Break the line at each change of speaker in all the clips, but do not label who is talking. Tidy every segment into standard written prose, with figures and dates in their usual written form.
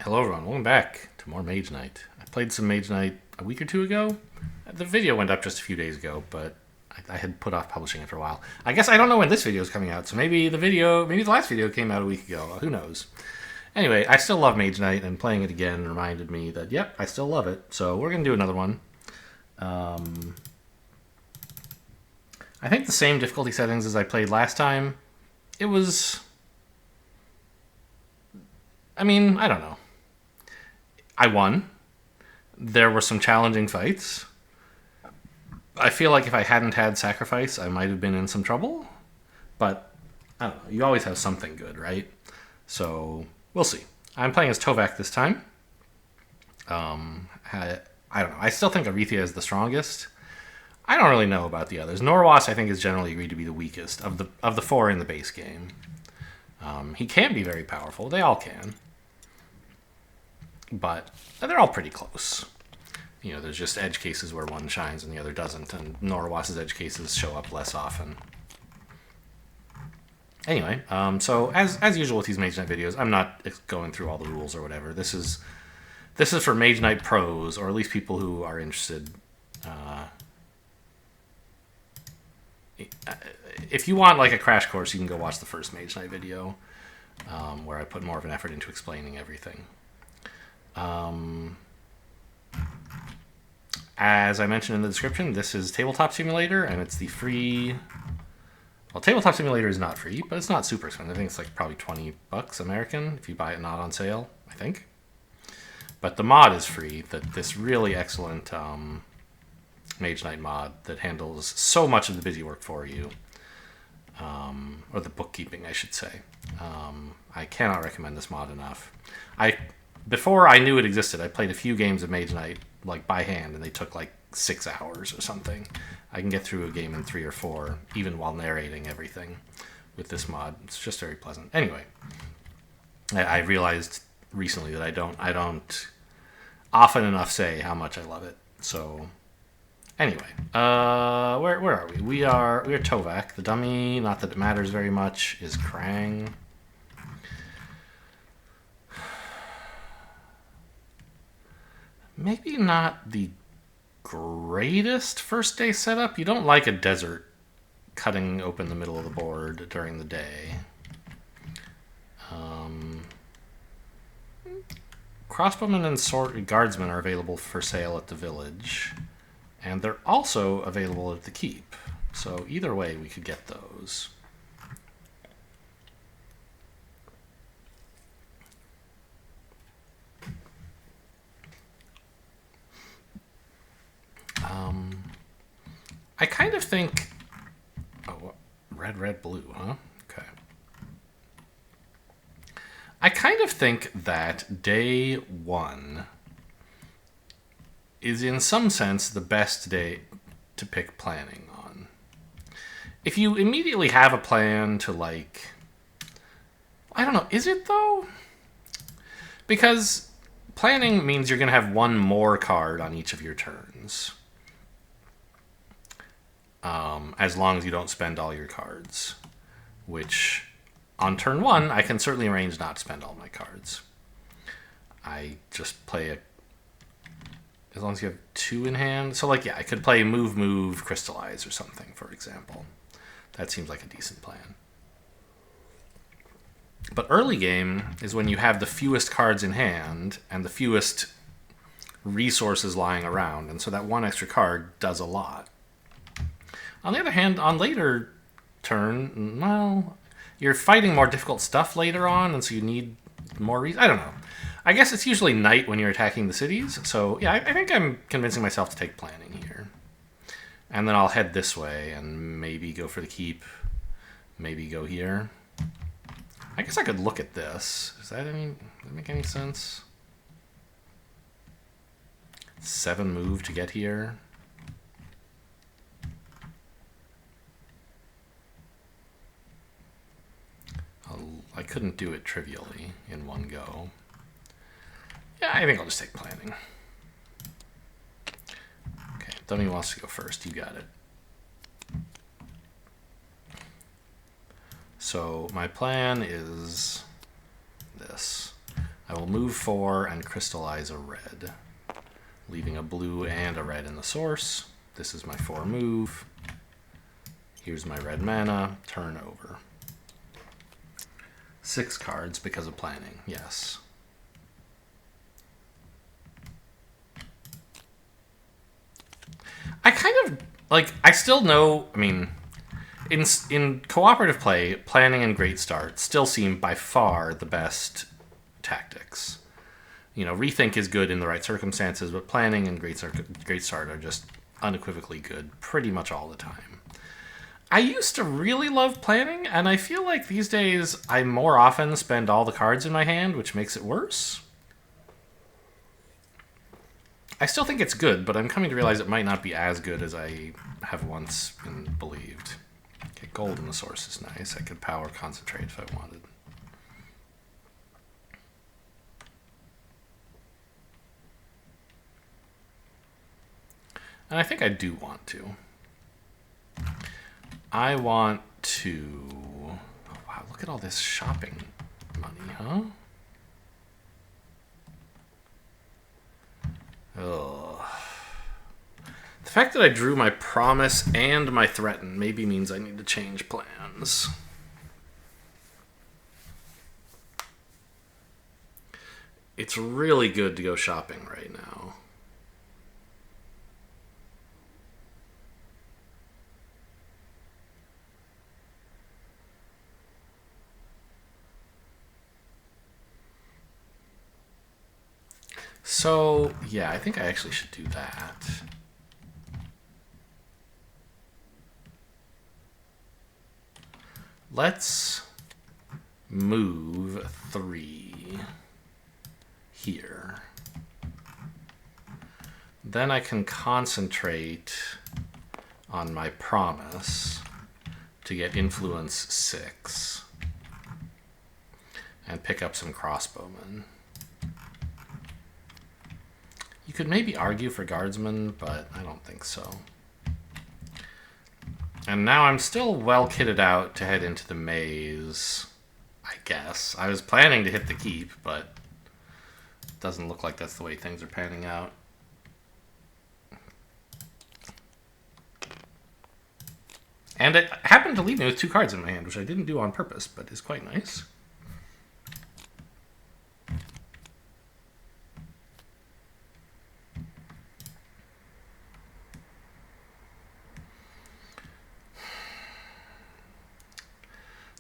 Hello everyone, welcome back to more Mage Knight. I played some Mage Knight a week or two ago. The video went up just a few days ago, but I had put off publishing it for a while. I guess I don't know when this video is coming out, so maybe the last video came out a week ago. Who knows? Anyway, I still love Mage Knight, and playing it again reminded me that, yep, I still love it. So we're going to do another one. I think the same difficulty settings as I played last time. It was... I mean, I don't know. I won. There were some challenging fights. I feel like if I hadn't had sacrifice, I might have been in some trouble. But, I don't know. You always have something good, right? So, we'll see. I'm playing as Tovak this time. I don't know. I still think Arethea is the strongest. I don't really know about the others. Norwas, I think, is generally agreed to be the weakest of the four in the base game. He can be very powerful. They all can. But they're all pretty close. You know, there's just edge cases where one shines and the other doesn't, and Norwas's edge cases show up less often. Anyway, so as usual with these Mage Knight videos, I'm not going through all the rules or whatever. This is for Mage Knight pros, or at least people who are interested. If you want like a crash course, you can go watch the first Mage Knight video, where I put more of an effort into explaining everything. As I mentioned in the description, this is Tabletop Simulator, and it's the free... Well, Tabletop Simulator is not free, but it's not super expensive. I think it's like probably $20 American if you buy it not on sale, I think. But the mod is free, this really excellent Mage Knight mod that handles so much of the busy work for you. Or the bookkeeping, I should say. I cannot recommend this mod enough. Before I knew it existed, I played a few games of Mage Knight like by hand, and they took like 6 hours or something. I can get through a game in 3 or 4, even while narrating everything with this mod. It's just very pleasant. Anyway, I realized recently that I don't often enough say how much I love it. So anyway, where are we? We are Tovak. The dummy, not that it matters very much, is Krang. Maybe not the greatest first day setup. You don't like a desert cutting open the middle of the board during the day. Crossbowmen and guardsmen are available for sale at the village, and they're also available at the keep. So either way, we could get those. I kind of think... Oh, red, blue, huh? Okay. I kind of think that day 1 is in some sense the best day to pick planning on. If you immediately have a plan to like... I don't know, is it though? Because planning means you're going to have one more card on each of your turns. As long as you don't spend all your cards. Which, on turn 1, I can certainly arrange not to spend all my cards. I just play as long as you have 2 in hand. So, like, yeah, I could play move, crystallize or something, for example. That seems like a decent plan. But early game is when you have the fewest cards in hand and the fewest resources lying around. And so that one extra card does a lot. On the other hand, on later turn, well, you're fighting more difficult stuff later on, and so you need more reason. I don't know. I guess it's usually night when you're attacking the cities, so yeah, I think I'm convincing myself to take planning here. And then I'll head this way and maybe go for the keep, maybe go here. I guess I could look at this. Does that make any sense? 7 move to get here. I couldn't do it trivially in one go. Yeah, I think I'll just take planning. Okay, dummy wants to go first. You got it. So my plan is this. I will move 4 and crystallize a red, leaving a blue and a red in the source. This is my 4 move. Here's my red mana, turn over. 6 cards because of planning, yes. I kind of, like, I still know, I mean, in cooperative play, planning and Great Start still seem by far the best tactics. You know, Rethink is good in the right circumstances, but planning and Great Start are just unequivocally good pretty much all the time. I used to really love planning, and I feel like these days I more often spend all the cards in my hand, which makes it worse. I still think it's good, but I'm coming to realize it might not be as good as I have once believed. Okay, gold in the source is nice. I could power concentrate if I wanted. And I think I do want to. I want to... Oh, wow, look at all this shopping money, huh? Ugh. The fact that I drew my promise and my threaten maybe means I need to change plans. It's really good to go shopping right now. So, yeah, I think I actually should do that. Let's move 3 here. Then I can concentrate on my promise to get influence 6 and pick up some crossbowmen. You could maybe argue for guardsmen, but I don't think so. And now I'm still well kitted out to head into the maze, I guess. I was planning to hit the keep, but it doesn't look like that's the way things are panning out. And it happened to leave me with 2 cards in my hand, which I didn't do on purpose, but is quite nice.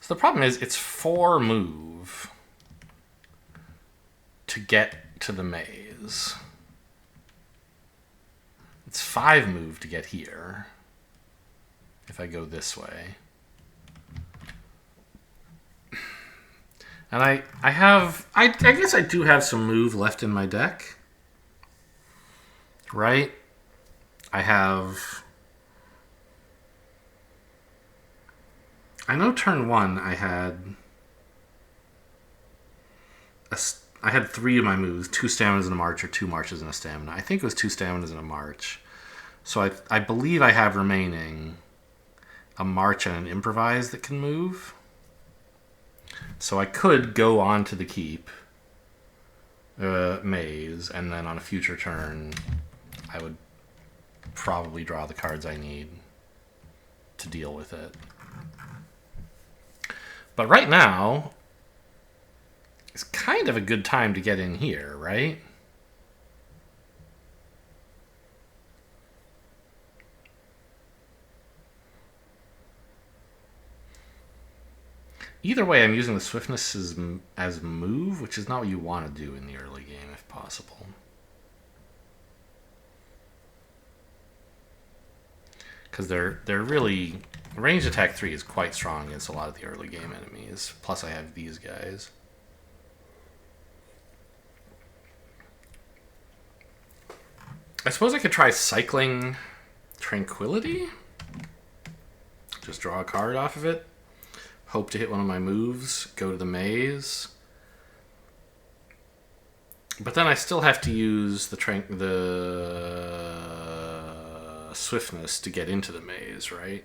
So the problem is it's 4 move to get to the maze. It's 5 move to get here if I go this way. And I guess I do have some move left in my deck. Right? I know turn 1 I had 3 of my moves, 2 staminas and a march, or 2 marches and a stamina. I think it was 2 staminas and a march. So I believe I have remaining a march and an improvise that can move. So I could go on to the keep maze, and then on a future turn I would probably draw the cards I need to deal with it. But right now, it's kind of a good time to get in here, right? Either way, I'm using the swiftness as move, which is not what you want to do in the early game, if possible. Because they're really... Ranged attack 3 is quite strong against a lot of the early game enemies. Plus I have these guys. I suppose I could try cycling Tranquility. Just draw a card off of it. Hope to hit one of my moves. Go to the maze. But then I still have to use the swiftness to get into the maze, right?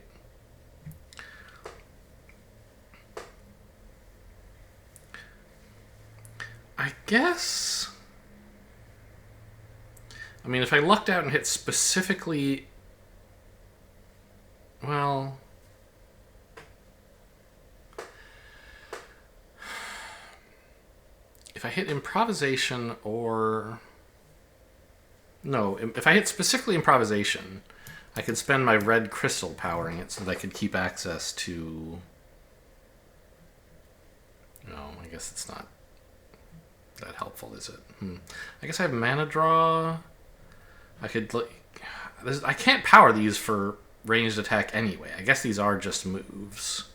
I guess... I mean, if I lucked out and hit specifically... Well... If I hit improvisation or... No, if I hit specifically improvisation, I could spend my red crystal powering it so that I could keep access to... No, I guess it's not that helpful, is it? I guess I have mana draw. I could... I can't power these for ranged attack anyway. I guess these are just moves.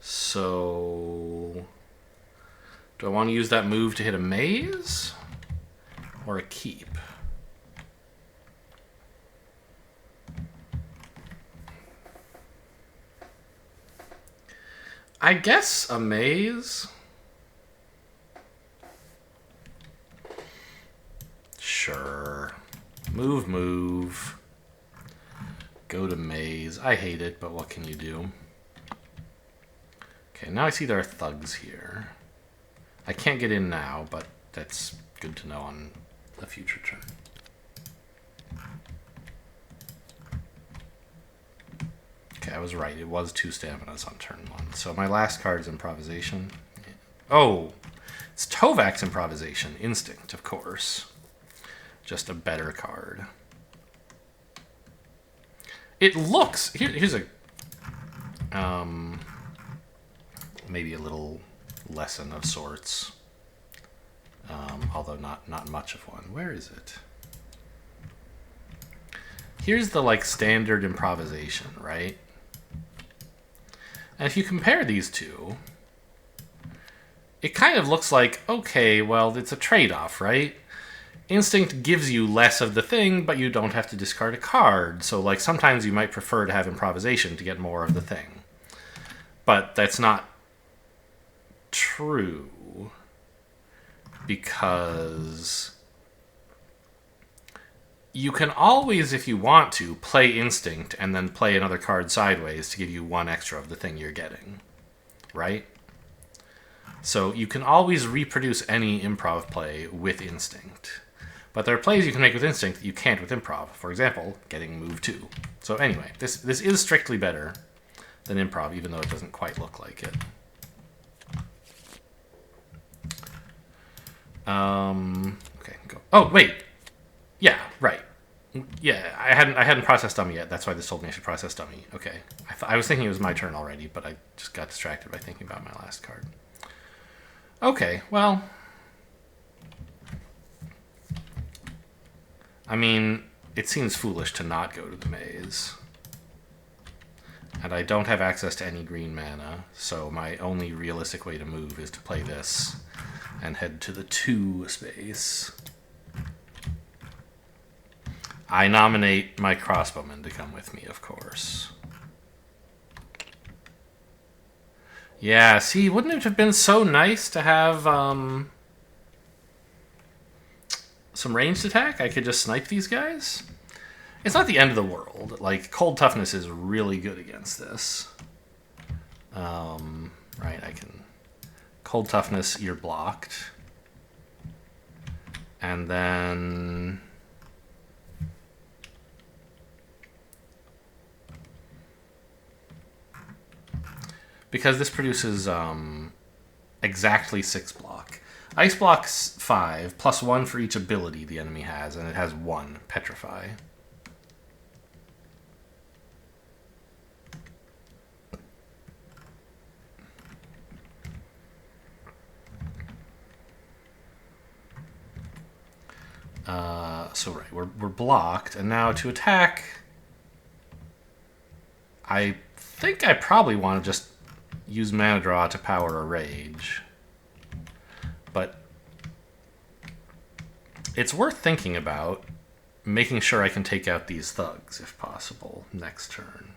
So... Do I want to use that move to hit a maze? Or a keep? I guess a maze? Sure. Move. Go to maze. I hate it, but what can you do? Okay, now I see there are thugs here. I can't get in now, but that's good to know on a future turn. Okay, I was right. It was 2 staminas on turn 1. So my last card is improvisation. Oh, it's Tovak's improvisation. Instinct, of course. Just a better card. It looks... Here's a... maybe a little lesson of sorts. Although not much of one. Where is it? Here's the, like, standard improvisation, right? And if you compare these two, it kind of looks like, okay, well, it's a trade-off, right? Instinct gives you less of the thing, but you don't have to discard a card. So, like, sometimes you might prefer to have improvisation to get more of the thing. But that's not true, because you can always, if you want to, play Instinct and then play another card sideways to give you 1 extra of the thing you're getting, right? So you can always reproduce any improv play with Instinct. But there are plays you can make with Instinct that you can't with improv. For example, getting move 2. So anyway, this is strictly better than improv, even though it doesn't quite look like it. Okay, go. Oh, wait. Yeah, right. Yeah, I hadn't processed dummy yet. That's why this told me I should process dummy. Okay. I was thinking it was my turn already, but I just got distracted by thinking about my last card. Okay, well... I mean, it seems foolish to not go to the maze. And I don't have access to any green mana, so my only realistic way to move is to play this and head to the 2 space. I nominate my crossbowman to come with me, of course. Yeah, see, wouldn't it have been so nice to have some ranged attack? I could just snipe these guys. It's not the end of the world. Like, cold toughness is really good against this. Right, I can... Cold toughness, you're blocked. And then... Because this produces exactly 6 block. Ice block's 5, plus 1 for each ability the enemy has, and it has 1, Petrify. So right, we're blocked, and now to attack, I think I probably want to just use mana draw to power a rage. But it's worth thinking about making sure I can take out these thugs, if possible, next turn.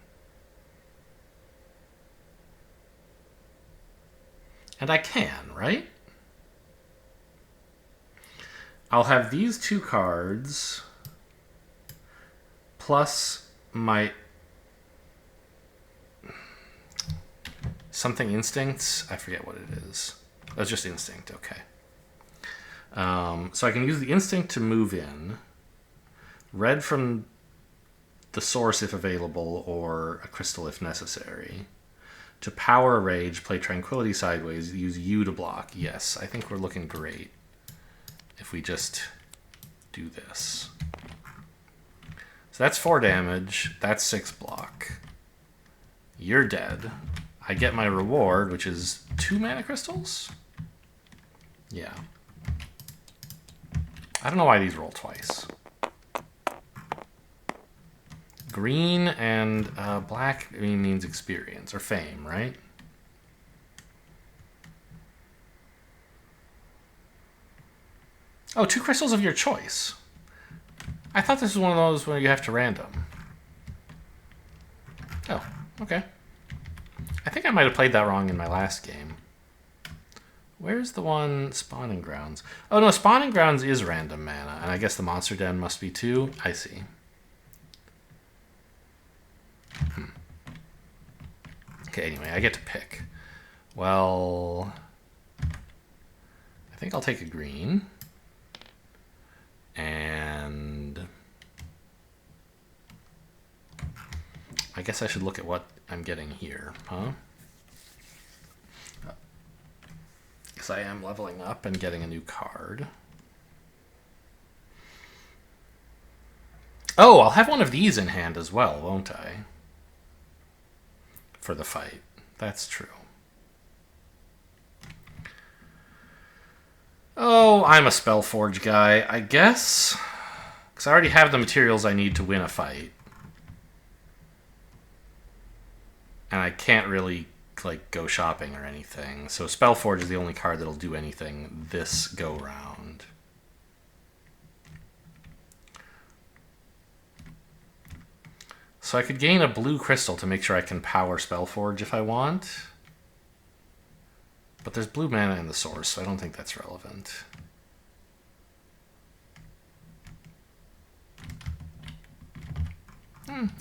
And I can, right? I'll have these 2 cards plus my something instincts. I forget what it is. That's just instinct, okay. So I can use the instinct to move in. Red from the source if available, or a crystal if necessary. To power a rage, play Tranquility sideways, use you to block. Yes, I think we're looking great if we just do this. So that's 4 damage. That's 6 block. You're dead. I get my reward, which is 2 mana crystals? Yeah. I don't know why these roll twice. Green and black means experience, or fame, right? Oh, 2 crystals of your choice. I thought this was one of those where you have to random. Oh, okay. I think I might have played that wrong in my last game. Where's the one spawning grounds? Oh no, spawning grounds is random mana, and I guess the monster den must be too. I see. Okay, anyway, I get to pick. Well, I think I'll take a green. And I guess I should look at what I'm getting here, huh? Because I am leveling up and getting a new card. Oh, I'll have one of these in hand as well, won't I? For the fight. That's true. Oh, I'm a Spellforge guy, I guess. Because I already have the materials I need to win a fight. And I can't really, like, go shopping or anything. So Spellforge is the only card that'll do anything this go-round. So I could gain a blue crystal to make sure I can power Spellforge if I want. But there's blue mana in the source, so I don't think that's relevant.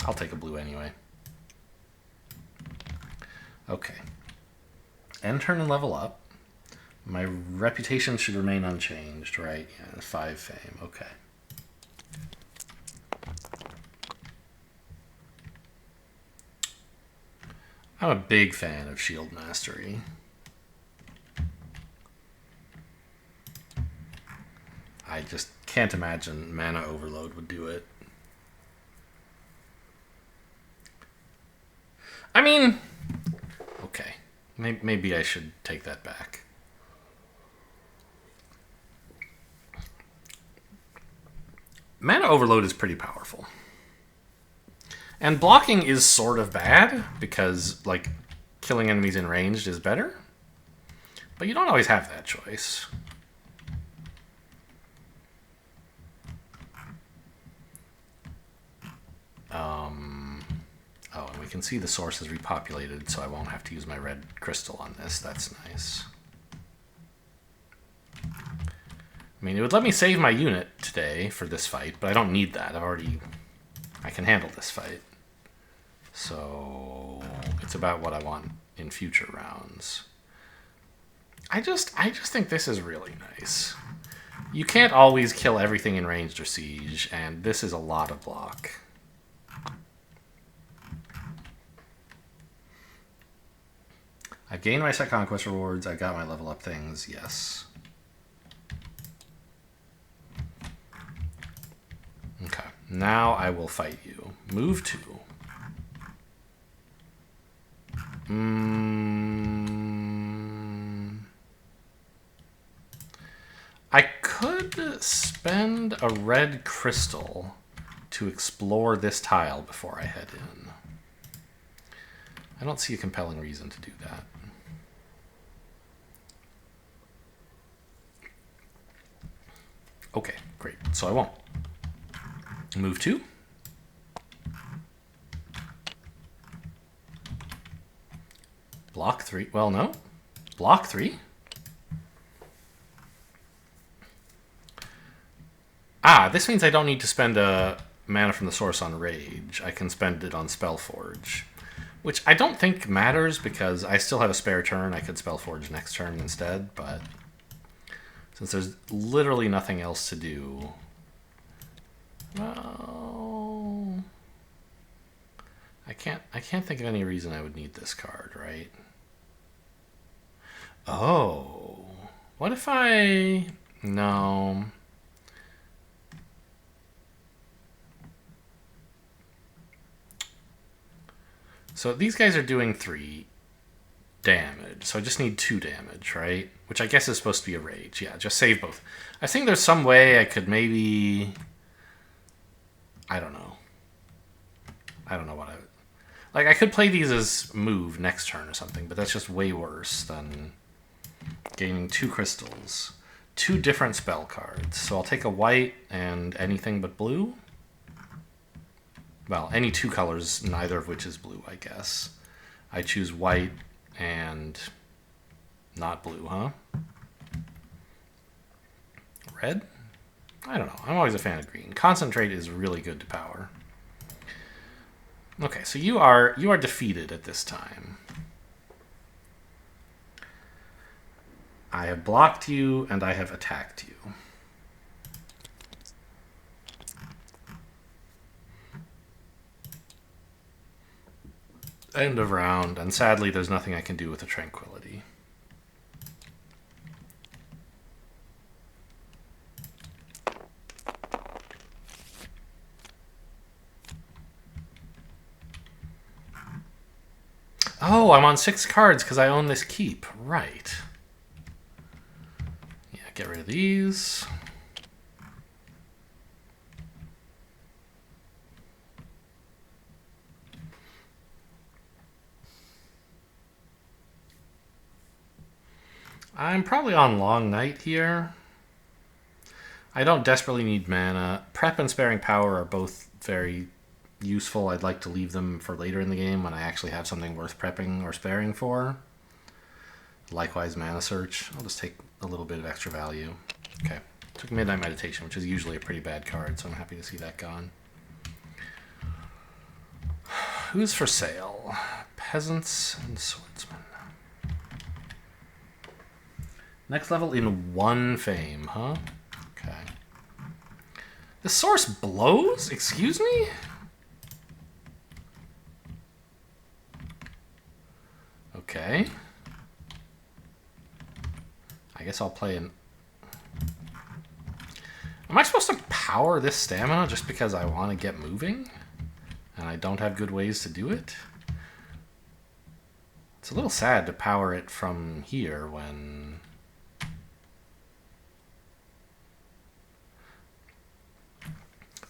I'll take a blue anyway. Okay. End turn and level up. My reputation should remain unchanged, right? Yeah, 5 fame. Okay. I'm a big fan of Shield Mastery. I just can't imagine Mana Overload would do it. I mean, okay. Maybe I should take that back. Mana Overload is pretty powerful. And blocking is sort of bad, because, like, killing enemies in ranged is better. But you don't always have that choice. Oh, and we can see the source is repopulated, so I won't have to use my red crystal on this. That's nice. I mean, it would let me save my unit today for this fight, but I don't need that. I can handle this fight. So it's about what I want in future rounds. I just think this is really nice. You can't always kill everything in ranged or siege, and this is a lot of block. I've gained my set conquest rewards. I got my level up things. Yes. Okay. Now I will fight you. Move 2. I could spend a red crystal to explore this tile before I head in. I don't see a compelling reason to do that. Okay, great. So I won't. Move 2. Block 3. Well, no. Block 3. Ah, this means I don't need to spend a mana from the source on Rage. I can spend it on Spellforge. Which I don't think matters because I still have a spare turn. I could Spellforge next turn instead, but since there's literally nothing else to do... Well... I can't think of any reason I would need this card, right? Oh... What if I... No... So these guys are doing 3 damage, so I just need 2 damage, right? Which I guess is supposed to be a rage. Yeah, just save both. I think there's some way I could maybe... I don't know. I don't know what I would... Like, I could play these as move next turn or something, but that's just way worse than gaining 2 crystals. 2 different spell cards. So I'll take a white and anything but blue. Well, any 2 colors, neither of which is blue, I guess. I choose white and not blue, huh? Red? I don't know. I'm always a fan of green. Concentrate is really good to power. Okay, so you are defeated at this time. I have blocked you and I have attacked you. End of round, and sadly there's nothing I can do with the Tranquility. Oh, I'm on 6 cards because I own this keep. Right. Yeah, get rid of these. I'm probably on Long Night here. I don't desperately need mana. Prep and Sparing Power are both very useful. I'd like to leave them for later in the game when I actually have something worth prepping or sparing for. Likewise, Mana Search. I'll just take a little bit of extra value. Okay. Took Midnight Meditation, which is usually a pretty bad card, so I'm happy to see that gone. Who's for sale? Peasants and Swordsmen. Next level in 1 fame, huh? Okay. The source blows? Excuse me? Okay. I guess I'll play an... Am I supposed to power this stamina just because I want to get moving? And I don't have good ways to do it? It's a little sad to power it from here when...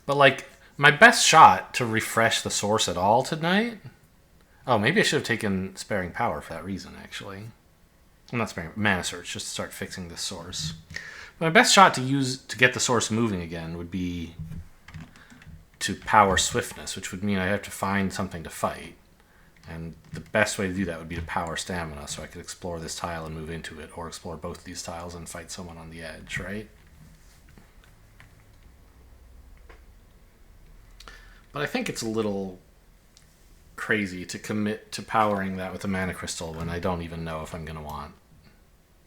But, like, my best shot to refresh the source at all tonight... Oh, maybe I should have taken Sparing Power for that reason, actually. I'm not sparing... Mana Search, just to start fixing this source. But my best shot to get the source moving again would be to power Swiftness, which would mean I have to find something to fight. And the best way to do that would be to power Stamina, so I could explore this tile and move into it, or explore both these tiles and fight someone on the edge, right? But I think it's a little crazy to commit to powering that with a mana crystal when I don't even know if I'm going to want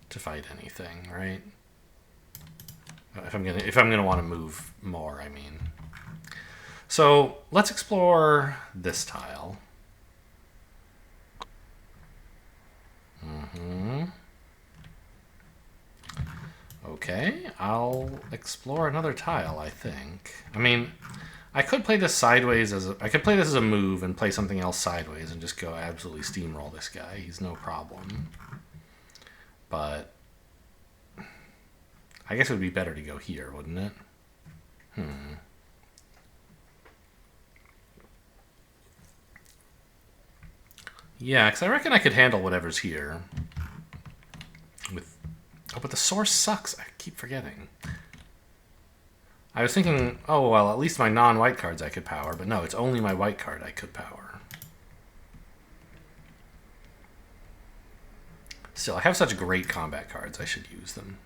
to fight anything, right? If I'm gonna want to move more, I mean. So let's explore this tile. Okay, I'll explore another tile, I think. I mean, I could play this sideways I could play this as a move and play something else sideways and just go absolutely steamroll this guy. He's no problem. But I guess it would be better to go here, wouldn't it? Yeah, because I reckon I could handle whatever's here. Oh, but the source sucks. I keep forgetting. I was thinking, oh, well, at least my non-white cards I could power. But no, it's only my white card I could power. Still, I have such great combat cards, I should use them.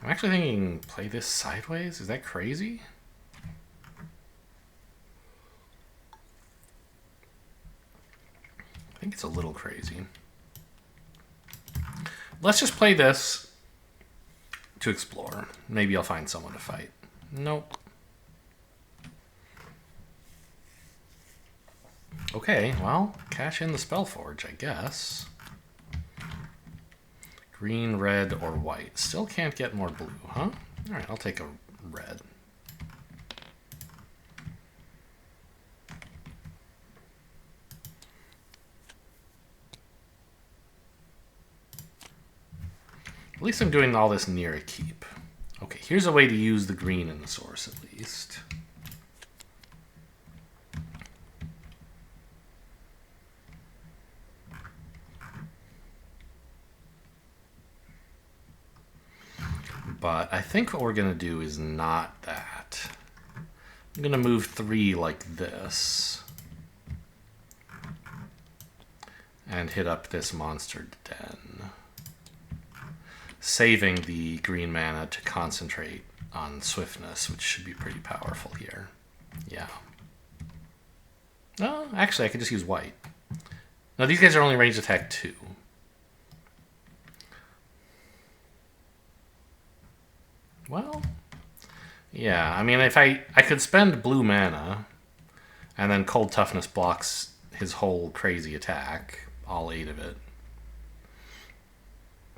I'm actually thinking, play this sideways? Is that crazy? think it's a little crazy. Let's just play this to explore. Maybe I'll find someone to fight. Nope. Okay, well, cash in the Spellforge, I guess. Green, red, or white. Still can't get more blue, huh? Alright, I'll take a red. At least I'm doing all this near a keep. Okay, here's a way to use the green in the source, at least. But I think what we're going to do is not that. I'm going to move 3 like this. And hit up this monster den. Saving the green mana to concentrate on swiftness, which should be pretty powerful here. Yeah. No, actually, I could just use white. No, these guys are only ranged attack 2. Well, yeah, I mean, if I could spend blue mana, and then cold toughness blocks his whole crazy attack, all 8 of it.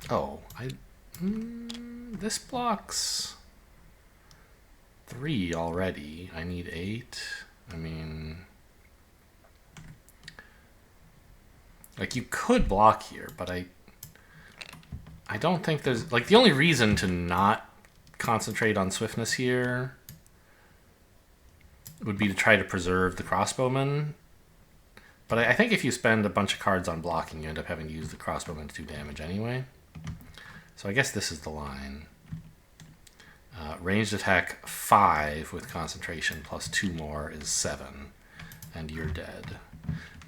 Oh, this blocks 3 already. I need 8. I mean, like, you could block here, but I don't think there's, like, the only reason to not concentrate on swiftness here would be to try to preserve the crossbowman. But I think if you spend a bunch of cards on blocking, you end up having to use the crossbowman to do damage anyway. So I guess this is the line. Ranged attack 5 with concentration plus 2 more is 7. And you're dead.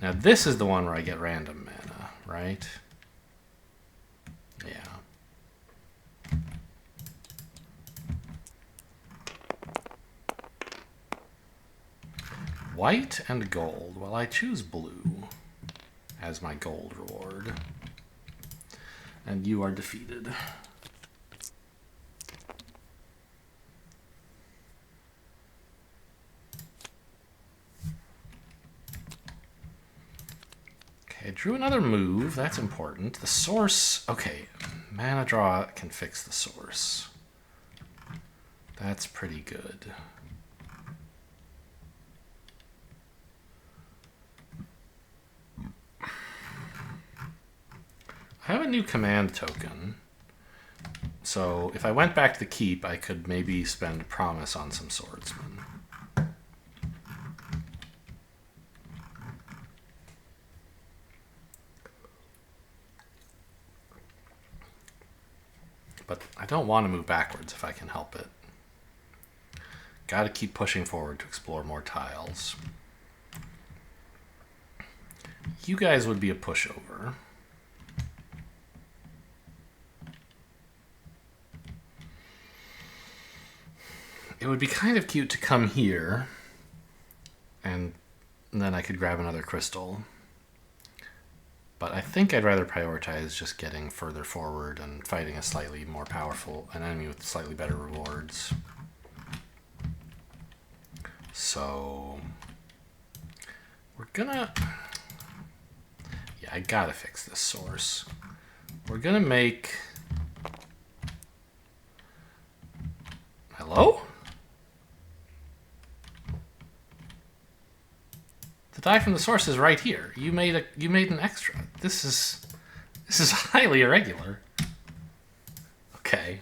Now this is the one where I get random mana, right? Yeah. White and gold. Well, I choose blue as my gold reward. And you are defeated. Okay, I drew another move. That's important. The source. Okay, mana draw can fix the source. That's pretty good. I have a new command token, so if I went back to the keep, I could maybe spend promise on some swordsmen. But I don't want to move backwards if I can help it. Gotta keep pushing forward to explore more tiles. You guys would be a pushover. It would be kind of cute to come here, and then I could grab another crystal. But I think I'd rather prioritize just getting further forward and fighting a slightly more powerful, an enemy with slightly better rewards. So we're gonna... Yeah, I gotta fix this source. We're gonna make... Hello? The die from the source is right here. You made an extra. This is highly irregular. Okay.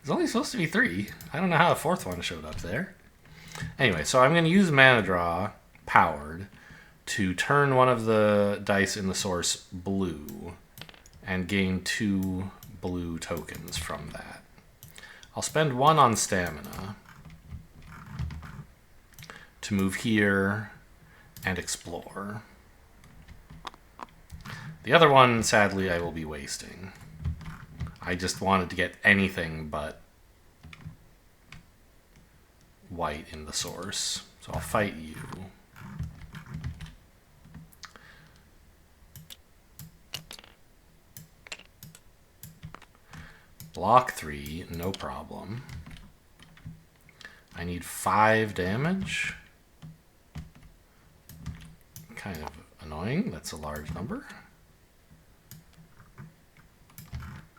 There's only supposed to be 3. I don't know how a 4th one showed up there. Anyway, so I'm going to use mana draw powered to turn one of the dice in the source blue and gain 2 blue tokens from that. I'll spend 1 on stamina to move here and explore. The other one, sadly, I will be wasting. I just wanted to get anything but white in the source. So I'll fight you. Block 3, no problem. I need 5 damage. Kind of annoying. That's a large number.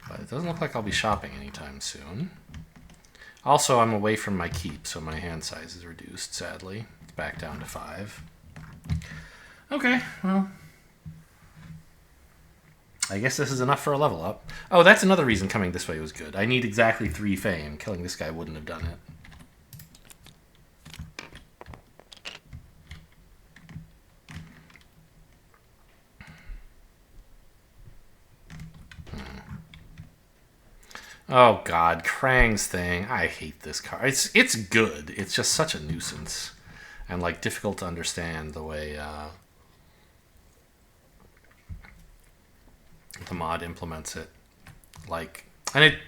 But it doesn't look like I'll be shopping anytime soon. Also, I'm away from my keep, so my hand size is reduced, sadly. It's back down to 5. Okay, well, I guess this is enough for a level up. Oh, that's another reason coming this way was good. I need exactly 3 fame. Killing this guy wouldn't have done it. Oh god, Krang's thing. I hate this card. It's good. It's just such a nuisance. And like difficult to understand the way the mod implements it. Like, and it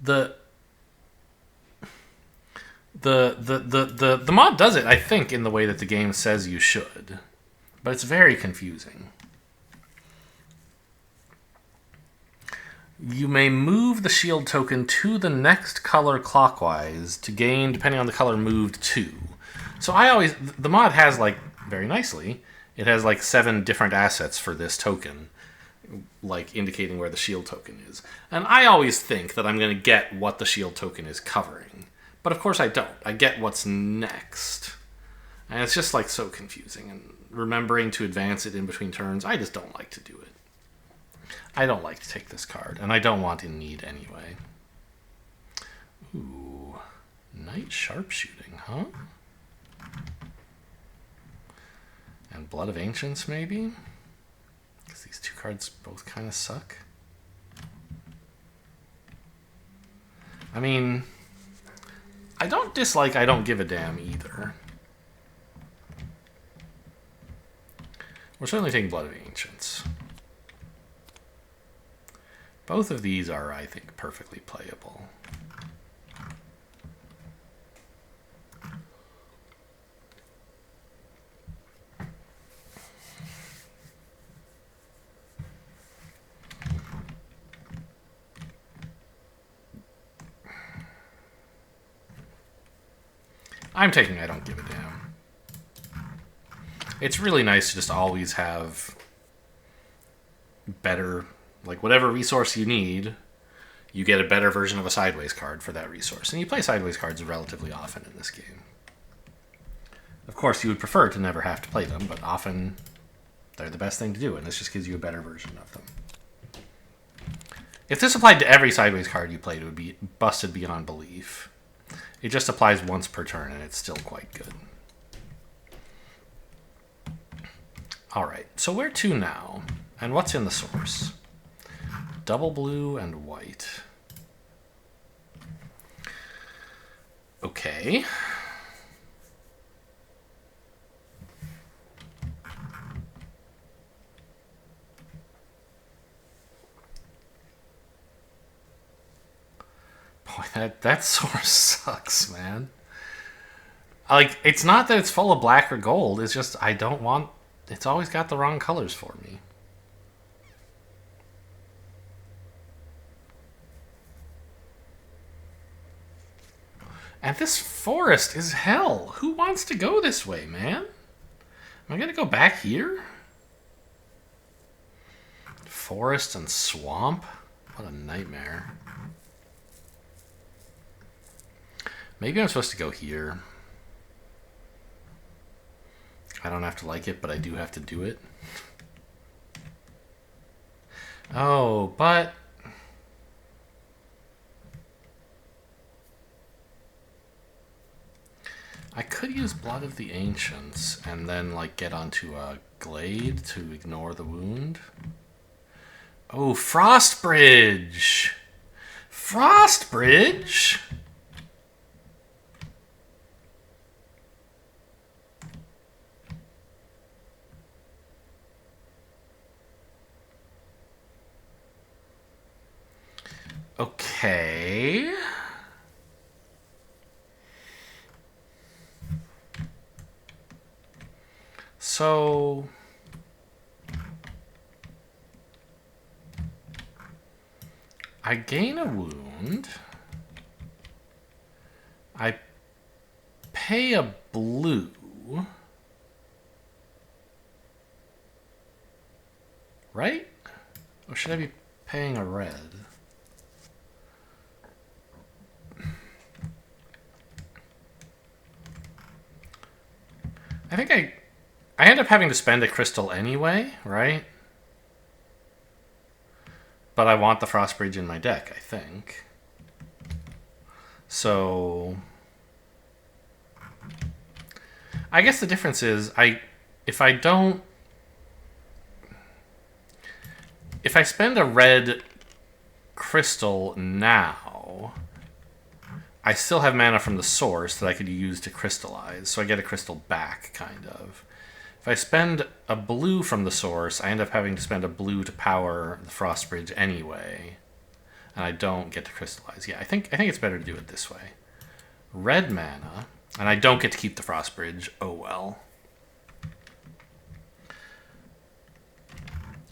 the mod does it, I think, in the way that the game says you should. But it's very confusing. You may move the shield token to the next color clockwise to gain, depending on the color moved to. So the mod has, like, very nicely, it has like 7 different assets for this token, like indicating where the shield token is. And I always think that I'm going to get what the shield token is covering. But of course I don't. I get what's next. And it's just like so confusing. And remembering to advance it in between turns, I just don't like to do it. I don't like to take this card, and I don't want in need anyway. Ooh, Knight Sharpshooting, huh? And Blood of Ancients, maybe? Because these 2 cards both kind of suck. I mean, I don't dislike I don't give a damn either. We're certainly taking Blood of Ancients. Both of these are, I think, perfectly playable. I'm taking I don't give a damn. It's really nice to just always have better, like whatever resource you need, you get a better version of a sideways card for that resource. And you play sideways cards relatively often in this game. Of course, you would prefer to never have to play them, but often they're the best thing to do, and this just gives you a better version of them. If this applied to every sideways card you played, it would be busted beyond belief. It just applies once per turn, and it's still quite good. Alright, so where to now? And what's in the source? Double blue and white. Okay. Boy, that source sucks, man. Like, it's not that it's full of black or gold, it's just I don't want... It's always got the wrong colors for me. And this forest is hell. Who wants to go this way, man? Am I going to go back here? Forest and swamp? What a nightmare. Maybe I'm supposed to go here. I don't have to like it, but I do have to do it. Oh, but... I could use Blood of the Ancients and then, like, get onto a Glade to ignore the wound. Oh, Frostbridge! Frostbridge? Okay. So I gain a wound. I pay a blue. Right? Or should I be paying a red? I think I end up having to spend a crystal anyway, right? But I want the Frost Bridge in my deck, I think. So I guess the difference is if I spend a red crystal now, I still have mana from the source that I could use to crystallize, so I get a crystal back, kind of. If I spend a blue from the source, I end up having to spend a blue to power the Frost Bridge anyway, and I don't get to crystallize. Yeah, I think it's better to do it this way. Red mana, and I don't get to keep the Frost Bridge. Oh well.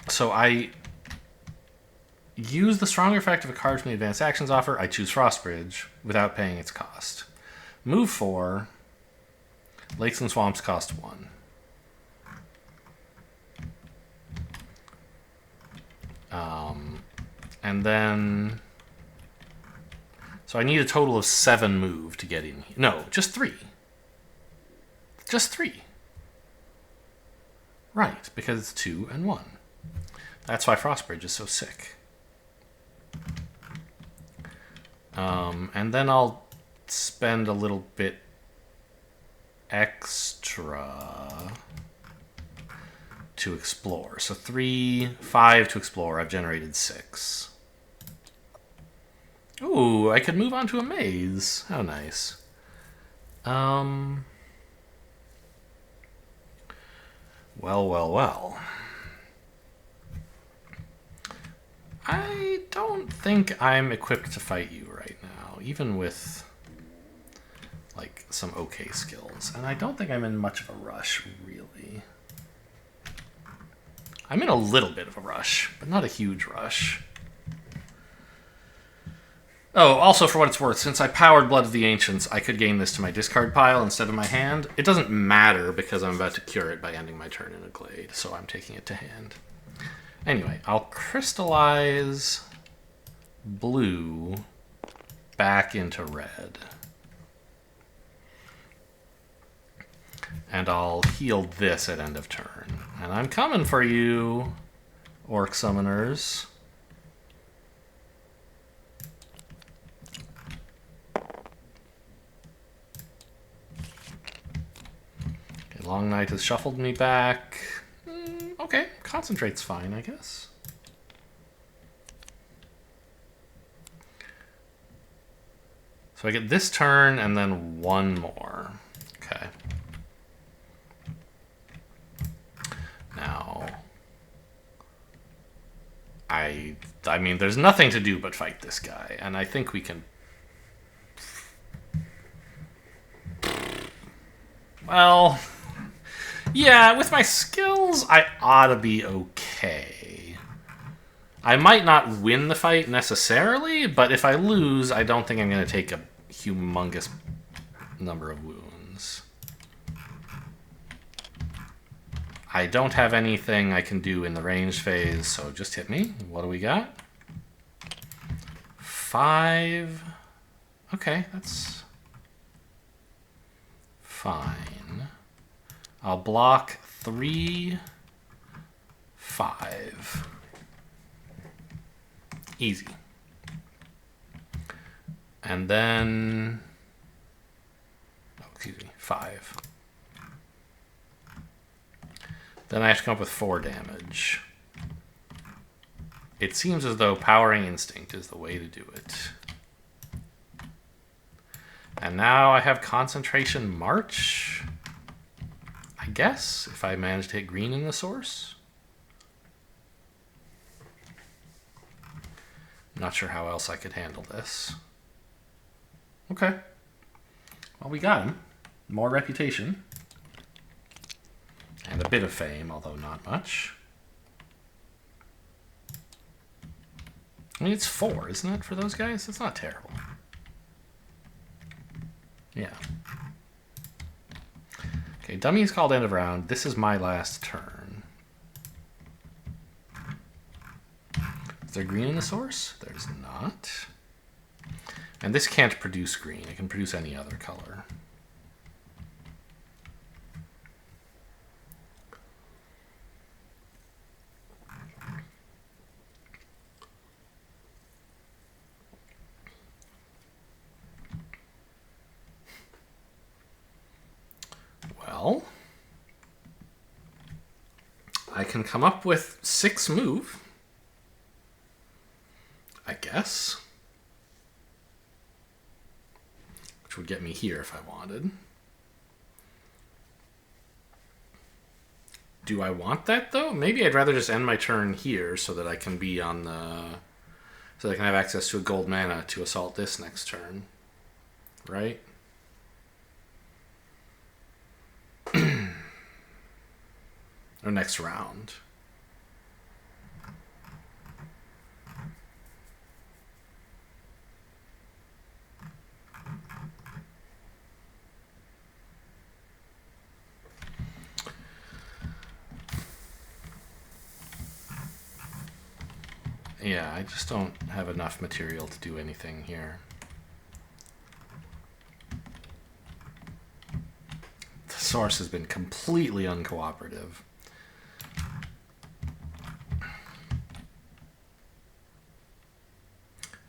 So I use the stronger effect of a card from the advanced actions offer. I choose Frost Bridge without paying its cost. Move 4. Lakes and Swamps cost 1. And then... So I need a total of 7 move to get in here. No, just 3. Just 3. Right, because it's 2 and 1. That's why Frostbridge is so sick. And then I'll spend a little bit extra to explore. So 3, 5 to explore. I've generated 6. Ooh, I could move on to a maze. How nice. Well. I don't think I'm equipped to fight you right now, even with, like, some okay skills. And I don't think I'm in much of a rush, really. I'm in a little bit of a rush, but not a huge rush. Oh, also for what it's worth, since I powered Blood of the Ancients, I could gain this to my discard pile instead of my hand. It doesn't matter because I'm about to cure it by ending my turn in a glade, so I'm taking it to hand. Anyway, I'll crystallize blue back into red. And I'll heal this at end of turn. And I'm coming for you, Orc Summoners. Okay, Long Night has shuffled me back. Okay, Concentrate's fine, I guess. So I get this turn and then one more. Okay. Now, I mean, there's nothing to do but fight this guy, and I think we can... Well... Yeah, with my skills, I ought to be okay. I might not win the fight necessarily, but if I lose, I don't think I'm going to take a humongous number of wounds. I don't have anything I can do in the range phase, so just hit me. What do we got? 5. Okay, that's fine. I'll block 3, 5. Easy. And then... Oh, excuse me, 5. Then I have to come up with 4 damage. It seems as though Powering Instinct is the way to do it. And now I have Concentration March. I guess, if I manage to hit green in the source. Not sure how else I could handle this. Okay. Well, we got him. More reputation. And a bit of fame, although not much. I mean, it's 4, isn't it, for those guys? It's not terrible. Yeah. Okay, dummy's called end of round. This is my last turn. Is there green in the source? There's not. And this can't produce green. It can produce any other color. Well, I can come up with 6 move, I guess. Which would get me here if I wanted. Do I want that, though? Maybe I'd rather just end my turn here so that I can be on the... so that I can have access to a gold mana to assault this next turn. Right? Or next round. Yeah, I just don't have enough material to do anything here. The source has been completely uncooperative.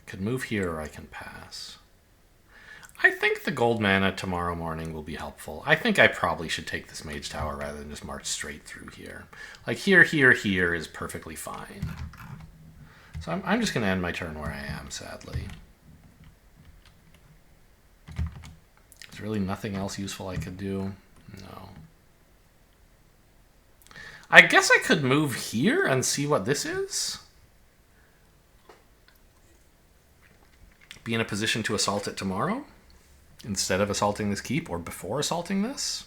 Could move here or I can pass. I think the gold mana tomorrow morning will be helpful. I think I probably should take this mage tower rather than just march straight through here. Like here, here, here is perfectly fine. So I'm just going to end my turn where I am, sadly. There's really nothing else useful I could do. No. I guess I could move here and see what this is. Be in a position to assault it tomorrow instead of assaulting this keep, or before assaulting this.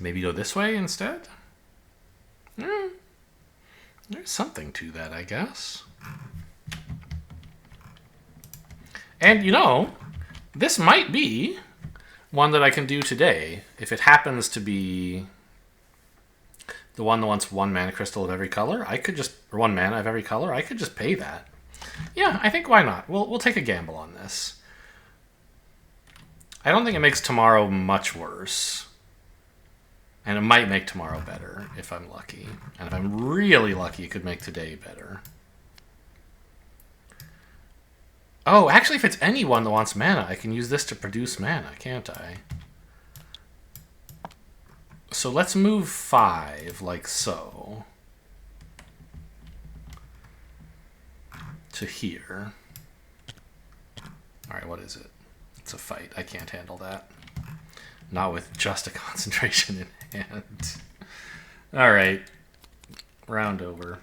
Maybe go this way instead. There's something to that, I guess. And, you know, this might be one that I can do today. If it happens to be the one that wants 1 mana crystal of every color, I could just... or 1 mana of every color, I could just pay that. Yeah, I think why not? We'll take a gamble on this. I don't think it makes tomorrow much worse. And it might make tomorrow better if I'm lucky. And if I'm really lucky, it could make today better. Oh, actually, if it's anyone that wants mana, I can use this to produce mana, can't I? So let's move 5, like so. To here. Alright, what is it? It's a fight. I can't handle that. Not with just a concentration in hand. Alright. Round over.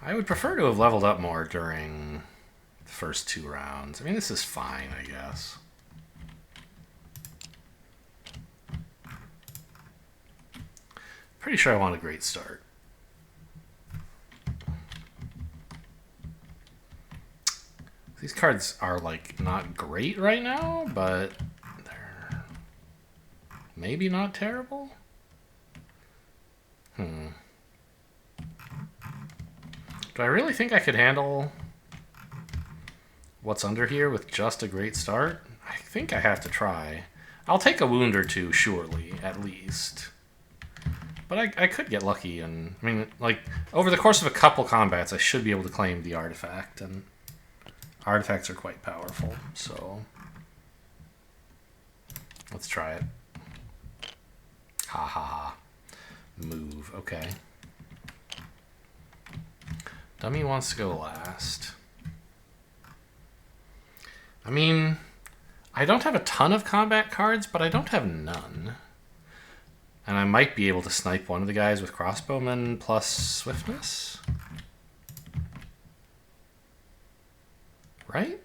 I would prefer to have leveled up more during the first 2 rounds. I mean, this is fine, I guess. Pretty sure I want a great start. These cards are, like, not great right now, but they're maybe not terrible? Do I really think I could handle what's under here with just a great start? I think I have to try. I'll take a wound or 2, surely, at least. But I could get lucky, and I mean, like, over the course of a couple combats, I should be able to claim the artifact, and artifacts are quite powerful, so let's try it. Ha ha ha. Move, okay. Dummy wants to go last. I mean, I don't have a ton of combat cards, but I don't have none. And I might be able to snipe one of the guys with crossbowmen plus swiftness. Right?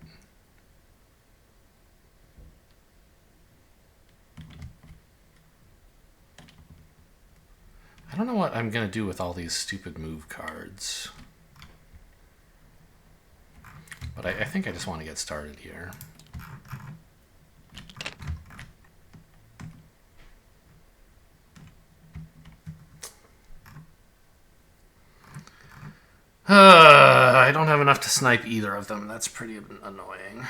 I don't know what I'm going to do with all these stupid move cards. But I think I just want to get started here. I don't have enough to snipe either of them. That's pretty annoying.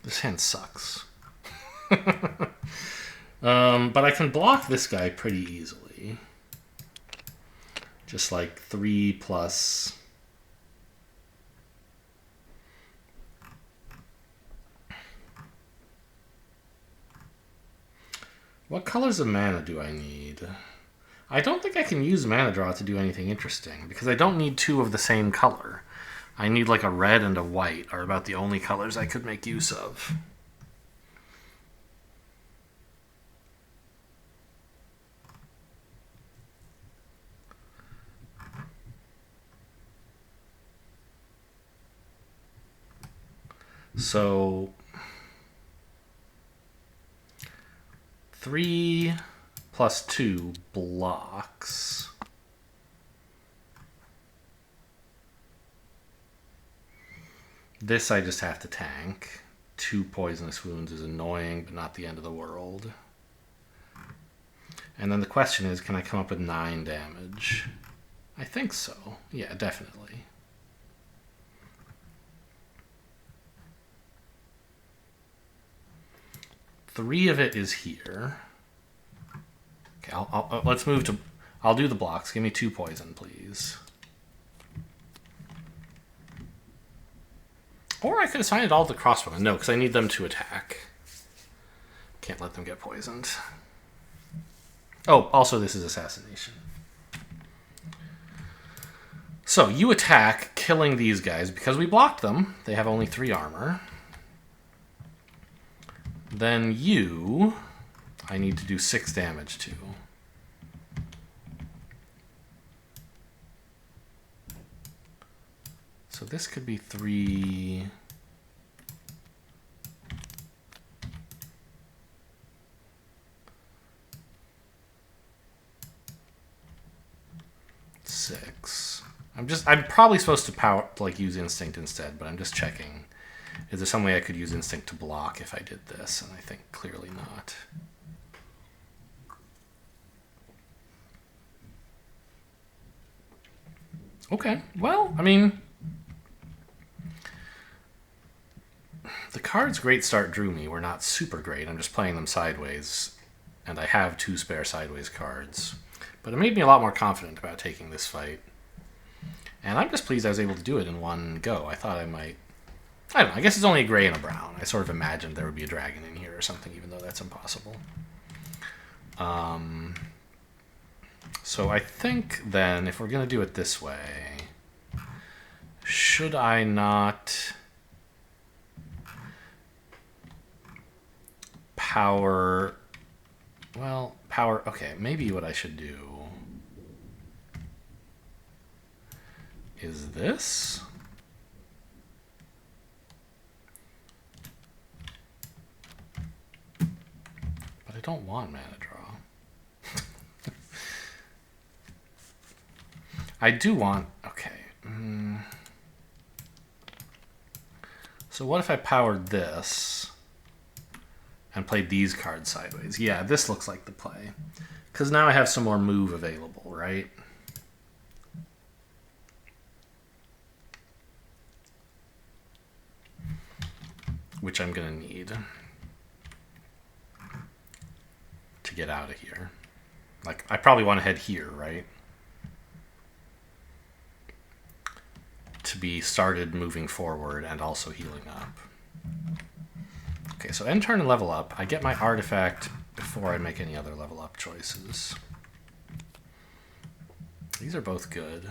This hand sucks. But I can block this guy pretty easily. Just like 3 plus... What colors of mana do I need? I don't think I can use mana draw to do anything interesting, because I don't need 2 of the same color. I need like a red and a white are about the only colors I could make use of. So 3 plus 2 blocks. This I just have to tank. 2 poisonous wounds is annoying, but not the end of the world. And then the question is, can I come up with 9 damage? I think so. Yeah, definitely. Three of it is here. Okay, let's move to... I'll do the blocks. Give me 2 poison, please. Or I could assign it all to crossbowmen. No, because I need them to attack. Can't let them get poisoned. Oh, also this is assassination. So, you attack, killing these guys. Because we blocked them, they have only 3 armor. Then you, I need to do 6 damage to. So this could be 3... Six. I'm probably supposed to use instinct instead, but I'm just checking. Is there some way I could use instinct to block if I did this? And I think clearly not. Okay, well, I mean... The cards Great Start drew me were not super great. I'm just playing them sideways. And I have 2 spare sideways cards. But it made me a lot more confident about taking this fight. And I'm just pleased I was able to do it in one go. I thought I might... I don't know, I guess it's only a gray and a brown. I sort of imagined there would be a dragon in here or something, even though that's impossible. So I think then, if we're going to do it this way, should I not power... Well, power... Okay, maybe what I should do is this... I don't want mana draw. I do want... Okay. So what if I powered this and played these cards sideways? Yeah, this looks like the play. Because now I have some more move available, right? Which I'm going to need to get out of here. Like, I probably want to head here, right? To be started moving forward and also healing up. Okay, so end turn and level up. I get my artifact before I make any other level up choices. These are both good.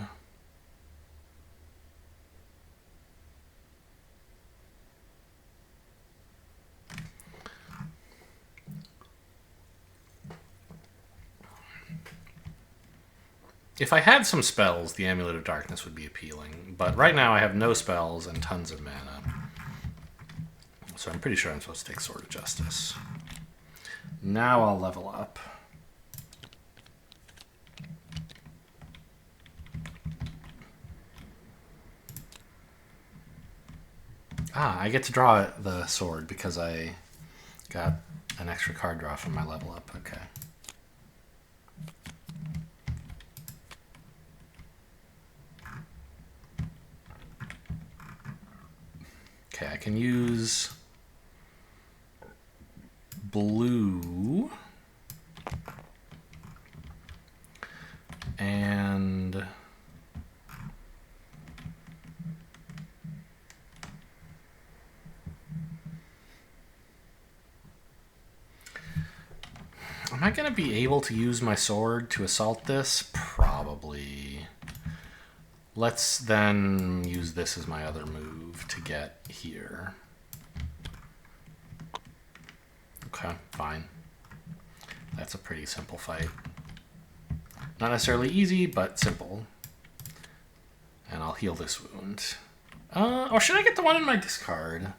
If I had some spells, the Amulet of Darkness would be appealing. But right now I have no spells and tons of mana. so I'm pretty sure I'm supposed to take Sword of Justice. Now I'll level up. Ah, I get to draw the sword because I got an extra card draw from my level up. Okay. Okay, I can use blue and am I going to be able to use my sword to assault this? Probably. Let's then use this as my other move to get here. Okay, fine. That's a pretty simple fight. Not necessarily easy, but simple. And I'll heal this wound. Or should I get the one in my discard?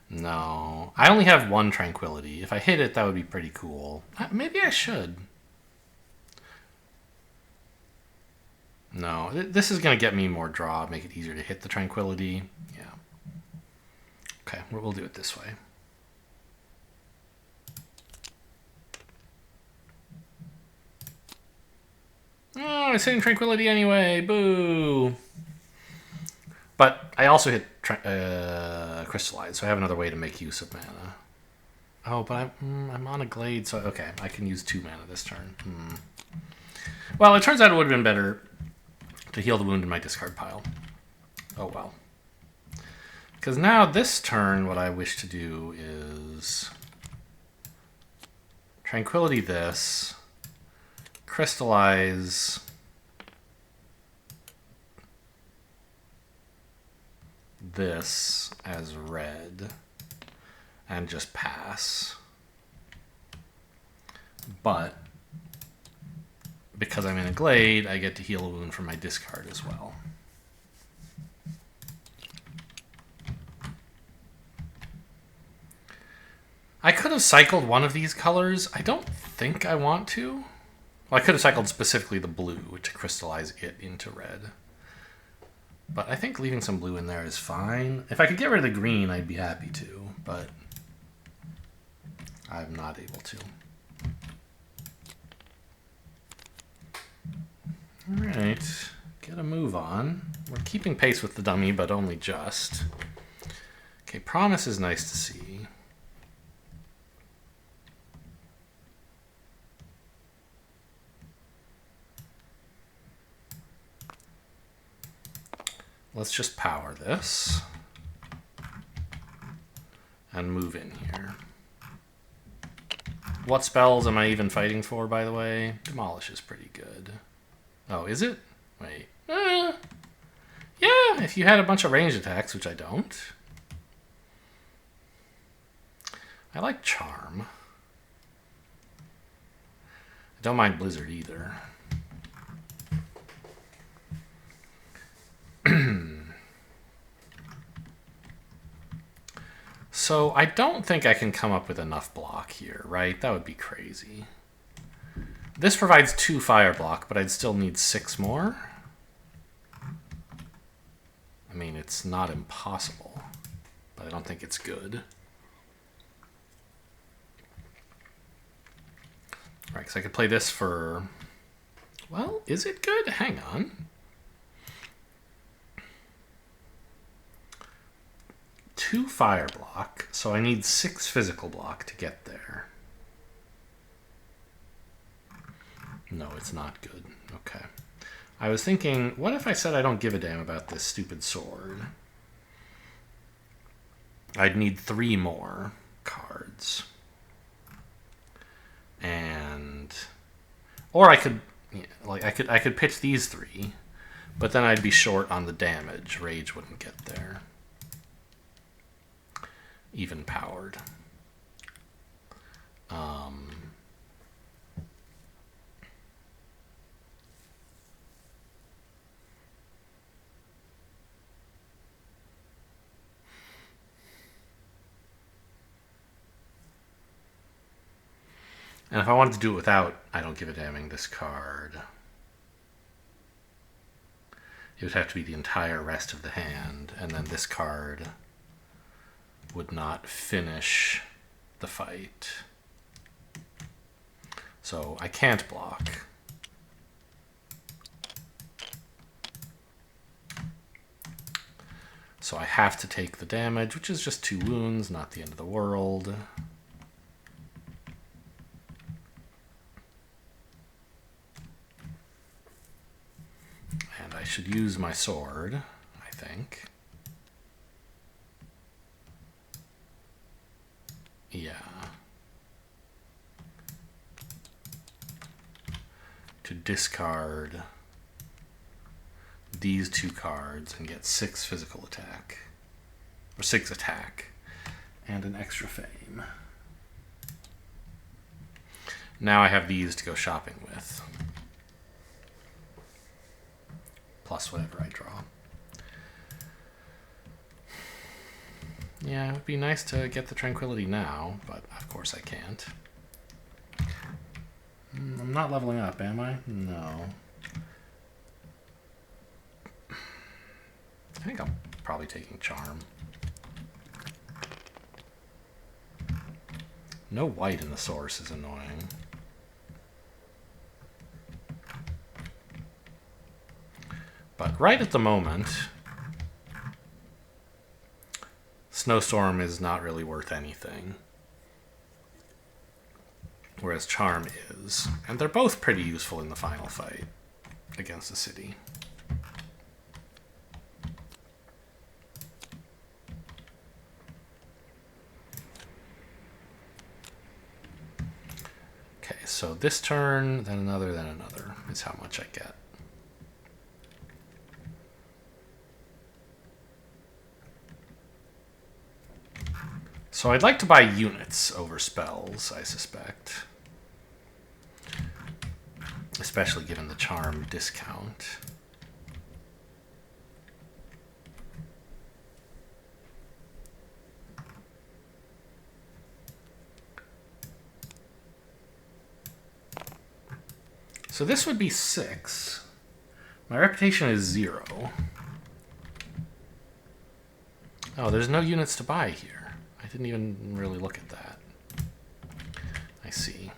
No. I only have one Tranquility. If I hit it, that would be pretty cool. Maybe I should. No, this is going to get me more draw, make it easier to hit the Tranquility. Yeah. Okay, we'll do it this way. Oh, it's hitting Tranquility anyway. Boo. But I also hit Crystallize, so I have another way to make use of mana. Oh, but I'm on a Glade, so okay, I can use 2 mana this turn. Well, it turns out it would have been better to heal the wound in my discard pile. Oh well. Because now this turn, what I wish to do is Tranquility this, Crystallize this as red, and just pass. But because I'm in a Glade, I get to heal a wound from my discard as well. I could have cycled one of these colors. I don't think I want to. Well, I could have cycled specifically the blue to crystallize it into red. But I think leaving some blue in there is fine. If I could get rid of the green, I'd be happy to, but I'm not able to. Alright, get a move on. We're keeping pace with the dummy, but only just. Okay, Promise is nice to see. Let's just power this and move in here. What spells am I even fighting for, by the way? Demolish is pretty good. Oh, is it? Wait. Yeah, if you had a bunch of ranged attacks, which I don't. I like Charm. I don't mind Blizzard either. So I don't think I can come up with enough block here, right? That would be crazy. This provides 2 fire block, but I'd still need 6 more. I mean, it's not impossible, but I don't think it's good. Right, because I could play this for... Well, is it good? Hang on. Two fire block, so I need 6 physical block to get there. No, it's not good. Okay. I was thinking, what if I said I don't give a damn about this stupid sword? I'd need 3 more cards. And... Or I could... Yeah, like, I could pitch these 3, but then I'd be short on the damage. Rage wouldn't get there. Even powered. And if I wanted to do it without I don't give a damning this card, it would have to be the entire rest of the hand, and then this card would not finish the fight. So I can't block. So I have to take the damage, which is just 2 wounds, not the end of the world. And I should use my sword, I think. Yeah. To discard these 2 cards and get 6 physical attack, or 6 attack, and an extra fame. Now I have these to go shopping with, plus whatever I draw. Yeah, it would be nice to get the Tranquility now, but of course I can't. I'm not leveling up, am I? No. I think I'm probably taking Charm. No white in the source is annoying. But right at the moment, Snowstorm is not really worth anything, whereas Charm is. And they're both pretty useful in the final fight against the city. Okay, so this turn, then another is how much I get. So I'd like to buy units over spells, I suspect. Especially given the Charm discount. So this would be 6. My reputation is 0. Oh, there's no units to buy here. I didn't even really look at that. I see.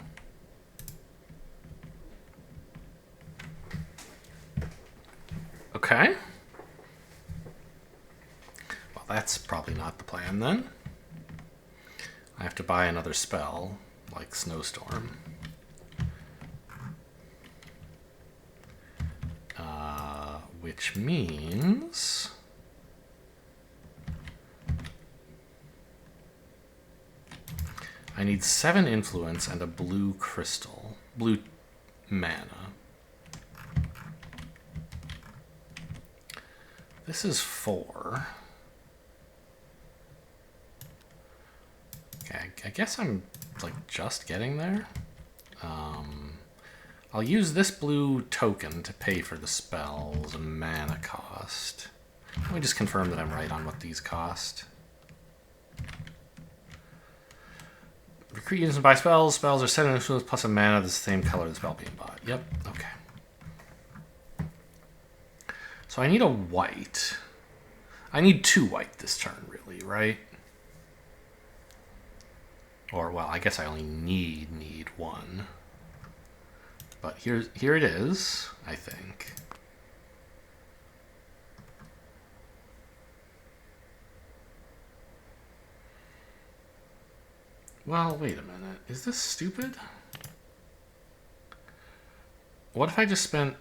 Okay. Well, that's probably not the plan then. I have to buy another spell, like Snowstorm. Which means I need 7 influence and a blue crystal, blue mana. This is 4. Okay, I guess I'm like just getting there. I'll use this blue token to pay for the spell's mana cost. Let me just confirm that I'm right on what these cost. Recruit units and buy spells. Spells are 7 influence plus a mana the same color as the spell being bought. Yep, okay. So I need a white. I need 2 white this turn, really, right? Or, well, I guess I only need 1. But here it is, I think. Well, wait a minute. Is this stupid? What if I just spent,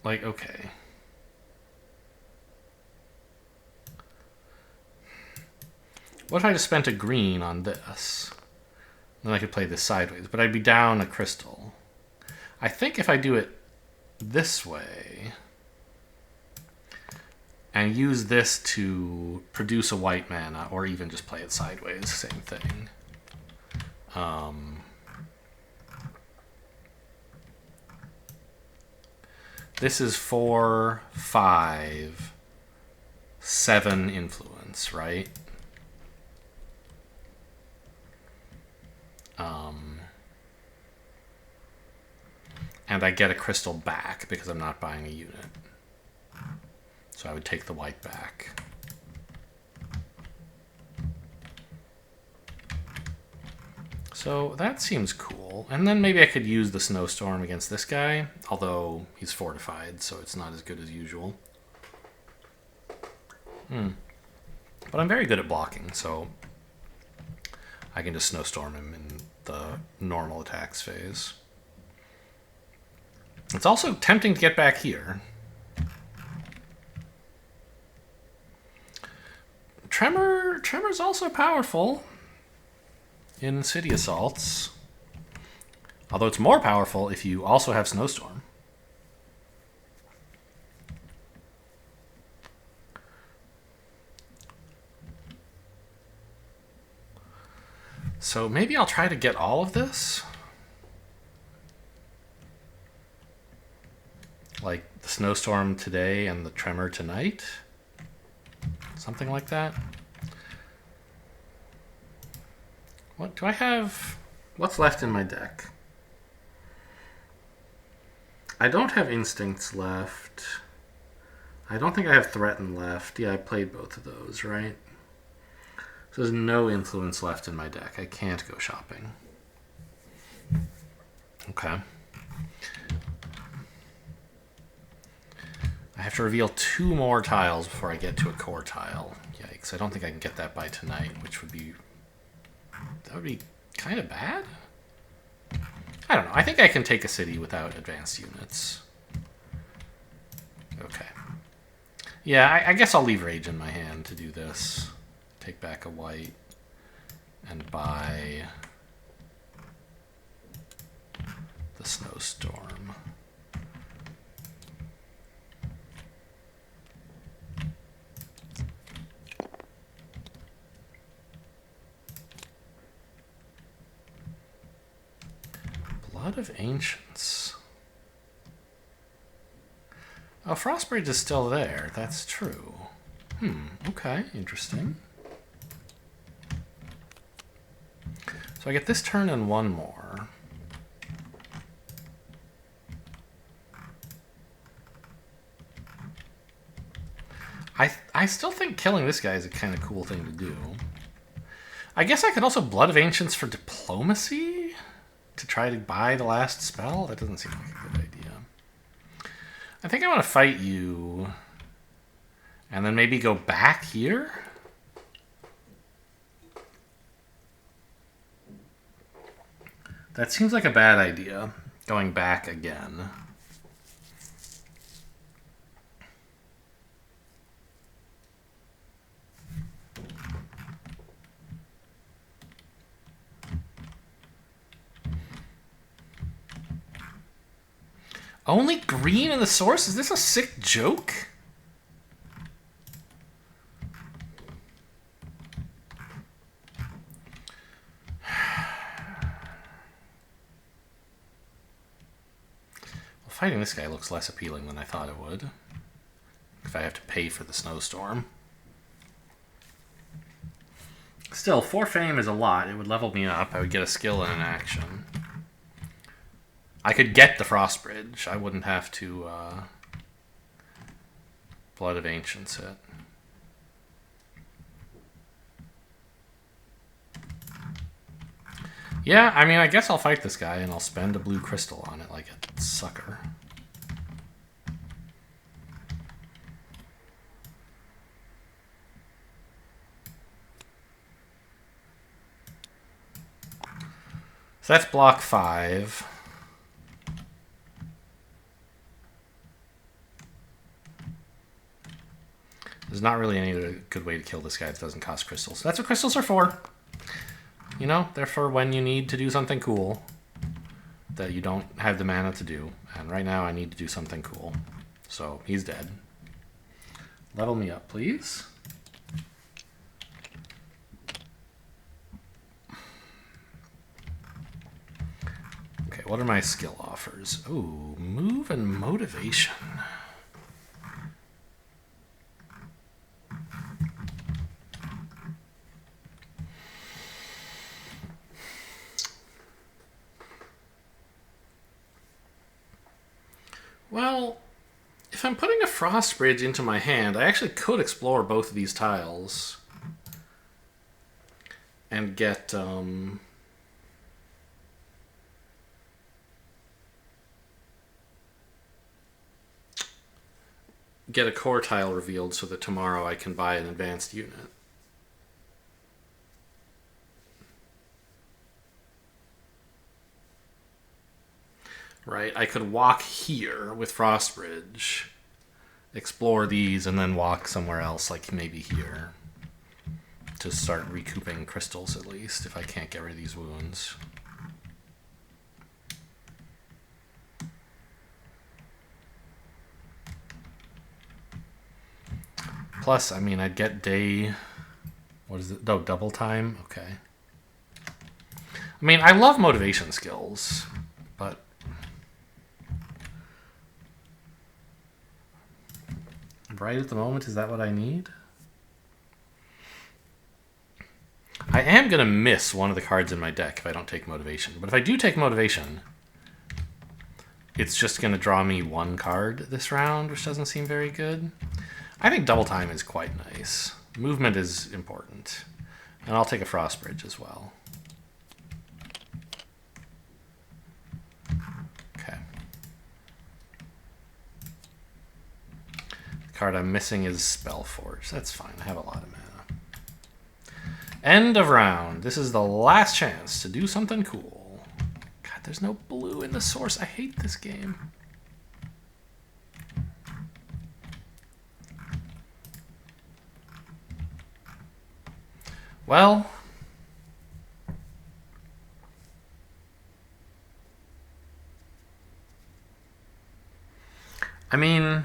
like, okay. What if I just spent a green on this? Then I could play this sideways, but I'd be down a crystal. I think if I do it this way and use this to produce a white mana, or even just play it sideways, same thing. This is 4, 5, 7 influence, right? And I get a crystal back because I'm not buying a unit. So I would take the white back. So that seems cool. And then maybe I could use the snowstorm against this guy, although he's fortified, so it's not as good as usual. But I'm very good at blocking, so I can just snowstorm him in the normal attacks phase. It's also tempting to get back here. Tremor's also powerful in city assaults. Although it's more powerful if you also have snowstorm. So maybe I'll try to get all of this. Like the snowstorm today and the tremor tonight. Something like that. What do I have? What's left in my deck? I don't have instincts left. I don't think I have threaten left. Yeah, I played both of those, right? So there's no influence left in my deck. I can't go shopping. Okay. I have to reveal 2 more tiles before I get to a core tile. Yikes, I don't think I can get that by tonight, which would be... That would be kind of bad? I don't know. I think I can take a city without advanced units. Okay. Yeah, I guess I'll leave Rage in my hand to do this. Take back a white and buy the snowstorm. Blood of Ancients. Oh, Frostbridge is still there. That's true. Okay, interesting. So I get this turn and 1 more. I still think killing this guy is a kind of cool thing to do. I guess I could also Blood of Ancients for diplomacy? To try to buy the last spell? That doesn't seem like a good idea. I think I want to fight you. And then maybe go back here? That seems like a bad idea. Going back again. Only green in the source? Is this a sick joke? Well, fighting this guy looks less appealing than I thought it would. If I have to pay for the snowstorm. Still, 4 fame is a lot. It would level me up. I would get a skill and an action. I could get the Frostbridge. I wouldn't have to Blood of Ancients it. Yeah, I mean, I guess I'll fight this guy and I'll spend a blue crystal on it like a sucker. So that's block 5. There's not really any other good way to kill this guy that doesn't cost crystals. That's what crystals are for. You know, they're for when you need to do something cool that you don't have the mana to do. And right now I need to do something cool. So he's dead. Level me up, please. Okay, what are my skill offers? Ooh, move and motivation. Well, if I'm putting a Frost Bridge into my hand, I actually could explore both of these tiles and get a core tile revealed so that tomorrow I can buy an advanced unit. Right, I could walk here with Frostbridge, explore these, and then walk somewhere else, like maybe here, to start recouping crystals at least, if I can't get rid of these wounds. Plus, I mean, I'd get day... What is it? No, double time? Okay. I mean, I love motivation skills, but... right at the moment, is that what I need? I am going to miss one of the cards in my deck if I don't take motivation. But if I do take motivation, it's just going to draw me one card this round, which doesn't seem very good. I think double time is quite nice. Movement is important. And I'll take a Frost Bridge as well. Okay. The card I'm missing is Spellforge. That's fine. I have a lot of mana. End of round. This is the last chance to do something cool. God, there's no blue in the source. I hate this game. Well, I mean,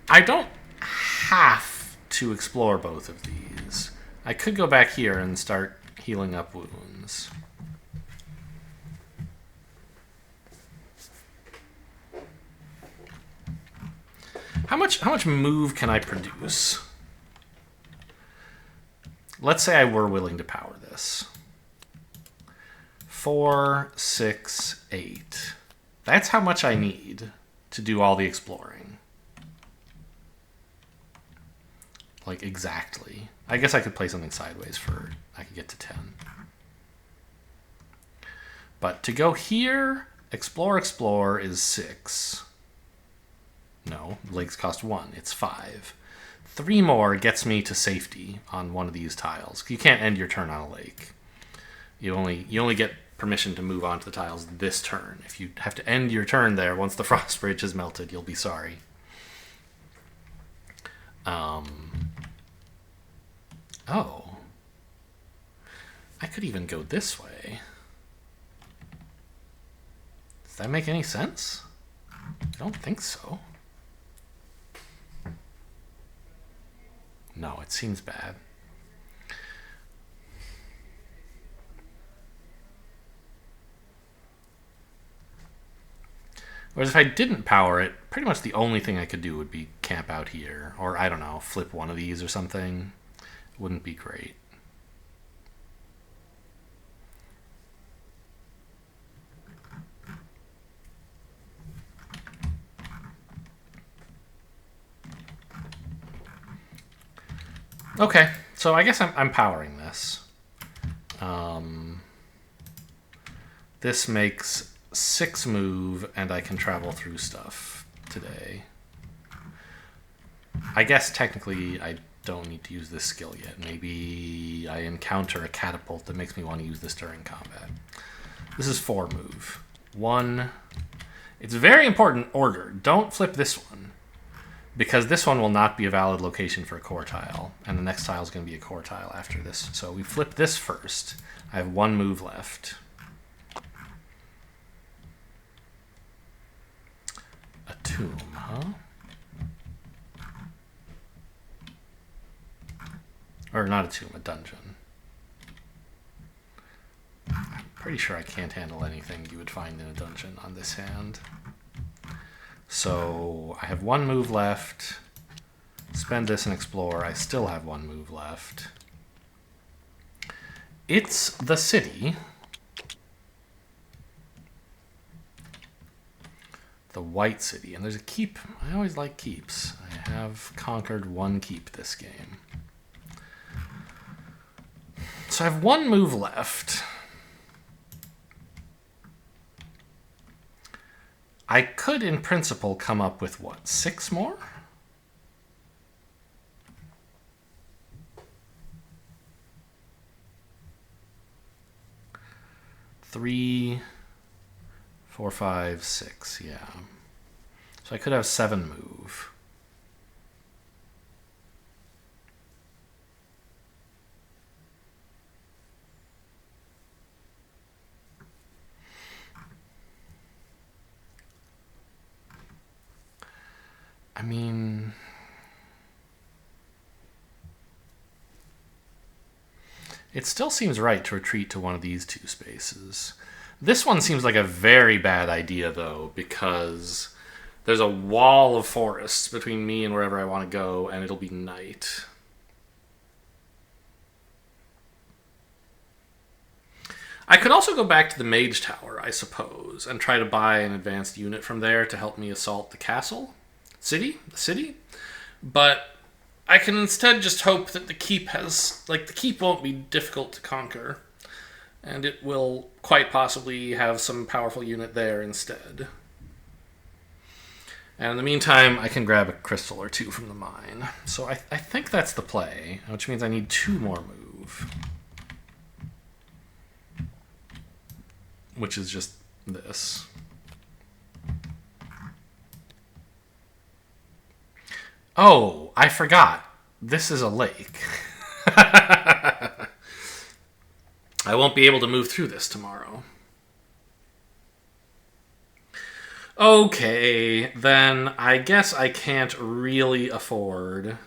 I don't have to explore both of these. I could go back here and start healing up wounds. How much move can I produce? Let's say I were willing to power this. 4, 6, 8. That's how much I need to do all the exploring. Like, exactly. I guess I could play something sideways for... I could get to 10. But to go here, explore is 6. No, lakes cost 1. It's 5. 3 more gets me to safety on one of these tiles. You can't end your turn on a lake. You only get permission to move on to the tiles this turn. If you have to end your turn there, once the Frost Bridge is melted, you'll be sorry. Oh. I could even go this way. Does that make any sense? I don't think so. No, it seems bad. Whereas if I didn't power it, pretty much the only thing I could do would be camp out here. Or, I don't know, flip one of these or something. Wouldn't be great. Okay, so I guess I'm powering this. This makes 6 move, and I can travel through stuff today. I guess technically I don't need to use this skill yet. Maybe I encounter a catapult that makes me want to use this during combat. This is 4 move. 1. It's very important order. Don't flip this one, because this one will not be a valid location for a core tile, and the next tile is going to be a core tile after this. So we flip this first. I have 1 move left. A tomb, huh? Or not a tomb, a dungeon. I'm pretty sure I can't handle anything you would find in a dungeon on this hand. So I have 1 move left. Spend this and explore. I still have 1 move left. It's the city. the white city. And there's a keep. I always like keeps. I have conquered one keep this game. So I have one move left. I could, in principle, come up with, what, 6 more? Three, 4, 5, 6, yeah. So I could have 7 move. I mean, it still seems right to retreat to one of these 2 spaces. This one seems like a very bad idea, though, because there's a wall of forests between me and wherever I want to go, and it'll be night. I could also go back to the Mage Tower, I suppose, and try to buy an advanced unit from there to help me assault the castle. The city, but I can instead just hope that the keep the keep won't be difficult to conquer, and it will quite possibly have some powerful unit there instead. And in the meantime, I can grab a crystal or 2 from the mine. So I think that's the play, which means I need 2 more move, which is just this. Oh, I forgot. This is a lake. I won't be able to move through this tomorrow. Okay, then I guess I can't really afford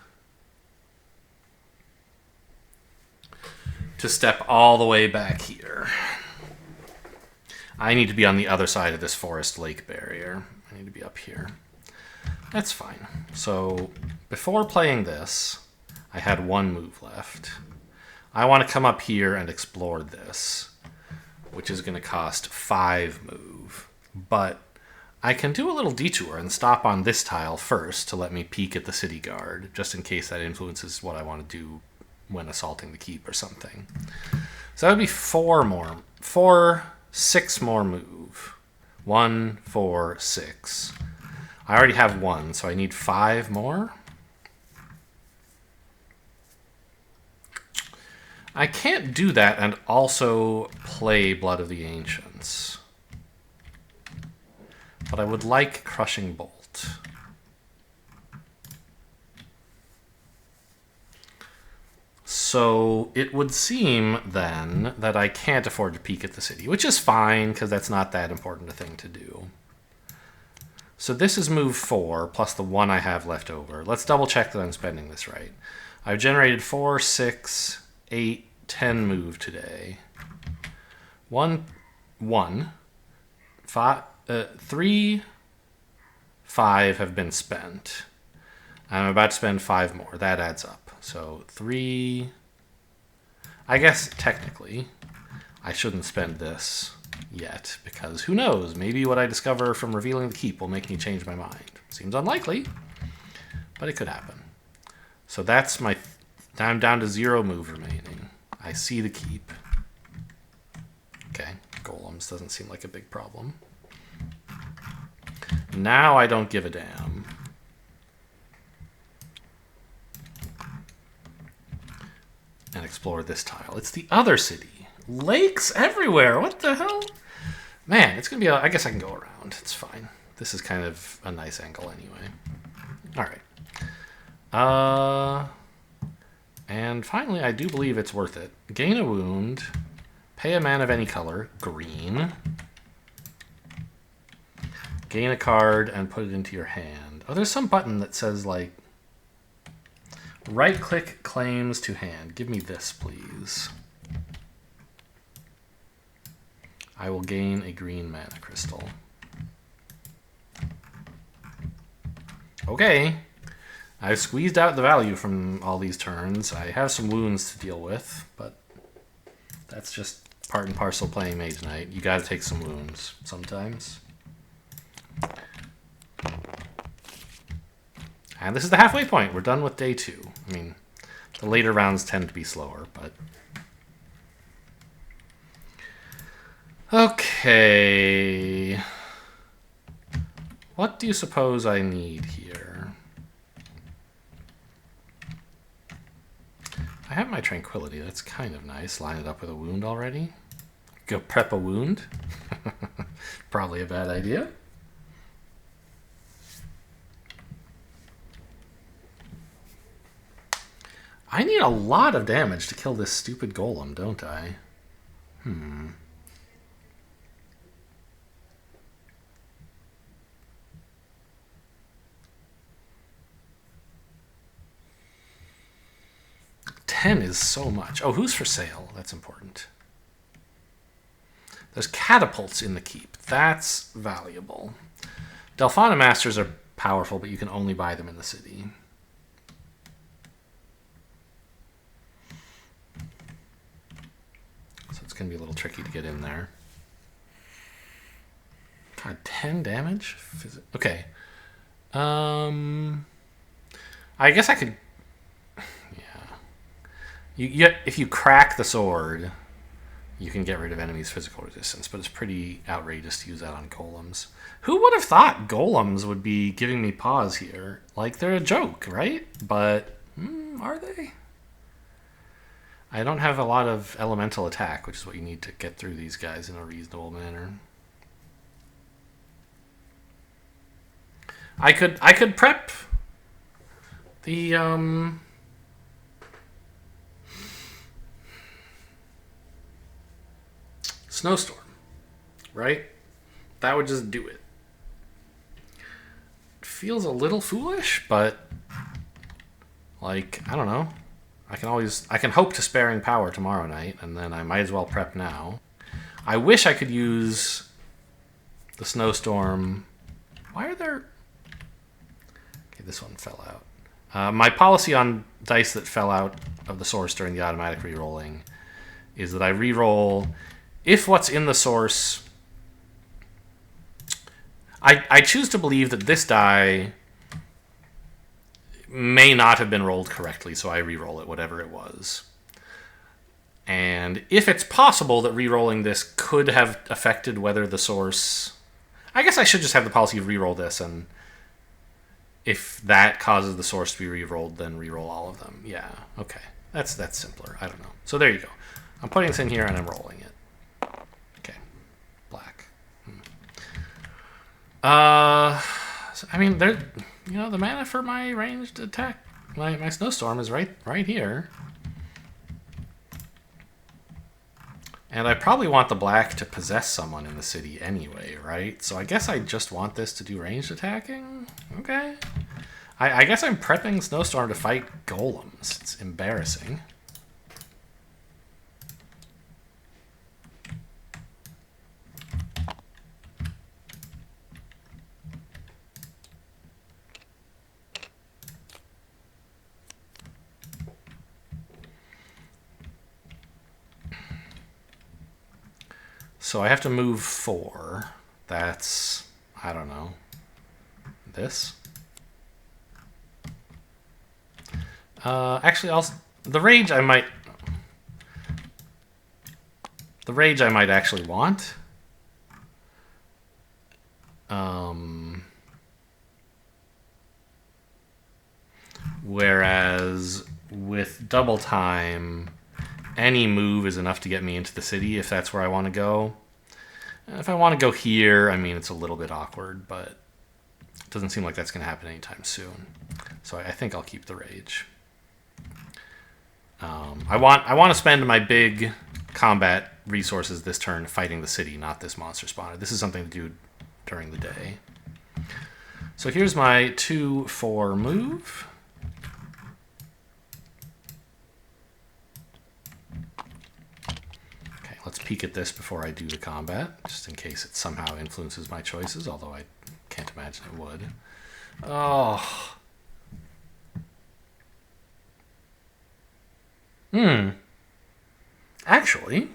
to step all the way back here. I need to be on the other side of this forest lake barrier. I need to be up here. That's fine. So before playing this, I had 1 move left. I want to come up here and explore this, which is going to cost 5 move. But I can do a little detour and stop on this tile first to let me peek at the city guard, just in case that influences what I want to do when assaulting the keep or something. So that would be 6 more move. 1, 4, 6. I already have 1, so I need 5 more. I can't do that and also play Blood of the Ancients. But I would like Crushing Bolt. So it would seem, then, that I can't afford to peek at the city, which is fine, because that's not that important a thing to do. So this is move 4, plus the 1 I have left over. Let's double check that I'm spending this right. I've generated 4, 6, 8, 10 move today. 3, 5 have been spent. I'm about to spend 5 more. That adds up. So 3... I guess, technically, I shouldn't spend this yet, because who knows, maybe what I discover from revealing the keep will make me change my mind. Seems unlikely, but it could happen. So that's my... I'm down to 0 move remaining. I see the keep. Okay, golems doesn't seem like a big problem. Now I don't give a damn. And explore this tile. It's the other city. Lakes everywhere. What the hell? Man, it's going to be... I guess I can go around. It's fine. This is kind of a nice angle anyway. All right. And finally, I do believe it's worth it. Gain a wound. Pay a mana of any color. Green. Gain a card and put it into your hand. Oh, there's some button that says, like... Right-click claims to hand. Give me this, please. I will gain a green mana crystal. Okay. I've squeezed out the value from all these turns. I have some wounds to deal with, but that's just part and parcel playing Mage Knight. You gotta take some wounds sometimes. And this is the halfway point. We're done with day 2. I mean, the later rounds tend to be slower, but... Okay. What do you suppose I need here? I have my tranquility. That's kind of nice. Line it up with a wound already. Go prep a wound. Probably a bad idea. I need a lot of damage to kill this stupid golem, don't I? 10 is so much. Oh, who's for sale? That's important. There's catapults in the keep. That's valuable. Delphana Masters are powerful, but you can only buy them in the city. So it's going to be a little tricky to get in there. God, 10 damage? Okay. I guess I could... if you crack the sword, you can get rid of enemies' physical resistance, but it's pretty outrageous to use that on golems. Who would have thought golems would be giving me pause here? Like, they're a joke, right? But, are they? I don't have a lot of elemental attack, which is what you need to get through these guys in a reasonable manner. I could prep the, Snowstorm, right? That would just do it. It feels a little foolish, but like, I don't know. I can hope to sparing power tomorrow night, and then I might as well prep now. I wish I could use the Snowstorm. Why are there... Okay, this one fell out. My policy on dice that fell out of the source during the automatic rerolling is that I reroll... If what's in the source... I choose to believe that this die may not have been rolled correctly, so I re-roll it, whatever it was. And if it's possible that re-rolling this could have affected whether the source... I guess I should just have the policy of re-roll this, and if that causes the source to be re-rolled, then re-roll all of them. Yeah, okay. That's simpler. I don't know. So there you go. I'm putting this in here, and I'm rolling it. I mean, there, the mana for my ranged attack, my Snowstorm is right here. And I probably want the black to possess someone in the city anyway, right? So I guess I just want this to do ranged attacking? Okay. I guess I'm prepping Snowstorm to fight golems. It's embarrassing. So I have to move 4. That's, I don't know, this? Actually, the rage I might actually want. Whereas with double time, any move is enough to get me into the city if that's where I want to go. If I want to go here, I mean, it's a little bit awkward, but it doesn't seem like that's going to happen anytime soon. So I think I'll keep the rage. I want to spend my big combat resources this turn fighting the city, not this monster spawner. This is something to do during the day. So here's my 2/4 move. Let's peek at this before I do the combat, just in case it somehow influences my choices, although I can't imagine it would. Oh. Actually,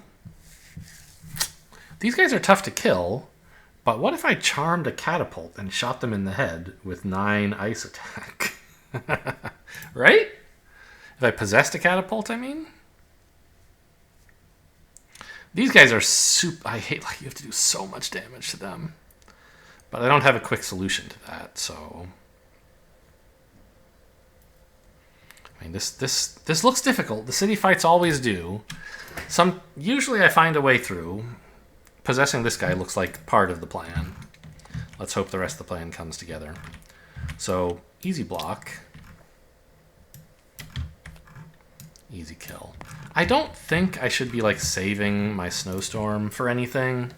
these guys are tough to kill, but what if I charmed a catapult and shot them in the head with 9 ice attack? Right? If I possessed a catapult, I mean. These guys are super. I hate, like, you have to do so much damage to them. But I don't have a quick solution to that, so. I mean, this looks difficult. The city fights always do. Usually I find a way through. Possessing this guy looks like part of the plan. Let's hope the rest of the plan comes together. So, easy block. Easy kill. I don't think I should be, like, saving my snowstorm for anything.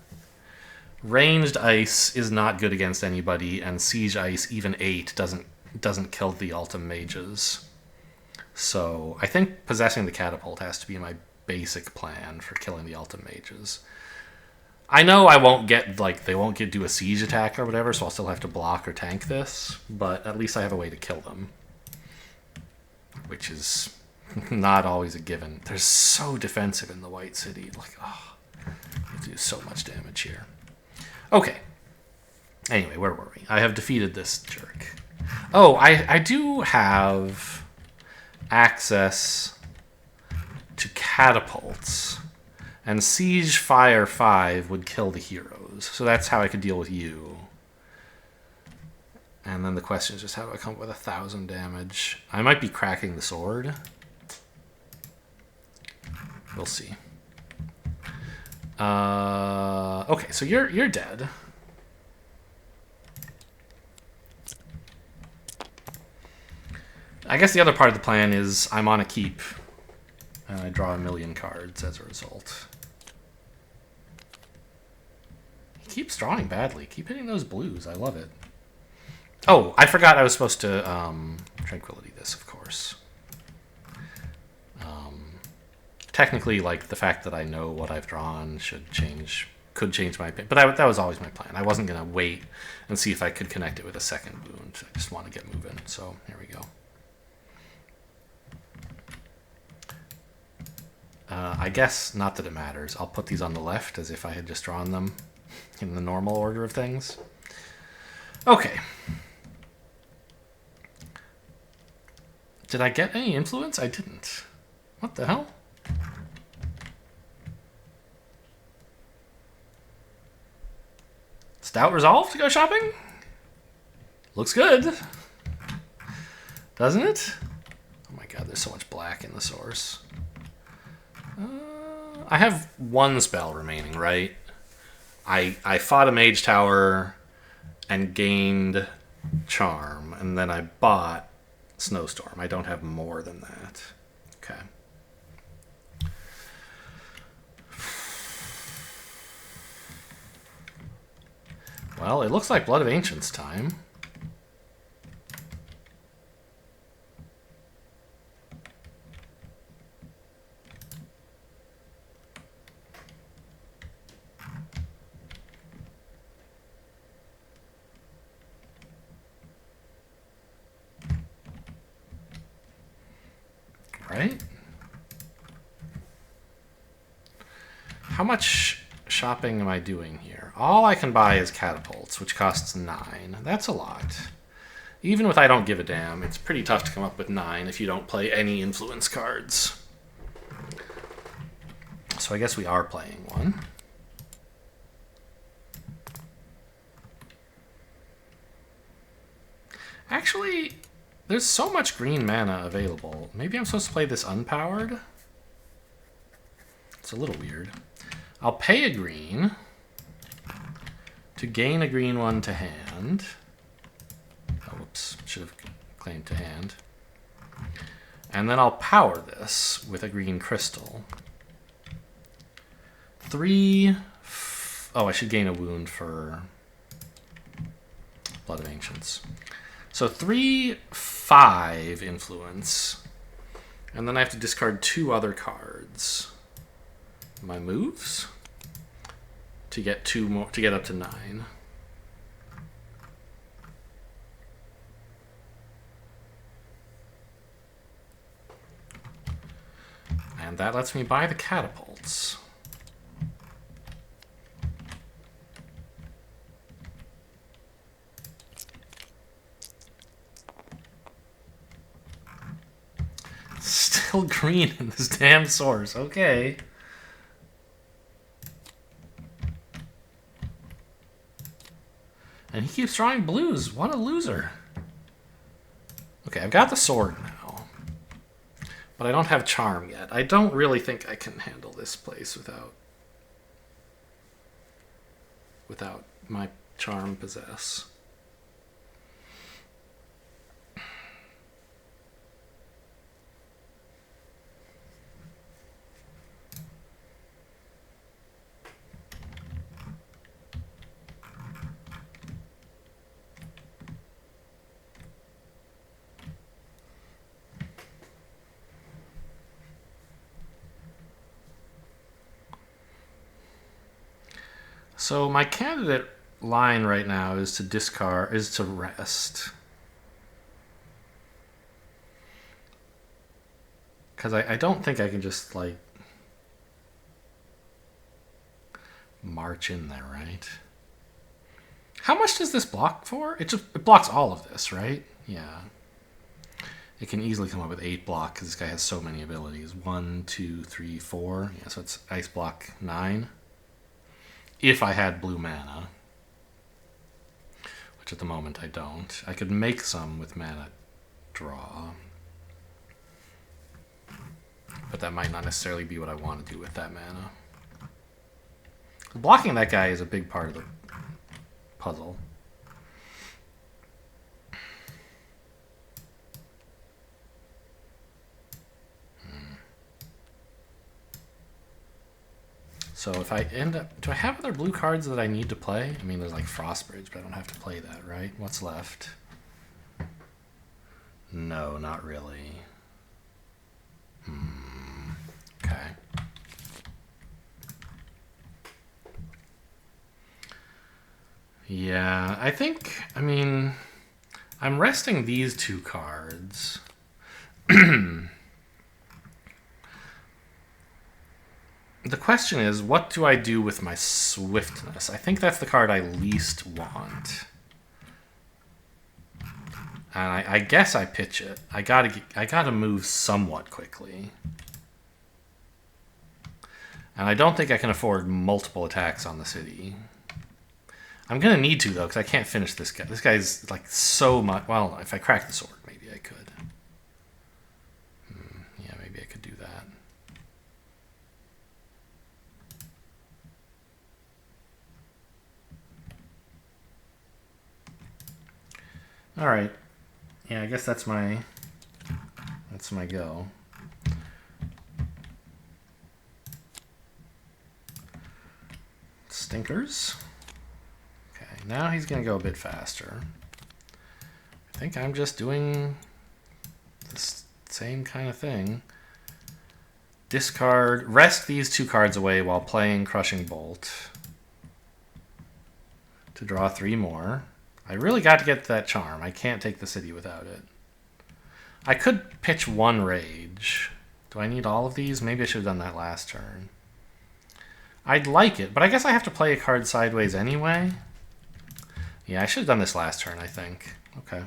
Ranged ice is not good against anybody, and siege ice, even 8, doesn't kill the Ultim mages. So I think possessing the catapult has to be my basic plan for killing the Ultim mages. I know I won't get, like, they won't do a siege attack or whatever, so I'll still have to block or tank this, but at least I have a way to kill them. Which is not always a given. They're so defensive in the White City. Like, oh, you have to do so much damage here. Okay. Anyway, where were we? I have defeated this jerk. Oh, I do have access to catapults. And Siege Fire 5 would kill the heroes. So that's how I could deal with you. And then the question is just how do I come up with 1,000 damage? I might be cracking the sword. We'll see. Okay, so you're dead. I guess the other part of the plan is I'm on a keep. And I draw 1,000,000 cards as a result. He keeps drawing badly. Keep hitting those blues. I love it. Oh, I forgot I was supposed to Tranquility this, of course. Technically, like, the fact that I know what I've drawn could change my opinion. But that was always my plan. I wasn't going to wait and see if I could connect it with a second wound. I just want to get moving. So here we go. I guess not that it matters. I'll put these on the left as if I had just drawn them in the normal order of things. Okay. Did I get any influence? I didn't. What the hell? Stout resolve to go shopping? Looks good. Doesn't it? Oh my god, there's so much black in the source. I have one spell remaining, right? I fought a mage tower and gained charm, and then I bought snowstorm. I don't have more than that. Okay. Well, it looks like Blood of Ancients time. Right? How much shopping am I doing here? All I can buy is catapults, which costs 9. That's a lot. Even with I don't give a damn, it's pretty tough to come up with 9 if you don't play any influence cards. So I guess we are playing one. Actually, there's so much green mana available. Maybe I'm supposed to play this unpowered? It's a little weird. I'll pay a green to gain a green one to hand. Oh, whoops. Should have claimed to hand. And then I'll power this with a green crystal. 3... Oh, I should gain a wound for Blood of Ancients. So 3, 5 influence. And then I have to discard 2 other cards. My moves to get 2 more, to get up to 9. And that lets me buy the catapults. still green in this damn source. Okay. And he keeps drawing blues. What a loser. Okay, I've got the sword now. But I don't have charm yet. I don't really think I can handle this place without my charm possess. So my candidate line right now is to discard, is to rest. Because I don't think I can just, like, march in there, right? How much does this block for? It blocks all of this, right? Yeah. It can easily come up with 8 block because this guy has so many abilities. 1, 2, 3, 4. Yeah, so it's ice block 9. If I had blue mana, which at the moment I don't. I could make some with mana draw, but that might not necessarily be what I want to do with that mana. Blocking that guy is a big part of the puzzle. So if I end up... Do I have other blue cards that I need to play? I mean, there's like Frostbridge, but I don't have to play that, right? What's left? No, not really. Okay. Yeah, I think... I mean, I'm resting these 2 cards. The question is, what do I do with my swiftness? I think that's the card I least want. And I guess I pitch it. I gotta move somewhat quickly. And I don't think I can afford multiple attacks on the city. I'm gonna need to, though, because I can't finish this guy. This guy's like so much... Well, if I crack the sword, maybe I could. Yeah, maybe I could do that. All right. Yeah, I guess that's my go. Stinkers. Okay, now he's gonna go a bit faster. I think I'm just doing the same kind of thing. Discard, rest these 2 cards away while playing Crushing Bolt to draw 3 more. I really got to get that charm. I can't take the city without it. I could pitch 1 rage. Do I need all of these? Maybe I should have done that last turn. I'd like it, but I guess I have to play a card sideways anyway. Yeah, I should have done this last turn, I think. Okay.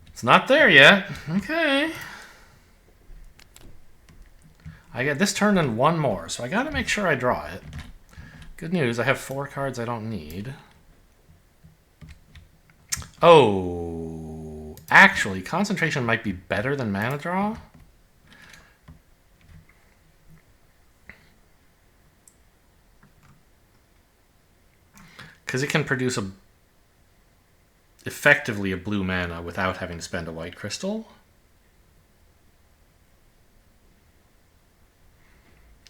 It's not there yet. Okay. I get this turn and 1 more, so I got to make sure I draw it. Good news, I have 4 cards I don't need. Oh, actually, concentration might be better than mana draw. Because it can produce effectively a blue mana without having to spend a white crystal.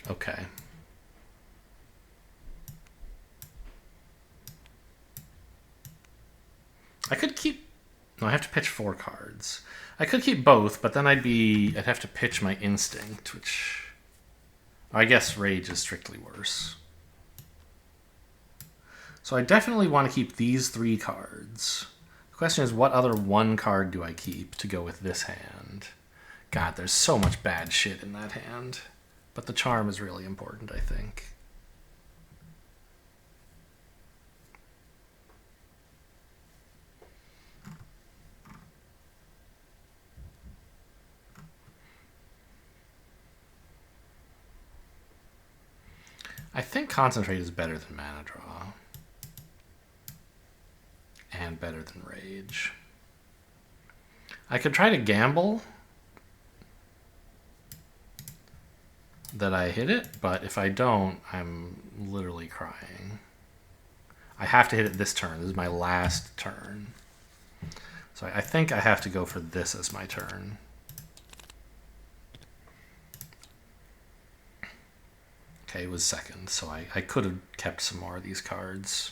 Okay. I could keep... No, I have to pitch 4 cards. I could keep both, but then I'd have to pitch my instinct, which... I guess rage is strictly worse. So I definitely want to keep these 3 cards. The question is, what other 1 card do I keep to go with this hand? God, there's so much bad shit in that hand. But the charm is really important, I think. I think concentrate is better than mana draw. And better than rage. I could try to gamble that I hit it, but if I don't, I'm literally crying. I have to hit it this turn. This is my last turn. So I think I have to go for this as my turn. Okay, it was second, so I could have kept some more of these cards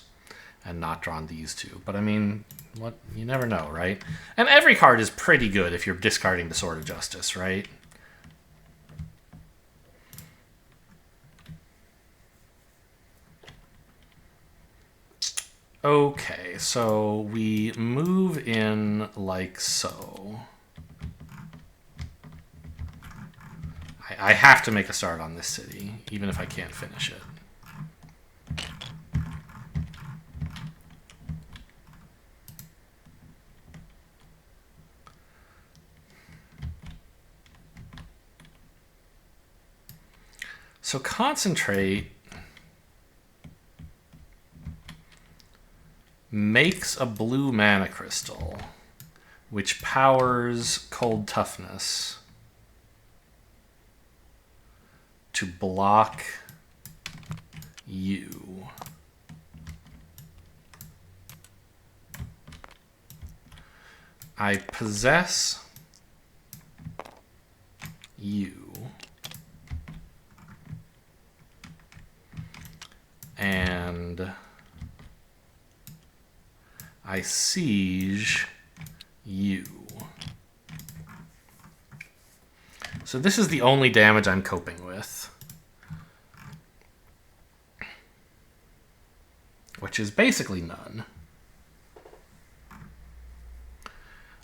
and not drawn these two. But I mean, what, you never know, right? And every card is pretty good if you're discarding the Sword of Justice, right? Okay, so we move in like so. I have to make a start on this city, even if I can't finish it. So concentrate makes a blue mana crystal, which powers cold toughness to block you. I possess you. And I siege you. So this is the only damage I'm coping with. Which is basically none.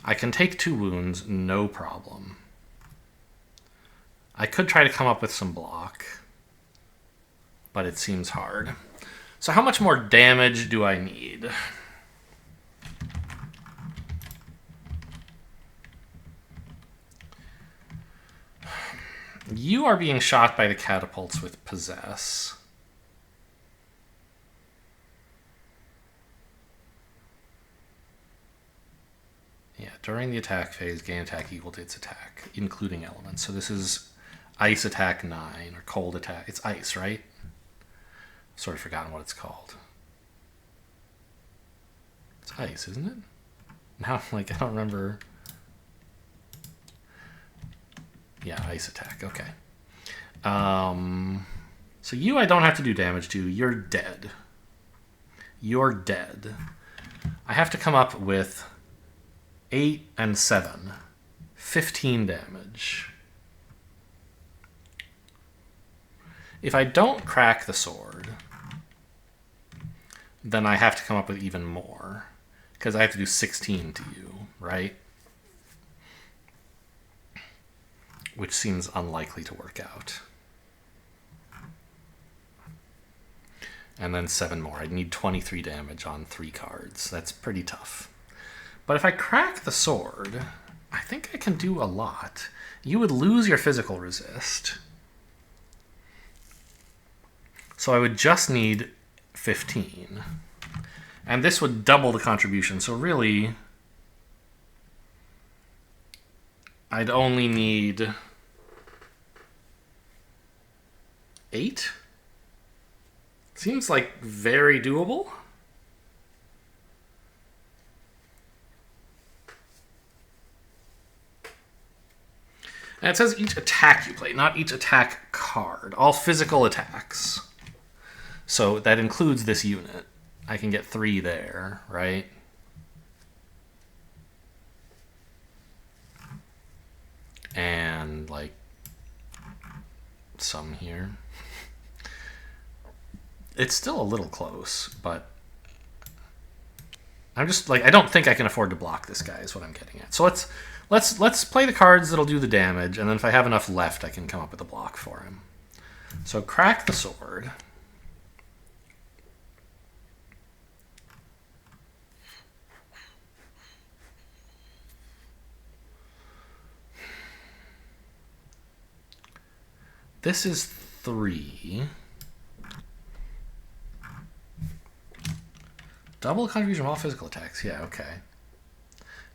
I can take 2 wounds, no problem. I could try to come up with some block, but it seems hard. So how much more damage do I need? You are being shot by the catapults with possess. Yeah, during the attack phase, gain attack equal to its attack, including elements. So this is ice attack 9, or cold attack. It's ice, right? Sort of forgotten what it's called. It's ice, isn't it? Now, like, I don't remember. Yeah, ice attack, okay. So you I don't have to do damage to. You're dead. You're dead. I have to come up with 8 and 7. 15 damage. If I don't crack the sword, then I have to come up with even more. Because I have to do 16 to you, right? Which seems unlikely to work out. And then 7 more. I'd need 23 damage on 3 cards. That's pretty tough. But if I crack the sword, I think I can do a lot. You would lose your physical resist. So I would just need 15. And this would double the contribution. So really, I'd only need 8. Seems like very doable. And it says each attack you play, not each attack card. All physical attacks. So that includes this unit. I can get 3 there, right? And, like, some here. It's still a little close, but I'm just, like, I don't think I can afford to block this guy is what I'm getting at. So let's play the cards that'll do the damage, and then if I have enough left, I can come up with a block for him. So crack the sword. This is 3. Double contribution of all physical attacks. Yeah, okay.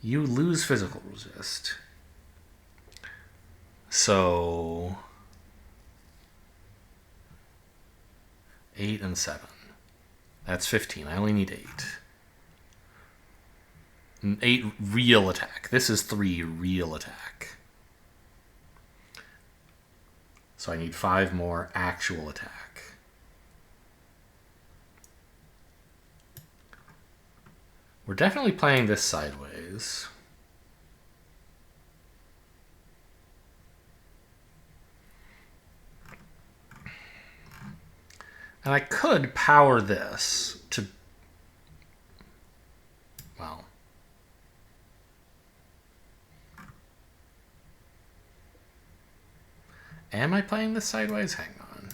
You lose physical resist. So 8 and 7. That's 15. I only need 8. 8 real attack. This is 3 real attack. So I need 5 more actual attack. We're definitely playing this sideways. And I could power this to... Well... Am I playing this sideways? Hang on.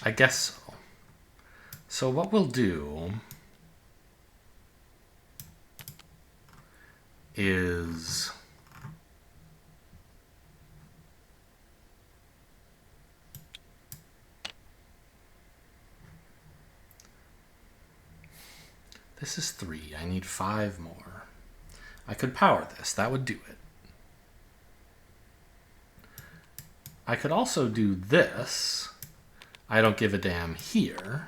I guess so. So what we'll do is this is 3. I need 5 more. I could power this. That would do it. I could also do this. I don't give a damn here.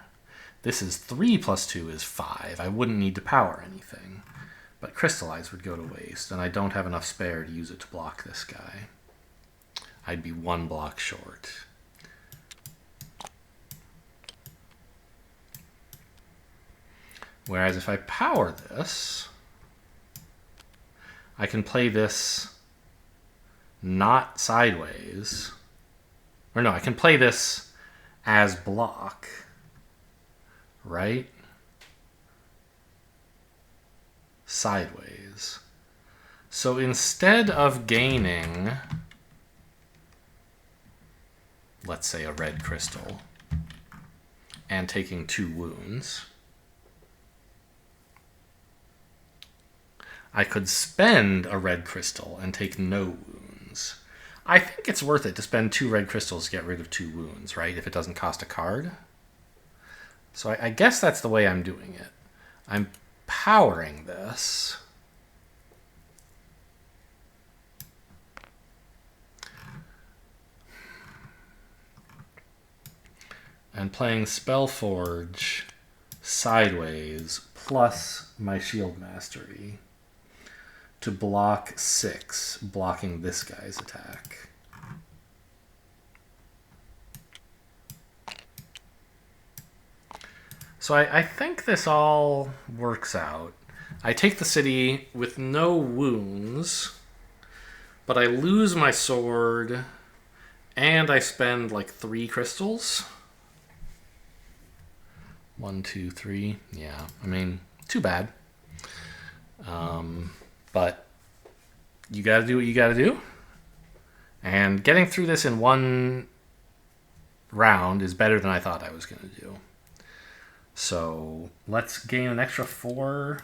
This is 3 plus 2 is 5. I wouldn't need to power anything. But Crystallize would go to waste, and I don't have enough spare to use it to block this guy. I'd be 1 block short. Whereas if I power this, I can play this not sideways. Or no, I can play this as block, right? Sideways. So instead of gaining, let's say, a red crystal and taking 2 wounds, I could spend a red crystal and take no wounds. I think it's worth it to spend 2 red crystals to get rid of 2 wounds, right? If it doesn't cost a card. So I guess that's the way I'm doing it. I'm powering this. And playing Spellforge sideways plus my Shield Mastery to block 6, blocking this guy's attack. So I think this all works out. I take the city with no wounds, but I lose my sword, and I spend like 3 crystals. 1, 2, 3. Yeah, I mean, too bad. But you gotta do what you gotta do. And getting through this in 1 round is better than I thought I was gonna do. So let's gain an extra 4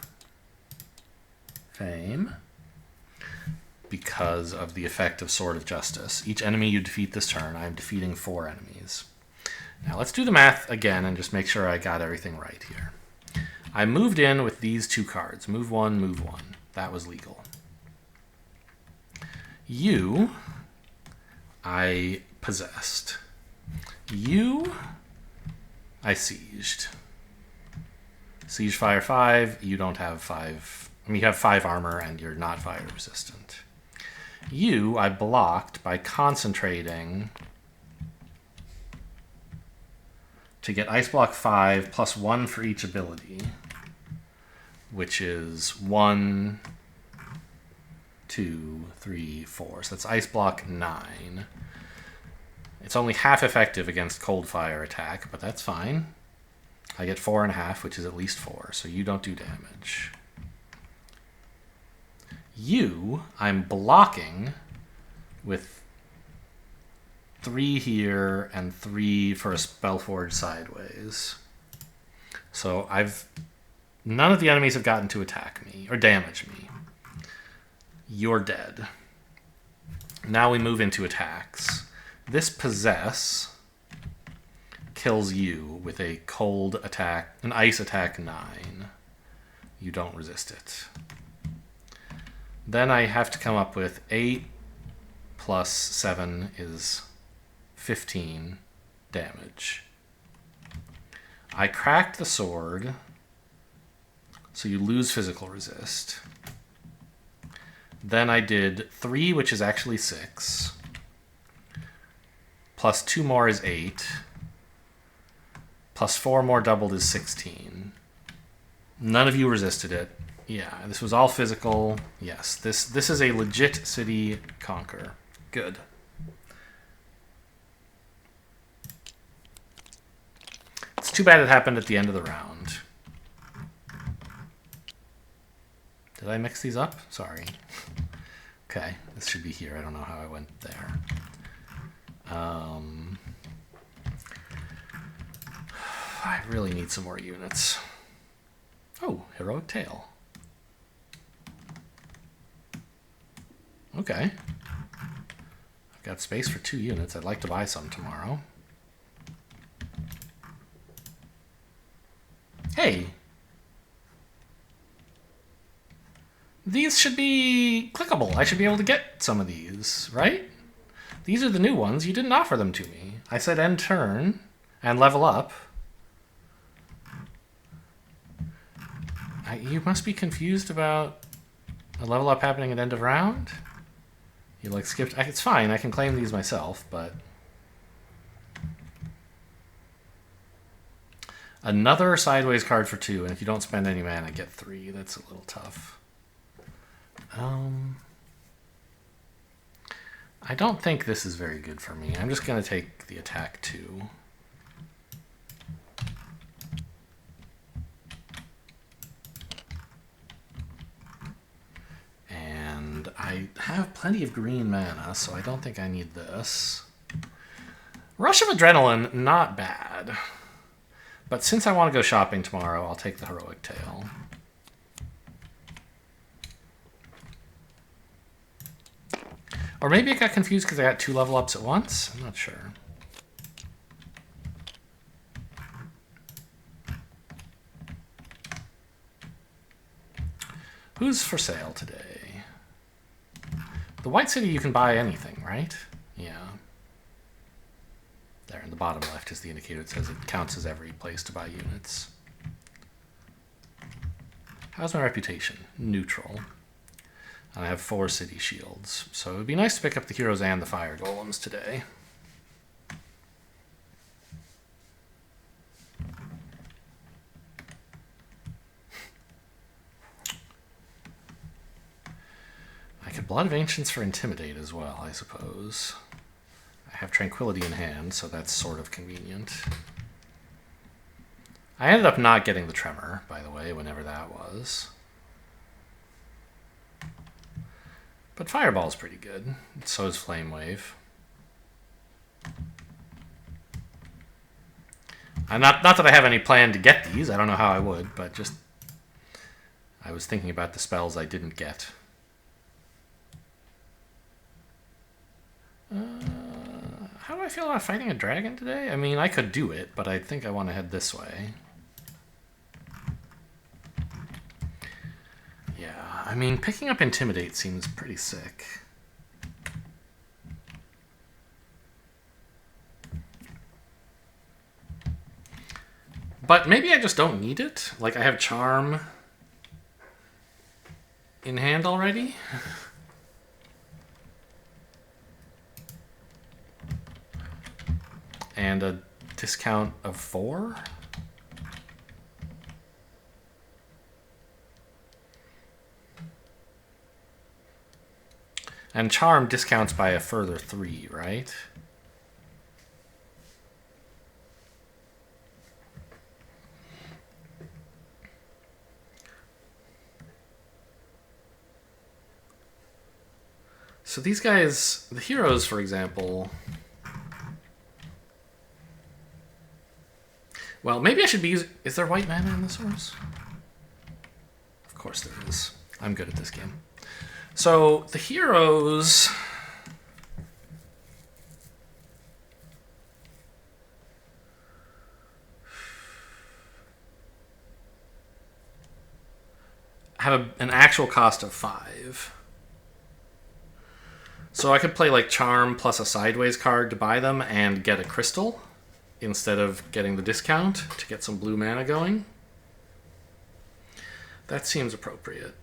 fame because of the effect of Sword of Justice. Each enemy you defeat this turn, I am defeating 4 enemies. Now let's do the math again and just make sure I got everything right here. I moved in with these 2 cards. Move 1, move 1. That was legal. You, I possessed. You, I sieged. Siege Fire 5, you don't have 5. I mean, you have 5 armor and you're not fire resistant. You, I blocked by concentrating to get Ice Block 5 plus 1 for each ability, which is 1, 2, 3, 4. So that's Ice Block 9. It's only half effective against Cold Fire attack, but that's fine. I get 4.5, which is at least 4, so you don't do damage. You, I'm blocking with 3 here and 3 for a Spellforge sideways. So none of the enemies have gotten to attack me or damage me. You're dead. Now we move into attacks. This possess kills you with a cold attack, an ice attack 9. You don't resist it. Then I have to come up with 8 plus 7 is 15 damage. I cracked the sword, so you lose physical resist. Then I did 3, which is actually 6. Plus 2 more is 8. Plus 4 more doubled is 16. None of you resisted it. Yeah, this was all physical. Yes, this is a legit city conquer. Good. It's too bad it happened at the end of the round. Did I mix these up? Sorry. Okay, this should be here. I don't know how I went there. I really need some more units. Oh, Heroic Tale. Okay. I've got space for 2 units. I'd like to buy some tomorrow. Hey! These should be clickable. I should be able to get some of these, right? These are the new ones. You didn't offer them to me. I said end turn and level up. You must be confused about a level up happening at end of round? You like skipped... It's fine, I can claim these myself, but... Another sideways card for 2, and if you don't spend any mana, get 3. That's a little tough. I don't think this is very good for me. I'm just going to take the attack 2. And I have plenty of green mana, so I don't think I need this. Rush of Adrenaline, not bad. But since I want to go shopping tomorrow, I'll take the Heroic Tale. Or maybe I got confused because I got 2 level ups at once? I'm not sure. Who's for sale today? The White City, you can buy anything, right? Yeah. There in the bottom left is the indicator. It says it counts as every place to buy units. How's my reputation? Neutral. And I have 4 city shields. So it would be nice to pick up the heroes and the fire golems today. I could Blood of Ancients for Intimidate as well, I suppose. I have Tranquility in hand, so that's sort of convenient. I ended up not getting the Tremor, by the way, whenever that was. But Fireball's pretty good. So is Flame Wave. Not that I have any plan to get these. I don't know how I would, but just... I was thinking about the spells I didn't get. How do I feel about fighting a dragon today? I mean, I could do it, but I think I want to head this way. Yeah, I mean, picking up Intimidate seems pretty sick. But maybe I just don't need it. Like, I have Charm in hand already. And a discount of 4? And Charm discounts by a further 3, right? So these guys, the heroes, for example... Well, maybe I should be using... Is there white mana in the source? Of course there is. I'm good at this game. So the heroes... have an actual cost of 5. So I could play like Charm plus a Sideways card to buy them and get a crystal instead of getting the discount to get some blue mana going. That seems appropriate.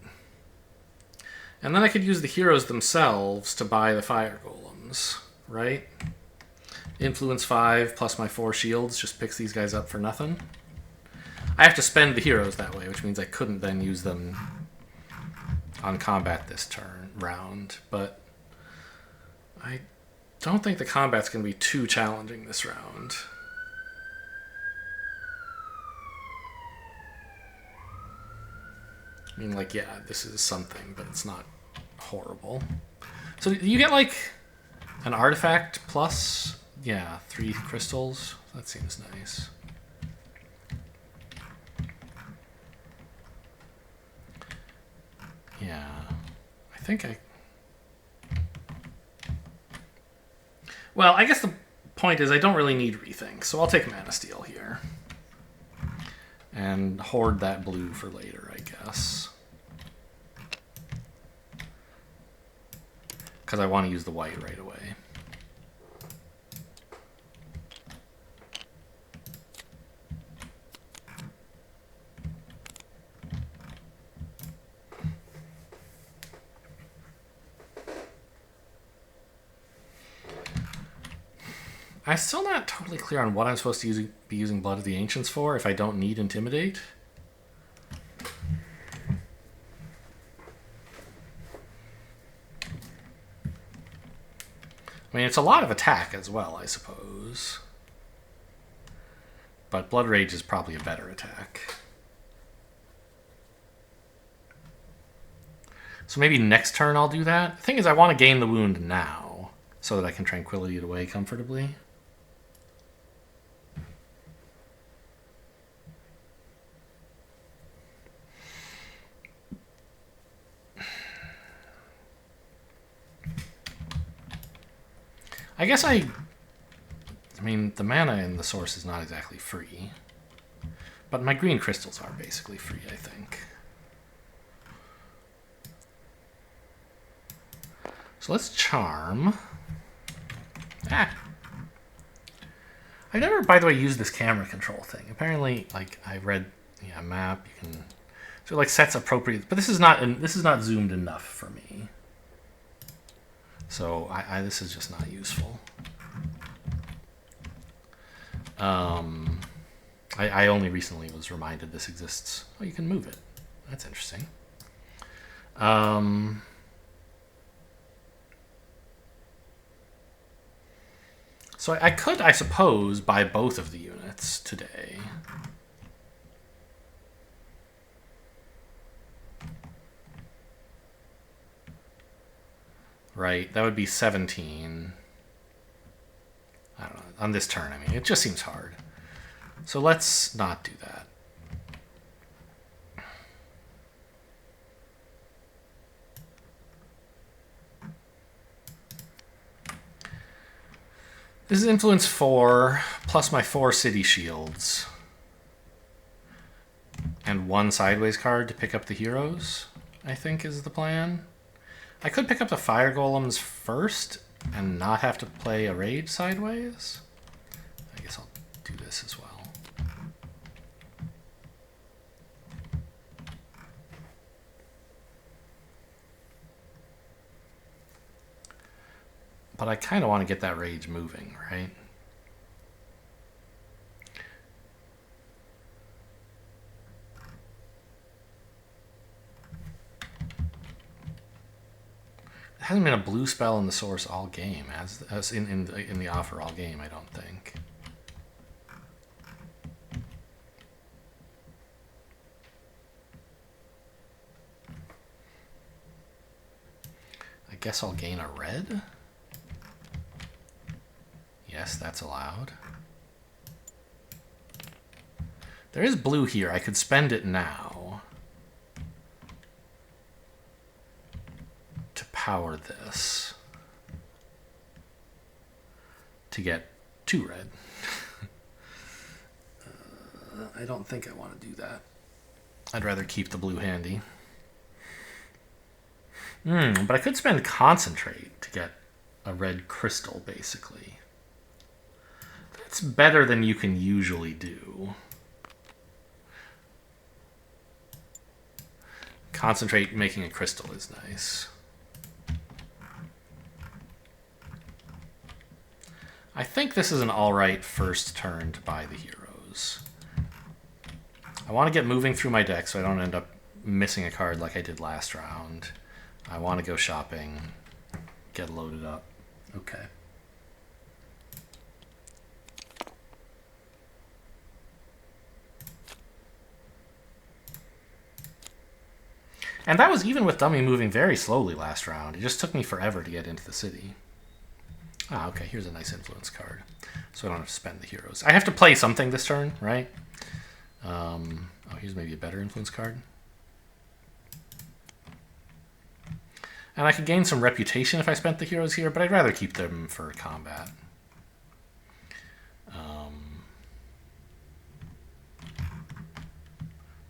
And then I could use the heroes themselves to buy the fire golems, right? Influence 5 plus my 4 shields just picks these guys up for nothing. I have to spend the heroes that way, which means I couldn't then use them on combat this round. But I don't think the combat's going to be too challenging this round. I mean, like, yeah, this is something, but it's not horrible. So you get, like, an artifact plus, yeah, 3 crystals. That seems nice. Yeah, I think I... Well, I guess the point is I don't really need Rethink, so I'll take Mana Steel here. And hoard that blue for later, I guess. Because I want to use the white right away. I'm still not totally clear on what I'm supposed to be using Blood of the Ancients for if I don't need Intimidate. I mean, it's a lot of attack as well, I suppose. But Blood Rage is probably a better attack. So maybe next turn I'll do that. The thing is, I want to gain the wound now so that I can Tranquility it away comfortably. I guess I mean, the mana in the source is not exactly free. But my green crystals are basically free, I think. So let's Charm. Ah! I've never, by the way, used this camera control thing. Apparently, like, I read, yeah, map, you can... So, like, sets appropriate... But this is not zoomed enough for me. So this is just not useful. I only recently was reminded this exists. Oh, you can move it. That's interesting. So I could, I suppose, buy both of the units today. Right, that would be 17. I don't know, on this turn, I mean, it just seems hard. So let's not do that. This is influence 4, plus my 4 city shields. And 1 sideways card to pick up the heroes, I think is the plan. I could pick up the fire golems first and not have to play a rage sideways. I guess I'll do this as well. But I kind of want to get that rage moving, right? There hasn't been a blue spell in the source all game, as in the offer all game, I don't think. I guess I'll gain a red. Yes, that's allowed. There is blue here. I could spend it now. power this to get 2 red. I don't think I want to do that. I'd rather keep the blue handy. But I could spend concentrate to get a red crystal, basically. That's better than you can usually do. Concentrate making a crystal is nice. I think this is an alright first turn to buy the heroes. I want to get moving through my deck so I don't end up missing a card like I did last round. I want to go shopping, get loaded up. Okay. And that was even with dummy moving very slowly last round. It just took me forever to get into the city. Ah, okay, here's a nice influence card. So I don't have to spend the heroes. I have to play something this turn, right? Oh, here's maybe a better influence card. And I could gain some reputation if I spent the heroes here, but I'd rather keep them for combat.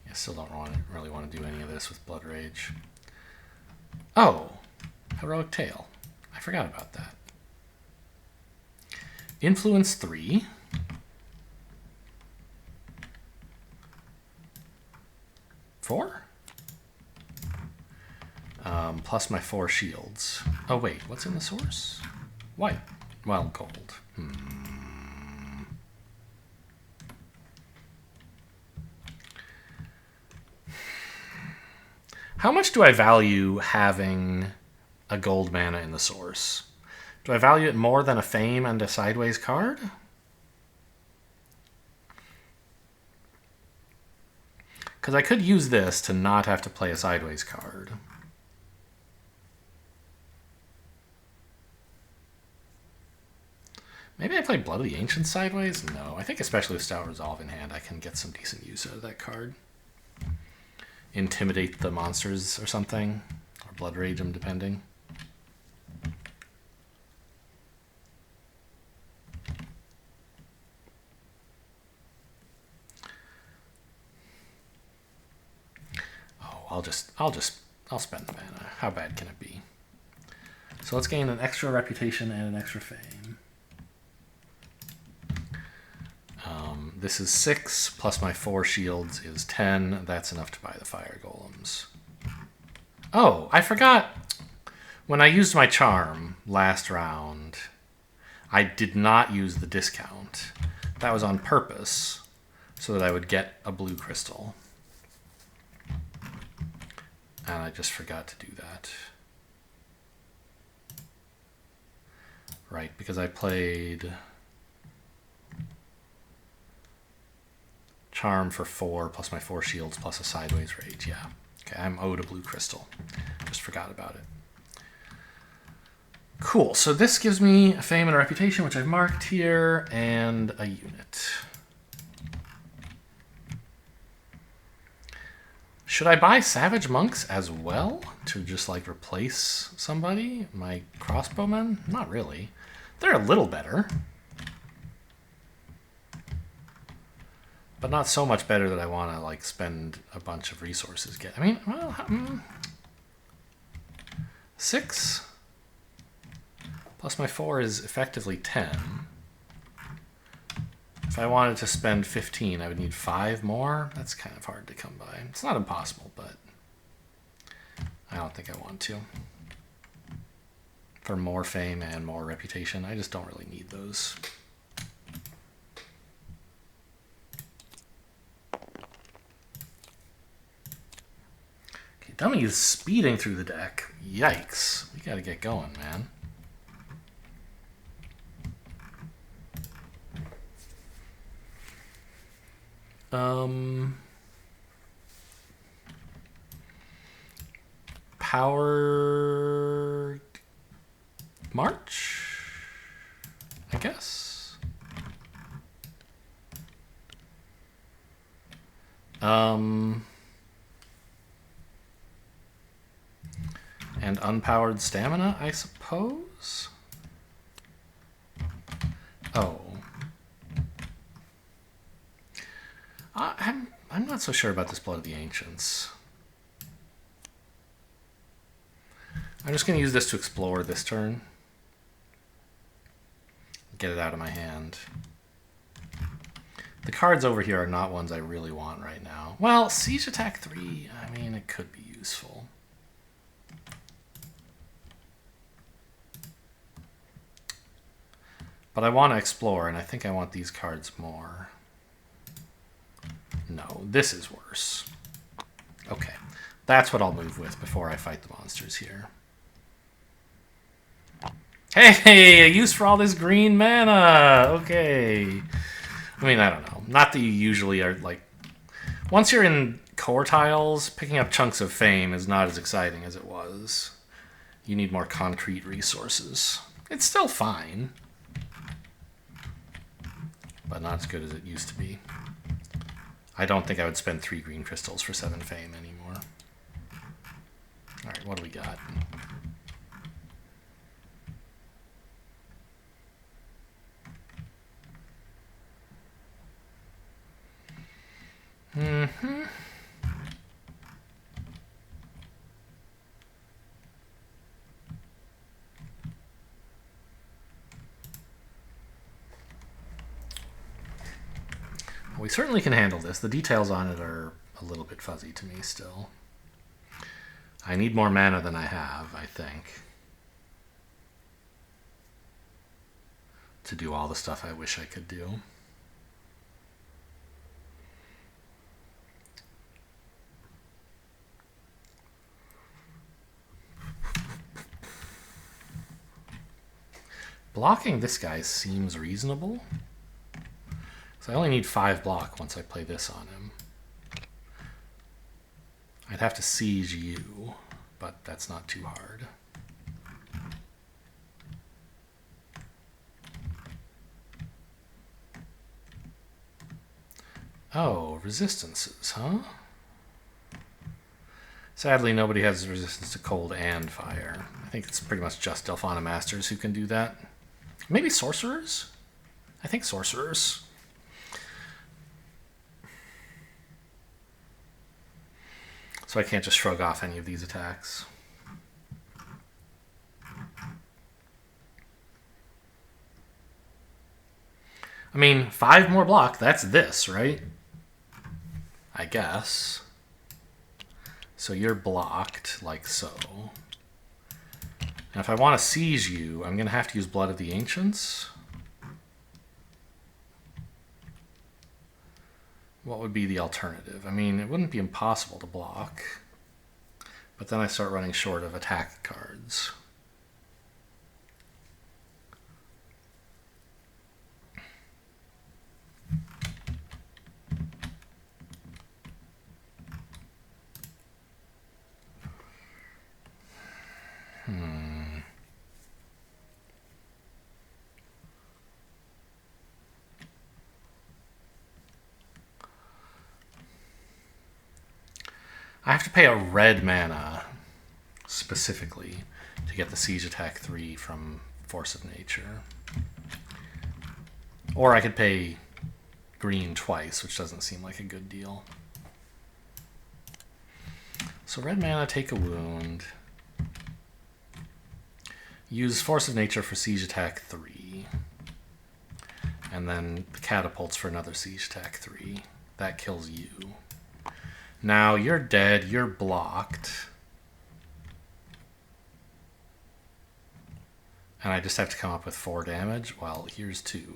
I still don't really want to do any of this with Blood Rage. Oh, Heroic Tail. I forgot about that. Influence 3. Four? Plus my 4 shields. Oh wait, what's in the source? White. Well, gold. How much do I value having a gold mana in the source? Do I value it more than a Fame and a Sideways card? Because I could use this to not have to play a Sideways card. Maybe I play Blood of the Ancients Sideways? No, I think especially with Stout Resolve in hand, I can get some decent use out of that card. Intimidate the monsters or something, or Blood Rage them, depending. Oh, I'll spend the mana. How bad can it be? So let's gain an extra reputation and an extra fame. This is 6, plus my 4 shields is 10. That's enough to buy the fire golems. Oh, I forgot. When I used my charm last round, I did not use the discount. That was on purpose, so that I would get a blue crystal. And I just forgot to do that. Right, because I played Charm for 4, plus my 4 shields, plus a Sideways Rage, yeah. Okay, I'm owed a blue crystal. Just forgot about it. Cool, so this gives me a Fame and a Reputation, which I've marked here, and a unit. Should I buy Savage Monks as well to just like replace somebody? My crossbowmen? Not really. They're a little better. But not so much better that I want to like spend a bunch of resources. I mean, well, 6 plus my 4 is effectively 10. If I wanted to spend 15, I would need 5 more. That's kind of hard to come by. It's not impossible, but I don't think I want to. For more fame and more reputation, I just don't really need those. Okay, Dummy is speeding through the deck. Yikes. We gotta get going, man. Power March, I guess. And And unpowered stamina, I suppose? Oh. I'm not so sure about this Blood of the Ancients. I'm just going to use this to explore this turn. Get it out of my hand. The cards over here are not ones I really want right now. Well, Siege Attack 3, I mean, it could be useful. But I want to explore, and I think I want these cards more. No, this is worse. Okay, that's what I'll move with before I fight the monsters here. Hey, a use for all this green mana! Okay. I mean, I don't know. Not that you usually are, like... Once you're in core tiles, picking up chunks of fame is not as exciting as it was. You need more concrete resources. It's still fine. But not as good as it used to be. I don't think I would spend 3 green crystals for 7 fame anymore. Alright, what do we got? We certainly can handle this. The details on it are a little bit fuzzy to me still. I need more mana than I have, I think, to do all the stuff I wish I could do. Blocking this guy seems reasonable. So I only need 5 block once I play this on him. I'd have to siege you, but that's not too hard. Oh, resistances, huh? Sadly, nobody has resistance to cold and fire. I think it's pretty much just Delphana Masters who can do that. Maybe sorcerers? I think sorcerers. So I can't just shrug off any of these attacks. I mean, 5 more block, that's this, right? I guess. So you're blocked, like so. And if I want to siege you, I'm going to have to use Blood of the Ancients. What would be the alternative? I mean, it wouldn't be impossible to block. But then I start running short of attack cards. I have to pay a red mana, specifically, to get the Siege Attack 3 from Force of Nature. Or I could pay green twice, which doesn't seem like a good deal. So red mana, take a wound. Use Force of Nature for Siege Attack 3. And then the catapults for another Siege Attack 3. That kills you. Now you're dead, you're blocked. And I just have to come up with 4 damage. Well, here's 2.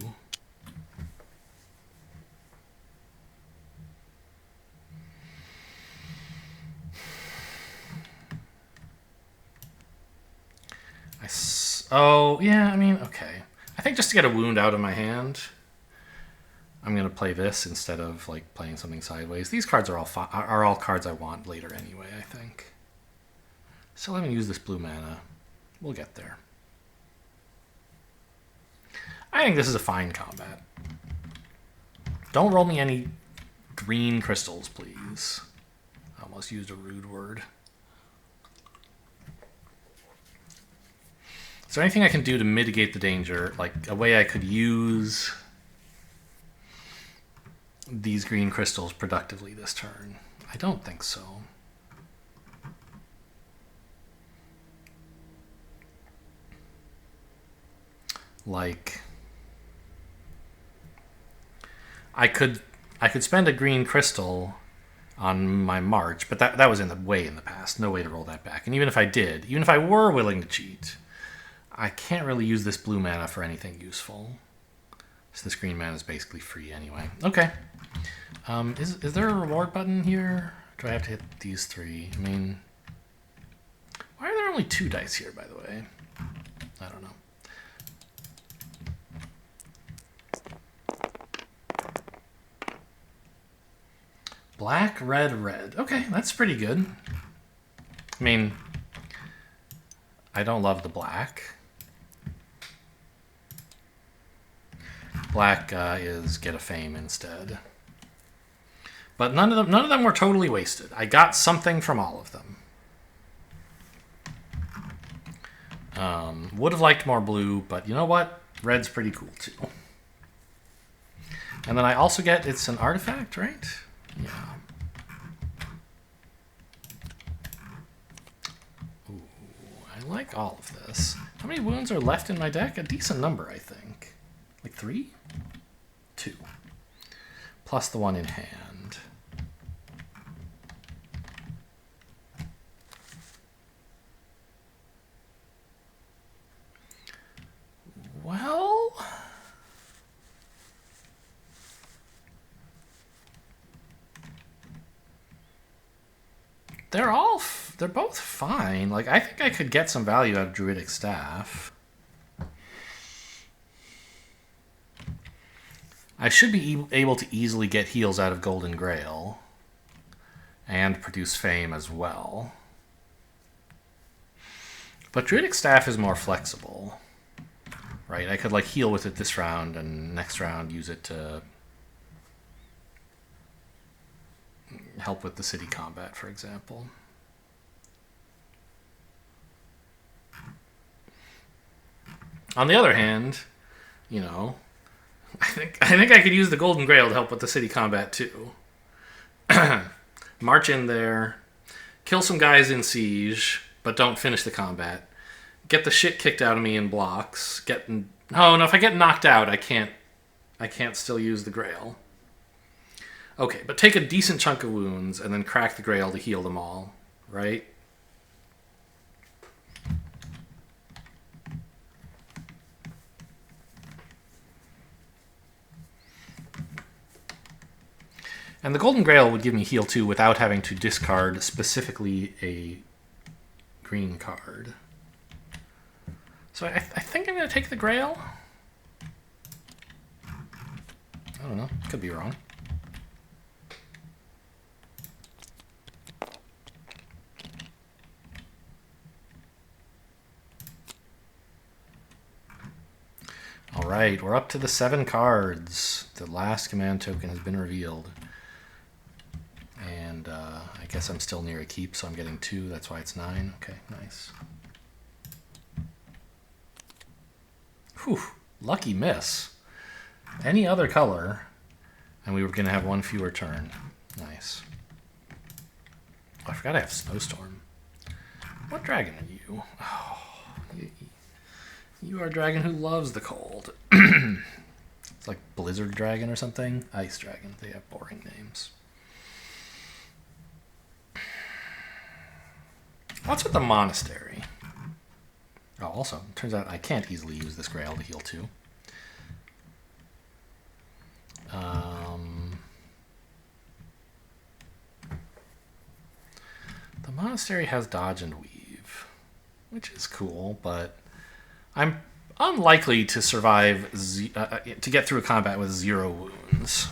Oh, yeah, I mean, okay. I think just to get a wound out of my hand, I'm going to play this instead of like playing something sideways. These cards are all cards I want later anyway, I think. Still haven't used this blue mana. We'll get there. I think this is a fine combat. Don't roll me any green crystals, please. I almost used a rude word. there anything I can do to mitigate the danger? Like a way I could use these green crystals productively this turn? I don't think so. Like, I could spend a green crystal on my march, but that was in the past. No way to roll that back. And even if I did, even if I were willing to cheat, I can't really use this blue mana for anything useful. So this green mana is basically free anyway. Okay. Is there a reward button here? Do I have to hit these 3? I mean, why are there only 2 dice here, by the way? I don't know. Black, red, red. Okay, that's pretty good. I mean, I don't love the black. Black is get a fame instead. But none of them were totally wasted. I got something from all of them. Would have liked more blue, but you know what? Red's pretty cool too. And then I also get, it's an artifact, right? Yeah. Ooh, I like all of this. How many wounds are left in my deck? A decent number, I think. Like 3? 2. Plus the one in hand. Well, they're both fine. Like, I think I could get some value out of Druidic Staff. I should be able to easily get heals out of Golden Grail and produce fame as well. But Druidic Staff is more flexible, right? I could like heal with it this round and next round use it to help with the city combat, for example. On the other hand, you know, I think I could use the Golden Grail to help with the city combat too. March in there, kill some guys in siege, but don't finish the combat. Get the shit kicked out of me in blocks. No, if I get knocked out, I can't still use the Grail. Okay, but take a decent chunk of wounds and then crack the Grail to heal them all, right? And the Golden Grail would give me heal 2 without having to discard specifically a green card. So I think I'm going to take the Grail. I don't know. Could be wrong. All right, we're up to the 7 cards. The last command token has been revealed. And I guess I'm still near a keep, so I'm getting 2. That's why it's 9. Okay, nice. Whew, lucky miss. Any other color, and we were going to have 1 fewer turn. Nice. Oh, I forgot I have Snowstorm. What dragon are you? Oh, you are a dragon who loves the cold. It's like Blizzard Dragon or something. Ice Dragon. They have boring names. What's with the monastery? Oh, also, turns out I can't easily use this Grail to heal 2. The monastery has dodge and weave, which is cool, but I'm unlikely to survive to get through a combat with 0 wounds.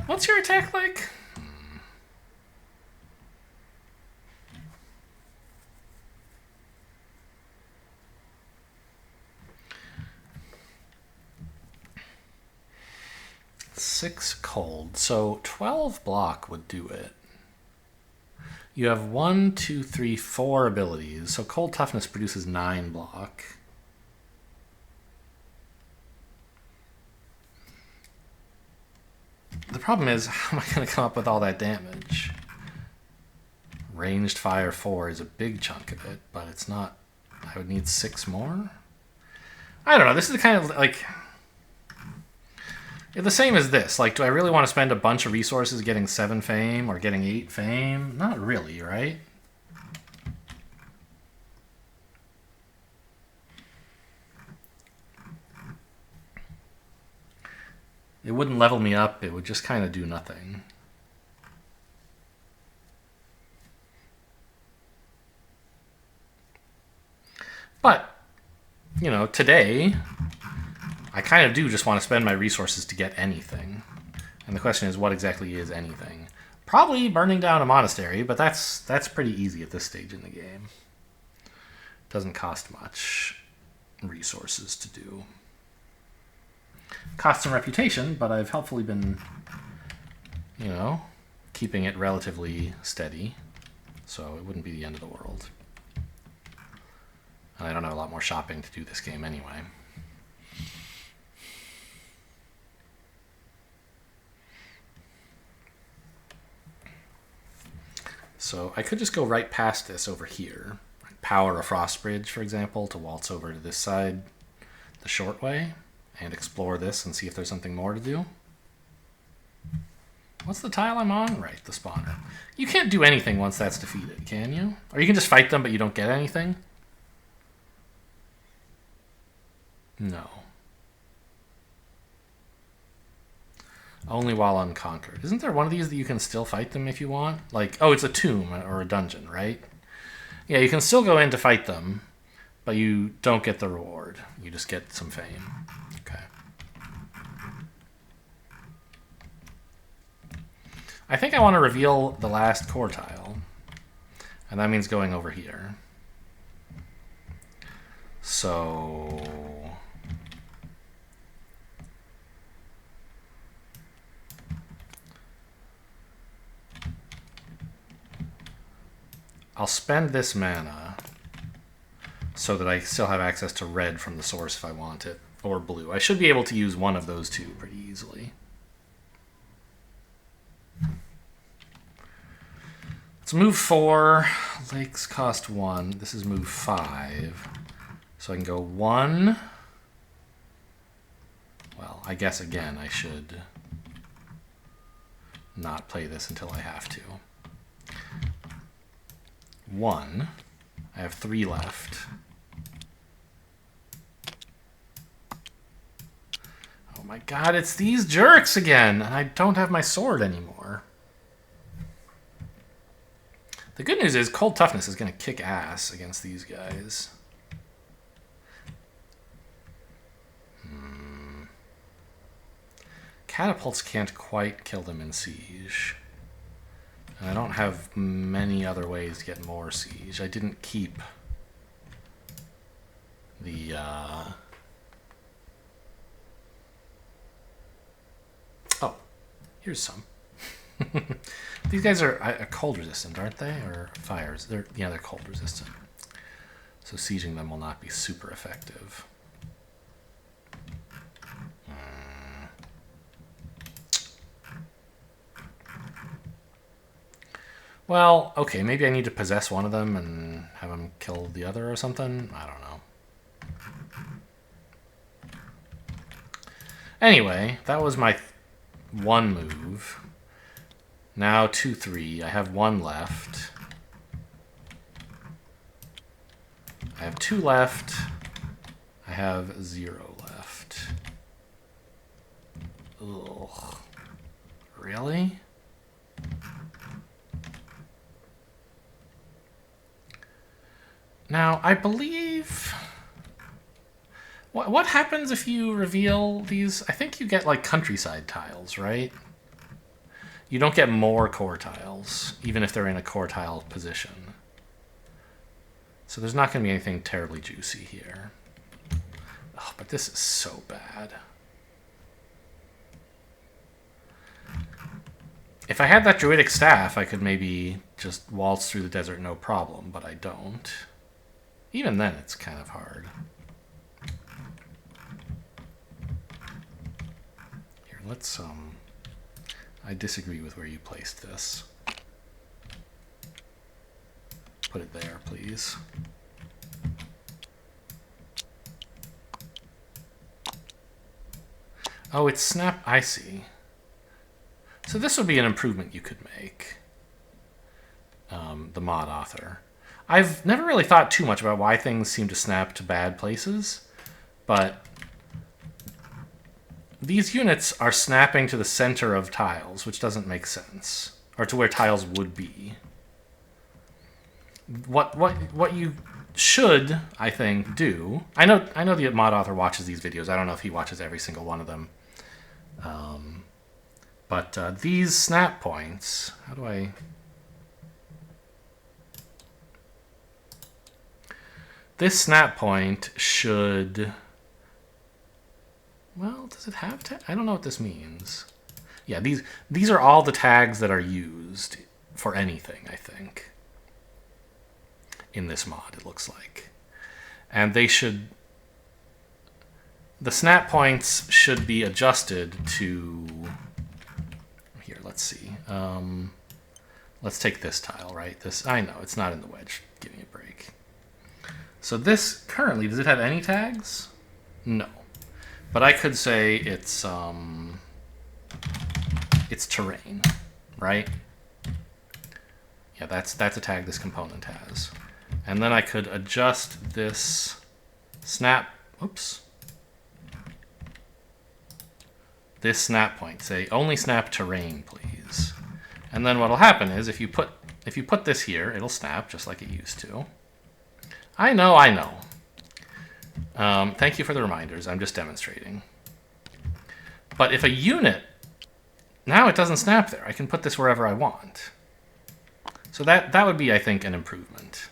What's your attack like? 6 cold, so 12 block would do it. You have 1, 2, 3, 4 abilities, so cold toughness produces 9 block. The problem is, how am I going to come up with all that damage? Ranged fire 4 is a big chunk of it, but it's not. I would need 6 more? I don't know. This is the kind of, like, the same as this. Like, do I really want to spend a bunch of resources getting 7 fame or getting 8 fame? Not really, right? It wouldn't level me up. It would just kind of do nothing. But, you know, today, I kind of do just want to spend my resources to get anything. And the question is, what exactly is anything? Probably burning down a monastery, but that's pretty easy at this stage in the game. Doesn't cost much resources to do. Costs some reputation, but I've helpfully been, you know, keeping it relatively steady. So it wouldn't be the end of the world. And I don't have a lot more shopping to do this game anyway. So I could just go right past this over here. Power a frost bridge, for example, to waltz over to this side the short way and explore this and see if there's something more to do. What's the tile I'm on? Right, the spawner. You can't do anything once that's defeated, can you? Or you can just fight them, but you don't get anything? No. Only while unconquered. Isn't there one of these that you can still fight them if you want? Like, oh, it's a tomb or a dungeon, right? Yeah, you can still go in to fight them, but you don't get the reward. You just get some fame. Okay. I think I want to reveal the last core tile. And that means going over here. So I'll spend this mana so that I still have access to red from the source if I want it, or blue. I should be able to use one of those two pretty easily. Let's move 4. Lakes cost 1. This is move 5. So I can go 1. Well, I guess again I should not play this until I have to. 1. I have 3 left. Oh my god, it's these jerks again! And I don't have my sword anymore. The good news is cold toughness is going to kick ass against these guys. Catapults can't quite kill them in siege. And I don't have many other ways to get more siege. I didn't keep the oh, here's some. These guys are cold resistant, aren't they? Or fires? They're cold resistant. So sieging them will not be super effective. Well, okay, maybe I need to possess one of them and have them kill the other or something. I don't know. Anyway, that was my 1 move. Now 2, 3. I have 1 left. I have 2 left. I have 0 left. Ugh. Really? Now, I believe... What happens if you reveal these? I think you get, like, countryside tiles, right? You don't get more core tiles, even if they're in a core tile position. So there's not going to be anything terribly juicy here. Oh, but this is so bad. If I had that druidic staff, I could maybe just waltz through the desert no problem, but I don't. Even then, it's kind of hard. Here, let's, I disagree with where you placed this. Put it there, please. Oh, it's snap. I see. So this would be an improvement you could make. The mod author. I've never really thought too much about why things seem to snap to bad places, but these units are snapping to the center of tiles, which doesn't make sense, or to where tiles would be. What you should, I think, do. I know the mod author watches these videos. I don't know if he watches every single one of them. But these snap points, how do I... This snap point should... Well, does it have to? I don't know what this means. Yeah, these are all the tags that are used for anything, I think. In this mod, it looks like. And they should... The snap points should be adjusted to... Here, let's see. Let's take this tile, right? This, I know, it's not in the wedge. Give me a break. So this, currently, does it have any tags? No. But I could say it's terrain, right? Yeah, that's a tag this component has. And then I could adjust this snap, oops. This snap point, say only snap terrain, please. And then what'll happen is if you put this here, it'll snap just like it used to. I know. Thank you for the reminders. I'm just demonstrating. But if a unit, now it doesn't snap there. I can put this wherever I want. So that would be, I think, an improvement.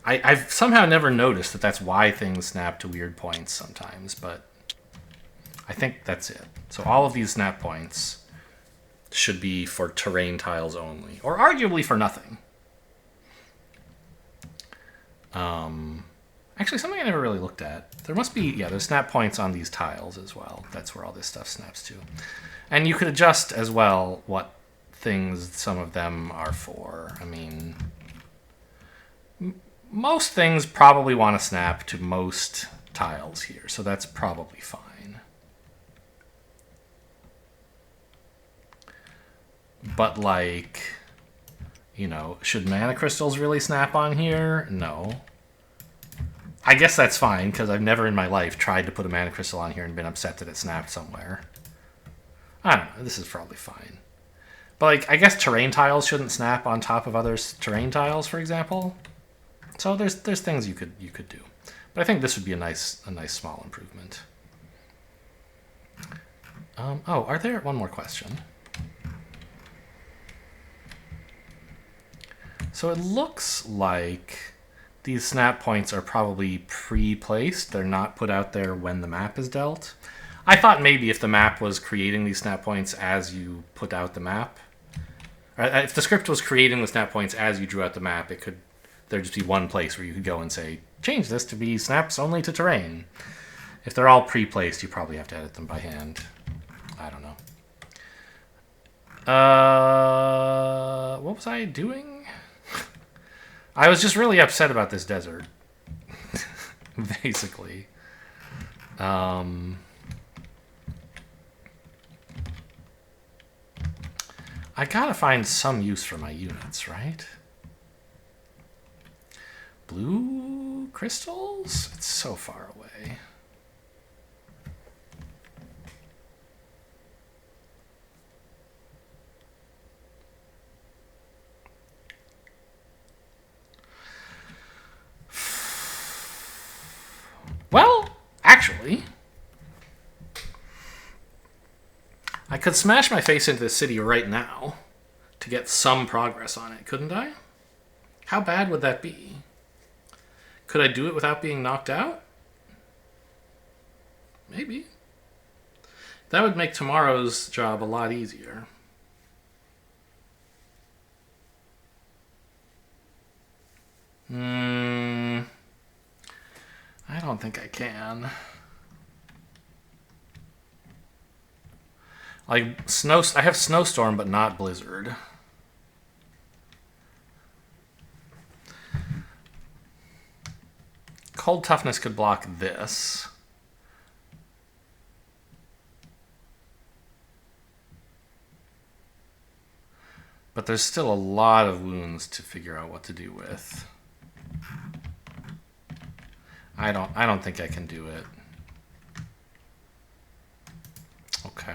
I've somehow never noticed that that's why things snap to weird points sometimes, but I think that's it. So all of these snap points should be for terrain tiles only, or arguably for nothing. Actually, something I never really looked at. There must be, yeah, there's snap points on these tiles as well. That's where all this stuff snaps to. And you could adjust as well what things some of them are for. I mean, most things probably want to snap to most tiles here, so that's probably fine. But like, you know, should mana crystals really snap on here? No. I guess that's fine, because I've never in my life tried to put a mana crystal on here and been upset that it snapped somewhere. I don't know, this is probably fine. But like, I guess terrain tiles shouldn't snap on top of other terrain tiles, for example. So there's things you could do. But I think this would be a nice small improvement. Oh, are there one more question? So it looks like these snap points are probably pre-placed. They're not put out there when the map is dealt. I thought maybe if the map was creating these snap points as you put out the map, or if the script was creating the snap points as you drew out the map, there'd just be one place where you could go and say, change this to be snaps only to terrain. If they're all pre-placed, you probably have to edit them by hand. I don't know. What was I doing? I was just really upset about this desert, basically. I gotta find some use for my units, right? Blue crystals? It's so far away. Well, actually, I could smash my face into the city right now to get some progress on it, couldn't I? How bad would that be? Could I do it without being knocked out? Maybe. That would make tomorrow's job a lot easier. I don't think I can. Like I have snowstorm, but not blizzard. Cold toughness could block this. But there's still a lot of wounds to figure out what to do with. I don't think I can do it. Okay.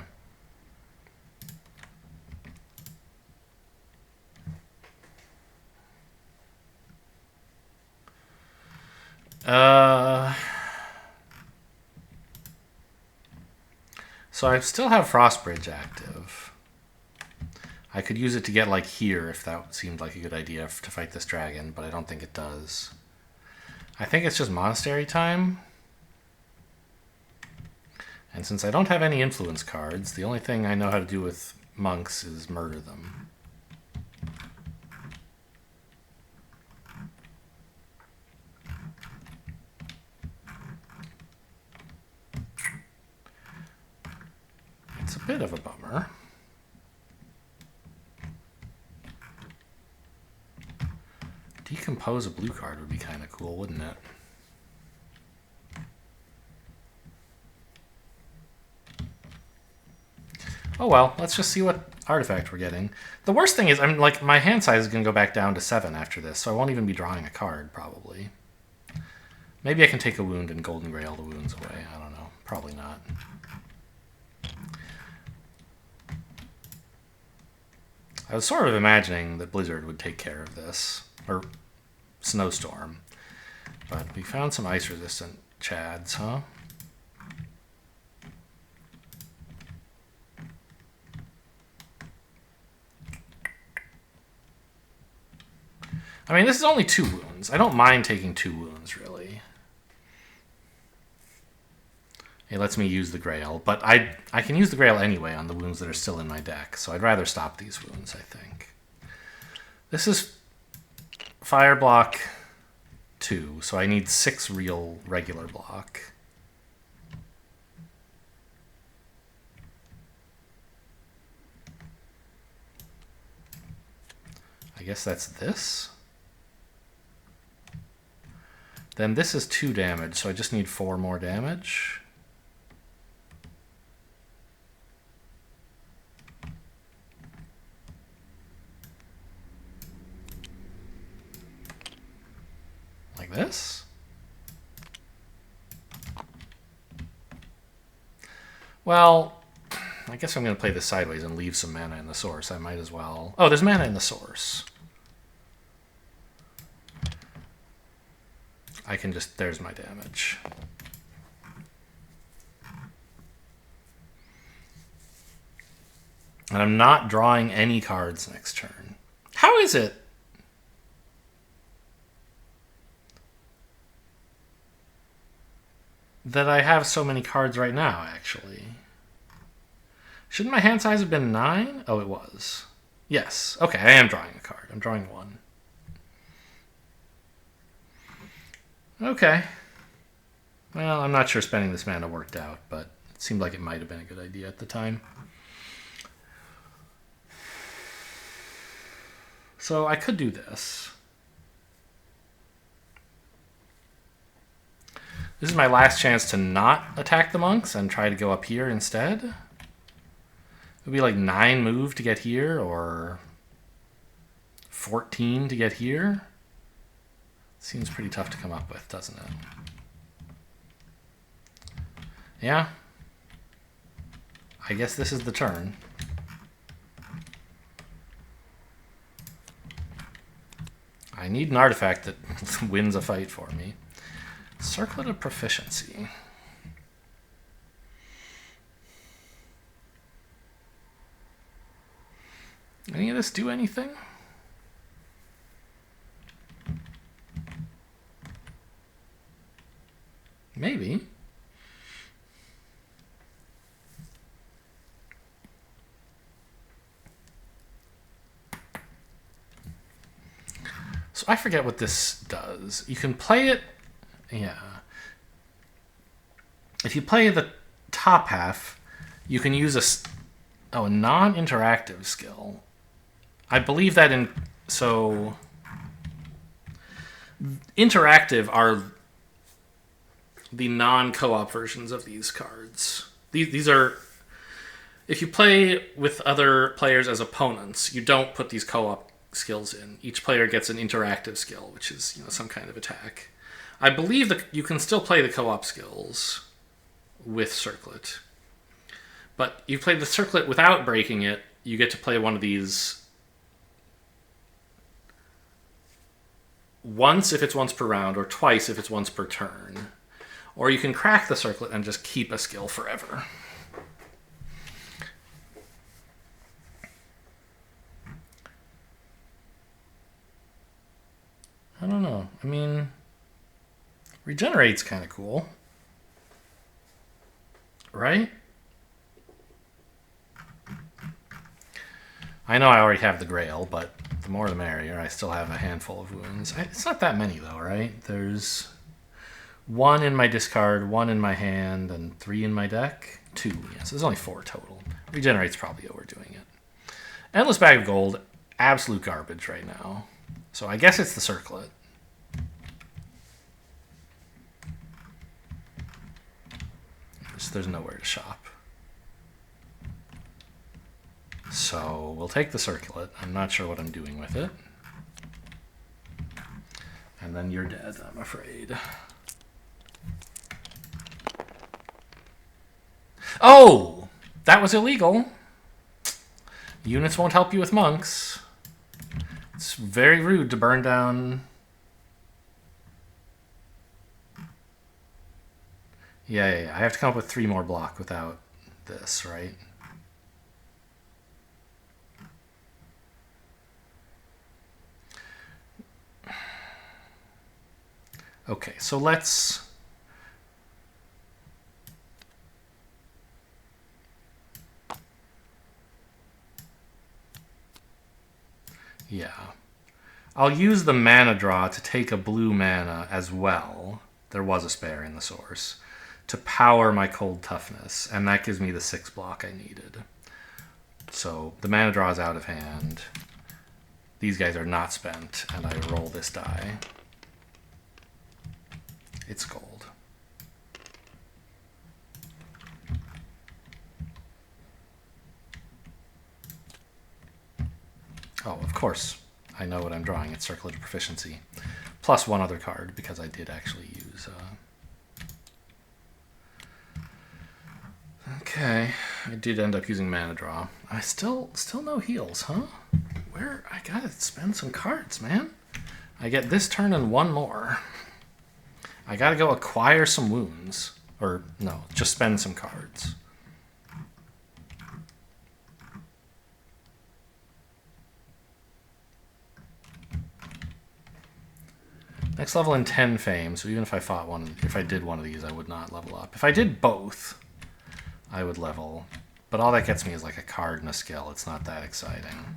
So I still have Frostbridge active. I could use it to get like here if that seemed like a good idea to fight this dragon, but I don't think it does. I think it's just monastery time. And since I don't have any influence cards, the only thing I know how to do with monks is murder them. It's a bit of a bummer. Decompose a blue card would be kind of cool, wouldn't it? Oh well, let's just see what artifact we're getting. The worst thing is, I'm like, my hand size is going to go back down to 7 after this, so I won't even be drawing a card, probably. Maybe I can take a wound and Golden Grail the wounds away. I don't know. Probably not. I was sort of imagining that Blizzard would take care of this. Or Snowstorm. But we found some ice-resistant Chads, huh? I mean, this is only 2 wounds. I don't mind taking 2 wounds, really. It lets me use the Grail, but I can use the Grail anyway on the wounds that are still in my deck, so I'd rather stop these wounds, I think. This is Fire block 2, so I need 6 real regular block. I guess that's this. Then this is 2 damage, so I just need 4 more damage. Like this. Well, I guess I'm going to play this sideways and leave some mana in the source. I might as well. Oh, there's mana in the source. I can just, there's my damage. And I'm not drawing any cards next turn. How is it that I have so many cards right now, actually? Shouldn't my hand size have been 9? Oh, it was. Yes. Okay, I am drawing a card. I'm drawing 1. Okay. Well, I'm not sure spending this mana worked out, but it seemed like it might have been a good idea at the time. So I could do this. This is my last chance to not attack the monks and try to go up here instead. It would be like 9 move to get here, or 14 to get here. Seems pretty tough to come up with, doesn't it? Yeah. I guess this is the turn. I need an artifact that wins a fight for me. Circlet of Proficiency. Any of this do anything? Maybe. So I forget what this does. You can play it, yeah. If you play the top half, you can use a non-interactive skill. I believe that so interactive are the non-co-op versions of these cards. These are, if you play with other players as opponents, you don't put these co-op skills in. Each player gets an interactive skill, which is, you know, some kind of attack. I believe that you can still play the co-op skills with Circlet. But you play the Circlet without breaking it, you get to play one of these once if it's once per round, or twice if it's once per turn. Or you can crack the Circlet and just keep a skill forever. I don't know. I mean, regenerate's kind of cool. Right? I know I already have the Grail, but the more the merrier. I still have a handful of wounds. It's not that many, though, right? There's 1 in my discard, 1 in my hand, and 3 in my deck. 2, yes. There's only 4 total. Regenerate's probably overdoing it. Endless Bag of Gold, absolute garbage right now. So I guess it's the Circlet. There's nowhere to shop. So we'll take the Circlet. I'm not sure what I'm doing with it. And then you're dead, I'm afraid. Oh! That was illegal. Units won't help you with monks. It's very rude to burn down... Yeah. I have to come up with 3 more block without this, right? Okay, so let's... Yeah. I'll use the mana draw to take a blue mana as well. There was a spare in the source. To power my cold toughness, and that gives me the 6 block I needed. So the mana draw is out of hand. These guys are not spent, and I roll this die. It's gold. Oh, of course. I know what I'm drawing. It's Circlet of Proficiency. Plus 1 other card, because I did actually use... Okay, I did end up using mana draw. I still no heals, huh? Where? I gotta spend some cards, man. I get this turn and 1 more. I gotta go acquire some wounds. Or, no, just spend some cards. Next level in 10 fame, so even if I fought one, if I did one of these, I would not level up. If I did both, I would level. But all that gets me is like a card and a skill. It's not that exciting.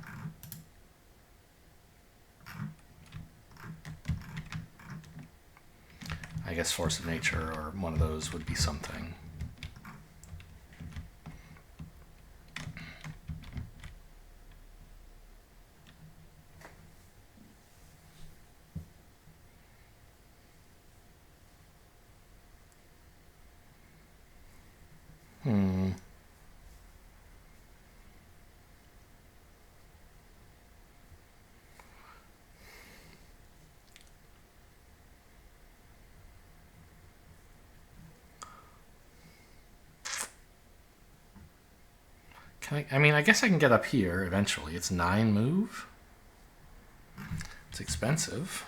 I guess Force of Nature or one of those would be something. I mean, I guess I can get up here eventually. It's 9 move. It's expensive.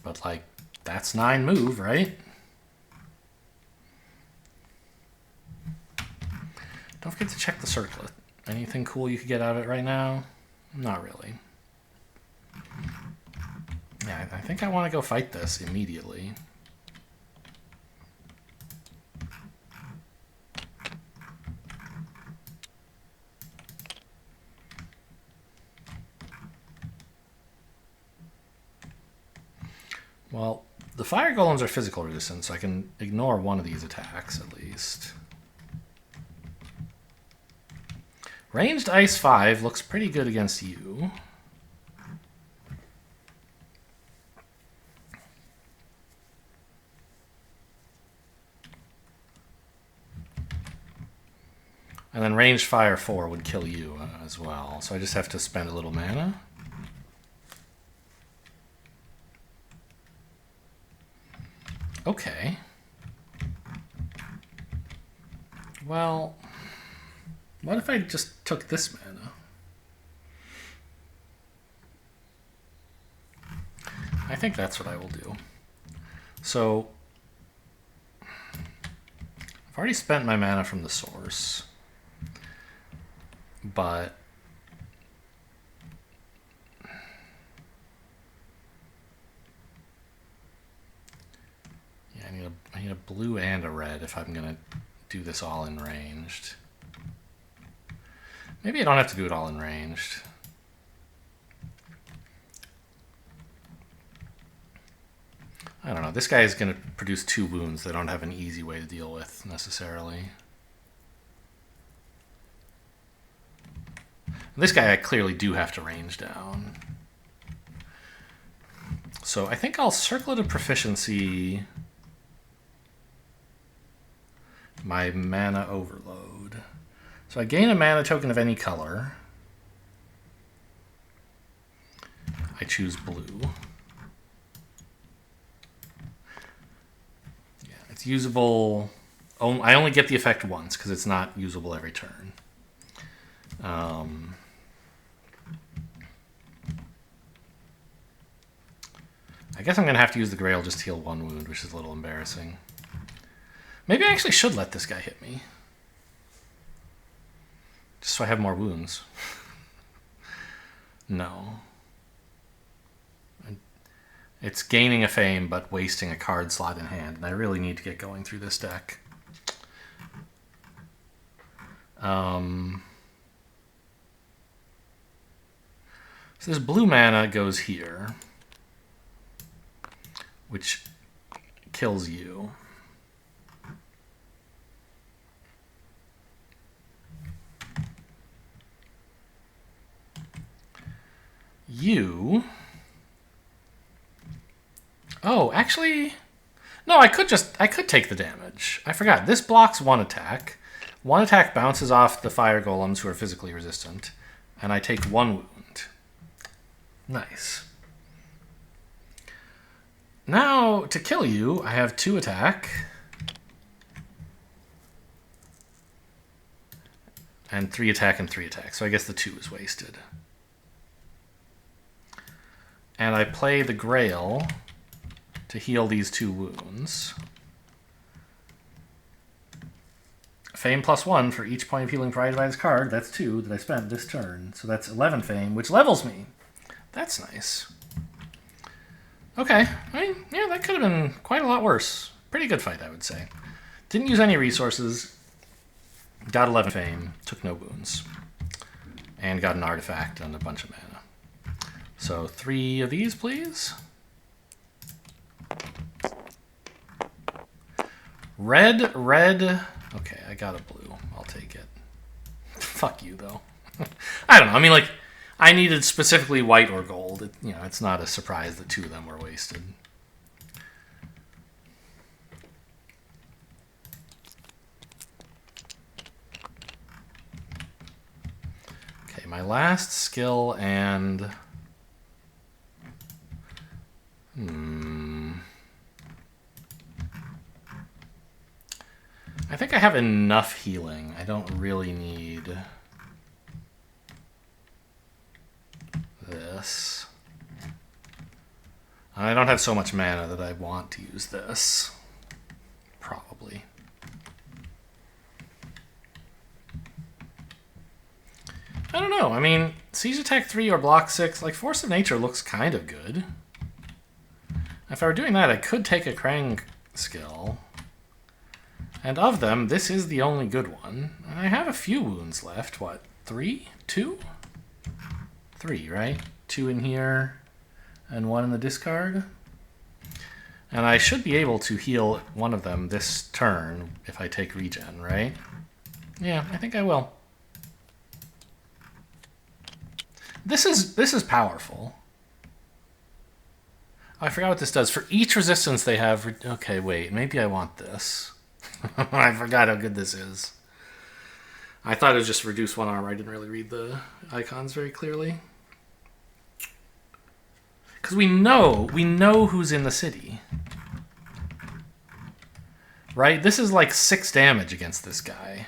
But, like, that's 9 move, right? Don't forget to check the Circlet. Anything cool you could get out of it right now? Not really. Yeah, I think I want to go fight this immediately. Well, the fire golems are physical resistant, so I can ignore one of these attacks at least. Ranged Ice 5 looks pretty good against you. And then Ranged Fire 4 would kill you as well, so I just have to spend a little mana. Okay. Well, what if I just took this mana? I think that's what I will do. So, I've already spent my mana from the source, but yeah, I need a blue and a red if I'm gonna do this all in ranged. Maybe I don't have to do it all in ranged. I don't know. This guy is going to produce 2 wounds that I don't have an easy way to deal with necessarily. This guy I clearly do have to range down. So I think I'll circle it to proficiency my mana overload. So I gain a mana token of any color. I choose blue. Yeah, it's usable. I only get the effect once because it's not usable every turn. I guess I'm going to have to use the Grail just to heal 1 wound, which is a little embarrassing. Maybe I actually should let this guy hit me. Just so I have more wounds. No. It's gaining a fame, but wasting a card slot in hand, and I really need to get going through this deck. So this blue mana goes here, which kills you. You... Oh, actually... No, I could take the damage. I forgot. This blocks 1 attack. 1 attack bounces off the fire golems who are physically resistant, and I take 1 wound. Nice. Now, to kill you, I have 2 attack. And 3 attack and 3 attack. So I guess the 2 is wasted. And I play the Grail to heal these 2 wounds. Fame plus 1 for each point of healing provided by this card. That's 2 that I spent this turn. So that's 11 fame, which levels me. That's nice. Okay. I mean, yeah, that could have been quite a lot worse. Pretty good fight, I would say. Didn't use any resources. Got 11 fame. Took no wounds. And got an artifact and a bunch of mana. So 3 of these, please. Red, red. Okay, I got a blue. I'll take it. Fuck you, though. I don't know. I mean, like, I needed specifically white or gold. It's not a surprise that 2 of them were wasted. Okay, my last skill and... I think I have enough healing. I don't really need this. I don't have so much mana that I want to use this. Probably. I don't know. I mean, Siege Attack 3 or Block 6, like Force of Nature looks kind of good. If I were doing that, I could take a Krang skill. And of them, this is the only good one. And I have a few wounds left. What, 3? 2? 3, right? 2 in here, and 1 in the discard. And I should be able to heal one of them this turn if I take regen, right? Yeah, I think I will. This is powerful. I forgot what this does. For each resistance they have... Okay, wait. Maybe I want this. I forgot how good this is. I thought it would just reduce 1 armor. I didn't really read the icons very clearly. Because we know who's in the city. Right? This is like 6 damage against this guy.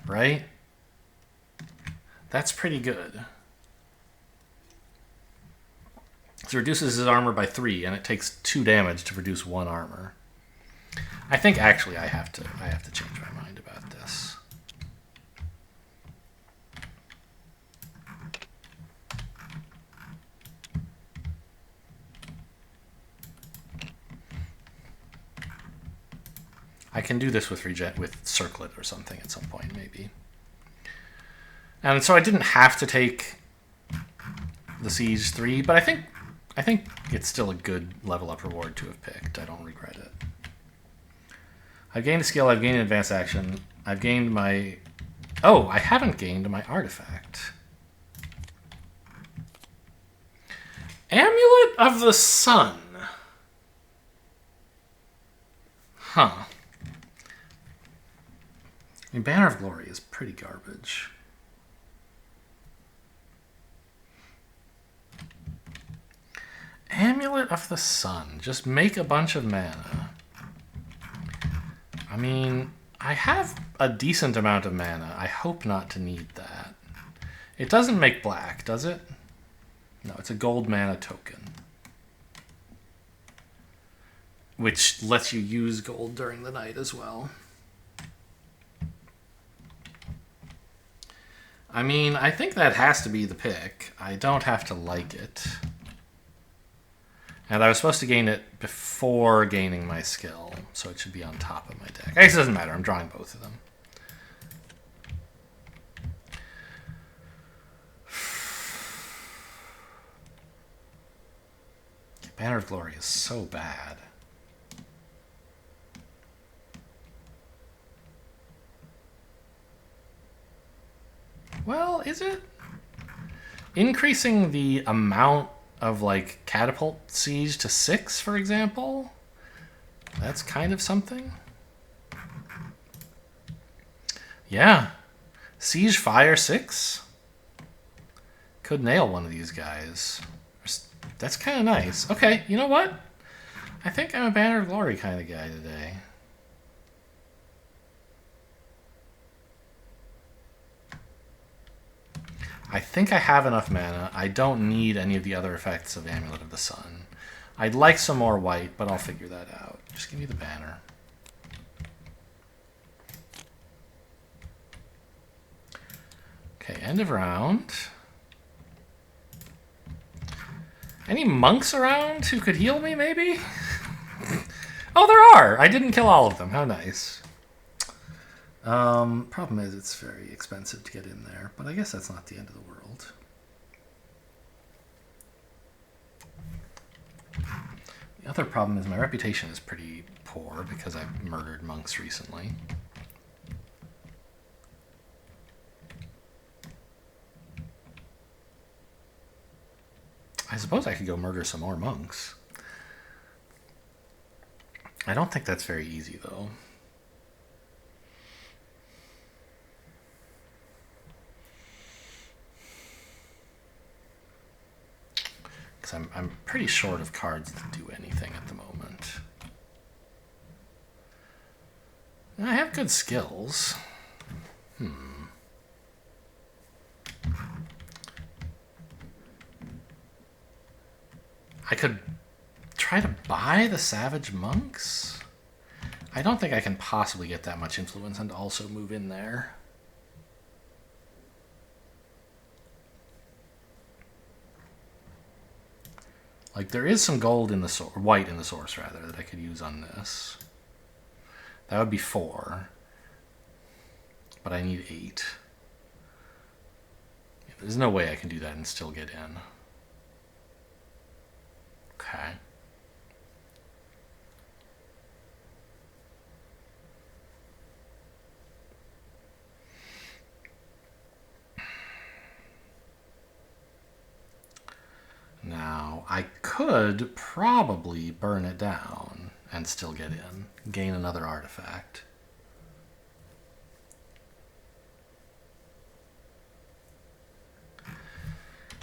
Right? That's pretty good. So it reduces his armor by 3, and it takes 2 damage to reduce 1 armor. I think actually I have to change my mind about this. I can do this with Circlet or something at some point, maybe. And so I didn't have to take the Siege 3, but I think it's still a good level up reward to have picked. I don't regret it. I've gained a skill, I've gained an advanced action, I've gained my... Oh, I haven't gained my artifact. Amulet of the Sun. Huh. I mean, Banner of Glory is pretty garbage. Amulet of the Sun. Just make a bunch of mana. I mean, I have a decent amount of mana. I hope not to need that. It doesn't make black, does it? No, it's a gold mana token. Which lets you use gold during the night as well. I mean, I think that has to be the pick. I don't have to like it. And I was supposed to gain it before gaining my skill, so it should be on top of my deck. I guess it doesn't matter, I'm drawing both of them. Banner of Glory is so bad. Well, is it? Increasing the amount of, like, catapult siege to 6, for example? That's kind of something. Yeah. Siege Fire 6? Could nail one of these guys. That's kind of nice. Okay, you know what? I think I'm a Banner of Glory kind of guy today. I think I have enough mana. I don't need any of the other effects of Amulet of the Sun. I'd like some more white, but I'll figure that out. Just give me the banner. Okay, end of round. Any monks around who could heal me, maybe? Oh, there are! I didn't kill all of them. How nice. Problem is it's very expensive to get in there, but I guess that's not the end of the world. The other problem is my reputation is pretty poor because I've murdered monks recently. I suppose I could go murder some more monks. I don't think that's very easy, though. Because I'm pretty short of cards to do anything at the moment. And I have good skills. I could try to buy the Savage Monks? I don't think I can possibly get that much influence and also move in there. Like, there is some gold in the source, white in the source, rather, that I could use on this. That would be 4. But I need 8. There's no way I can do that and still get in. Okay. Now, I could probably burn it down and still get in. Gain another artifact.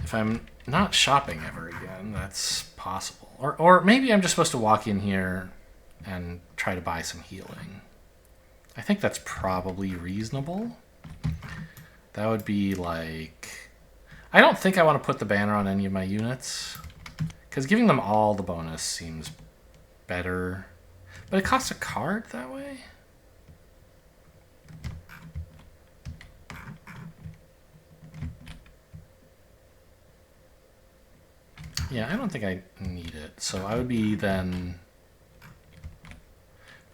If I'm not shopping ever again, that's possible. Or maybe I'm just supposed to walk in here and try to buy some healing. I think that's probably reasonable. That would be like... I don't think I want to put the banner on any of my units, because giving them all the bonus seems better. But it costs a card that way? Yeah, I don't think I need it. So I would be then...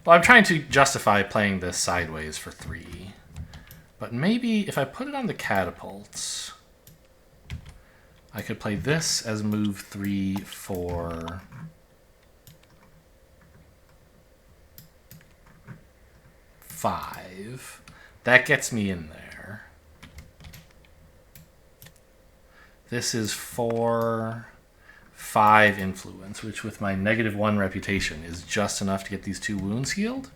Well, I'm trying to justify playing this sideways for 3. But maybe if I put it on the catapults, I could play this as move 3 for... 5. That gets me in there. This is 4... 5 influence, which with my -1 reputation is just enough to get these 2 wounds healed.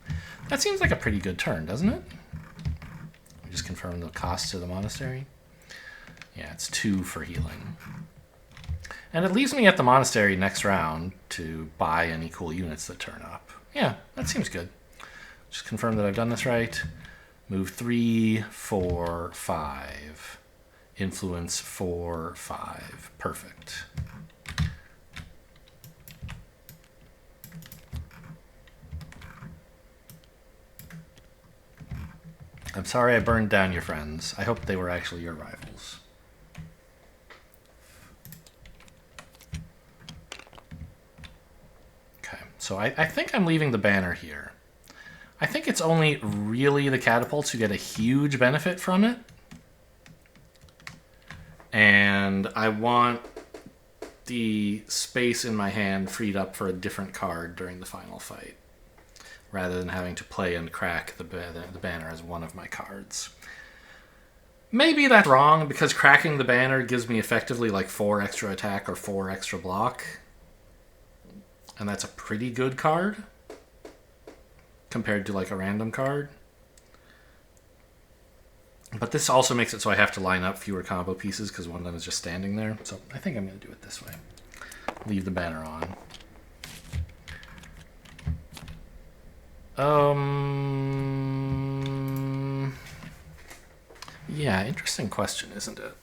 That seems like a pretty good turn, doesn't it? Just confirm the cost to the monastery. Yeah, it's 2 for healing. And it leaves me at the monastery next round to buy any cool units that turn up. Yeah, that seems good. Just confirm that I've done this right. Move 3, 4, 5. Influence 4, 5. Perfect. I'm sorry I burned down your friends. I hope they were actually your rivals. Okay, so I think I'm leaving the banner here. I think it's only really the catapults who get a huge benefit from it. And I want the space in my hand freed up for a different card during the final fight, rather than having to play and crack the banner as one of my cards. Maybe that's wrong, because cracking the banner gives me effectively like 4 extra attack or 4 extra block. And that's a pretty good card compared to like a random card. But this also makes it so I have to line up fewer combo pieces because one of them is just standing there. So I think I'm going to do it this way. Leave the banner on. Yeah, interesting question, isn't it?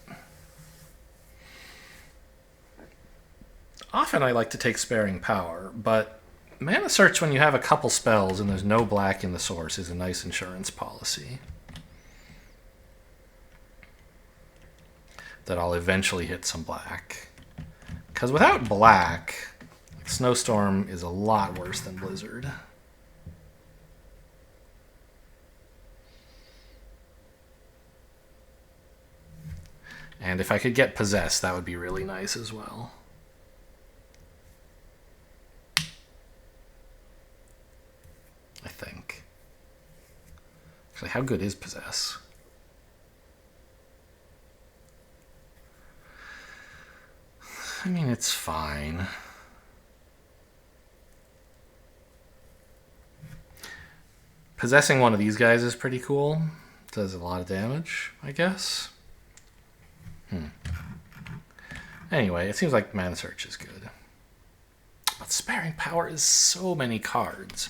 Often I like to take Sparing Power, but Mana Search when you have a couple spells and there's no black in the source is a nice insurance policy. That I'll eventually hit some black. Because without black, Snowstorm is a lot worse than Blizzard. And if I could get Possessed, that would be really nice as well. I think. Actually, how good is Possess? I mean, it's fine. Possessing one of these guys is pretty cool. Does a lot of damage, I guess. Anyway, it seems like Mana Search is good. But Sparing Power is so many cards.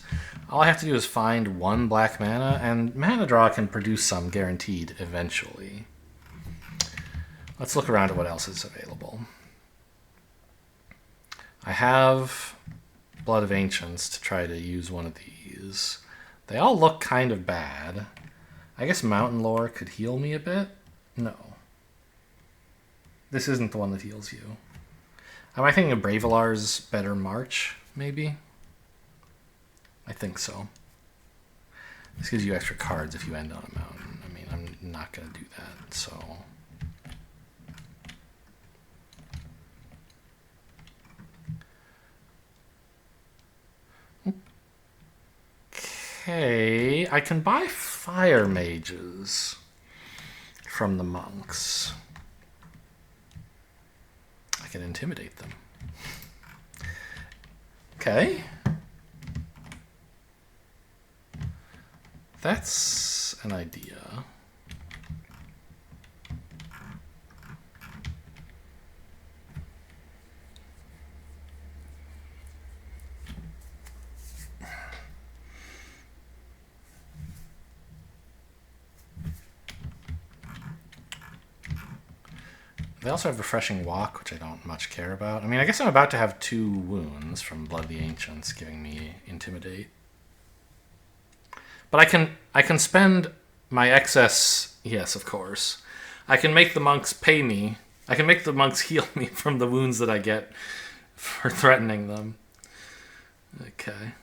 All I have to do is find 1 black mana, and Mana Draw can produce some guaranteed eventually. Let's look around at what else is available. I have Blood of Ancients to try to use one of these. They all look kind of bad. I guess Mountain Lore could heal me a bit. No. This isn't the one that heals you. Am I thinking of Bravelar's Better March, maybe? I think so. This gives you extra cards if you end on a mountain. I mean, I'm not going to do that, so... Okay, I can buy fire mages from the monks. I can intimidate them. Okay. That's an idea. They also have Refreshing Walk, which I don't much care about. I mean, I guess I'm about to have 2 wounds from Blood of the Ancients giving me Intimidate. But I can spend my excess... Yes, of course. I can make the monks pay me. I can make the monks heal me from the wounds that I get for threatening them. Okay.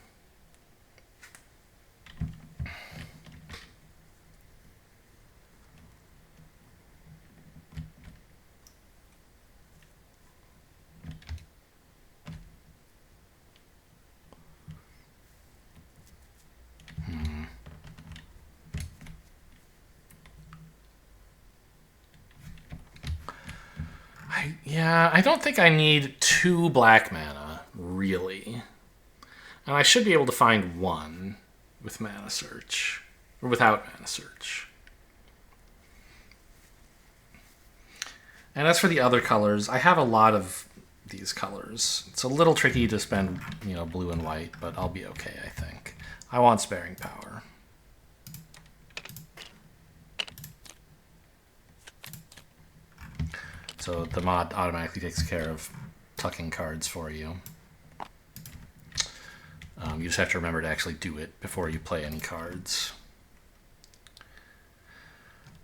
Yeah, I don't think I need 2 black mana, really. And I should be able to find 1 with Mana Search. Or without Mana Search. And as for the other colors, I have a lot of these colors. It's a little tricky to spend, blue and white, but I'll be okay, I think. I want Sparing Power. So the mod automatically takes care of tucking cards for you. You just have to remember to actually do it before you play any cards.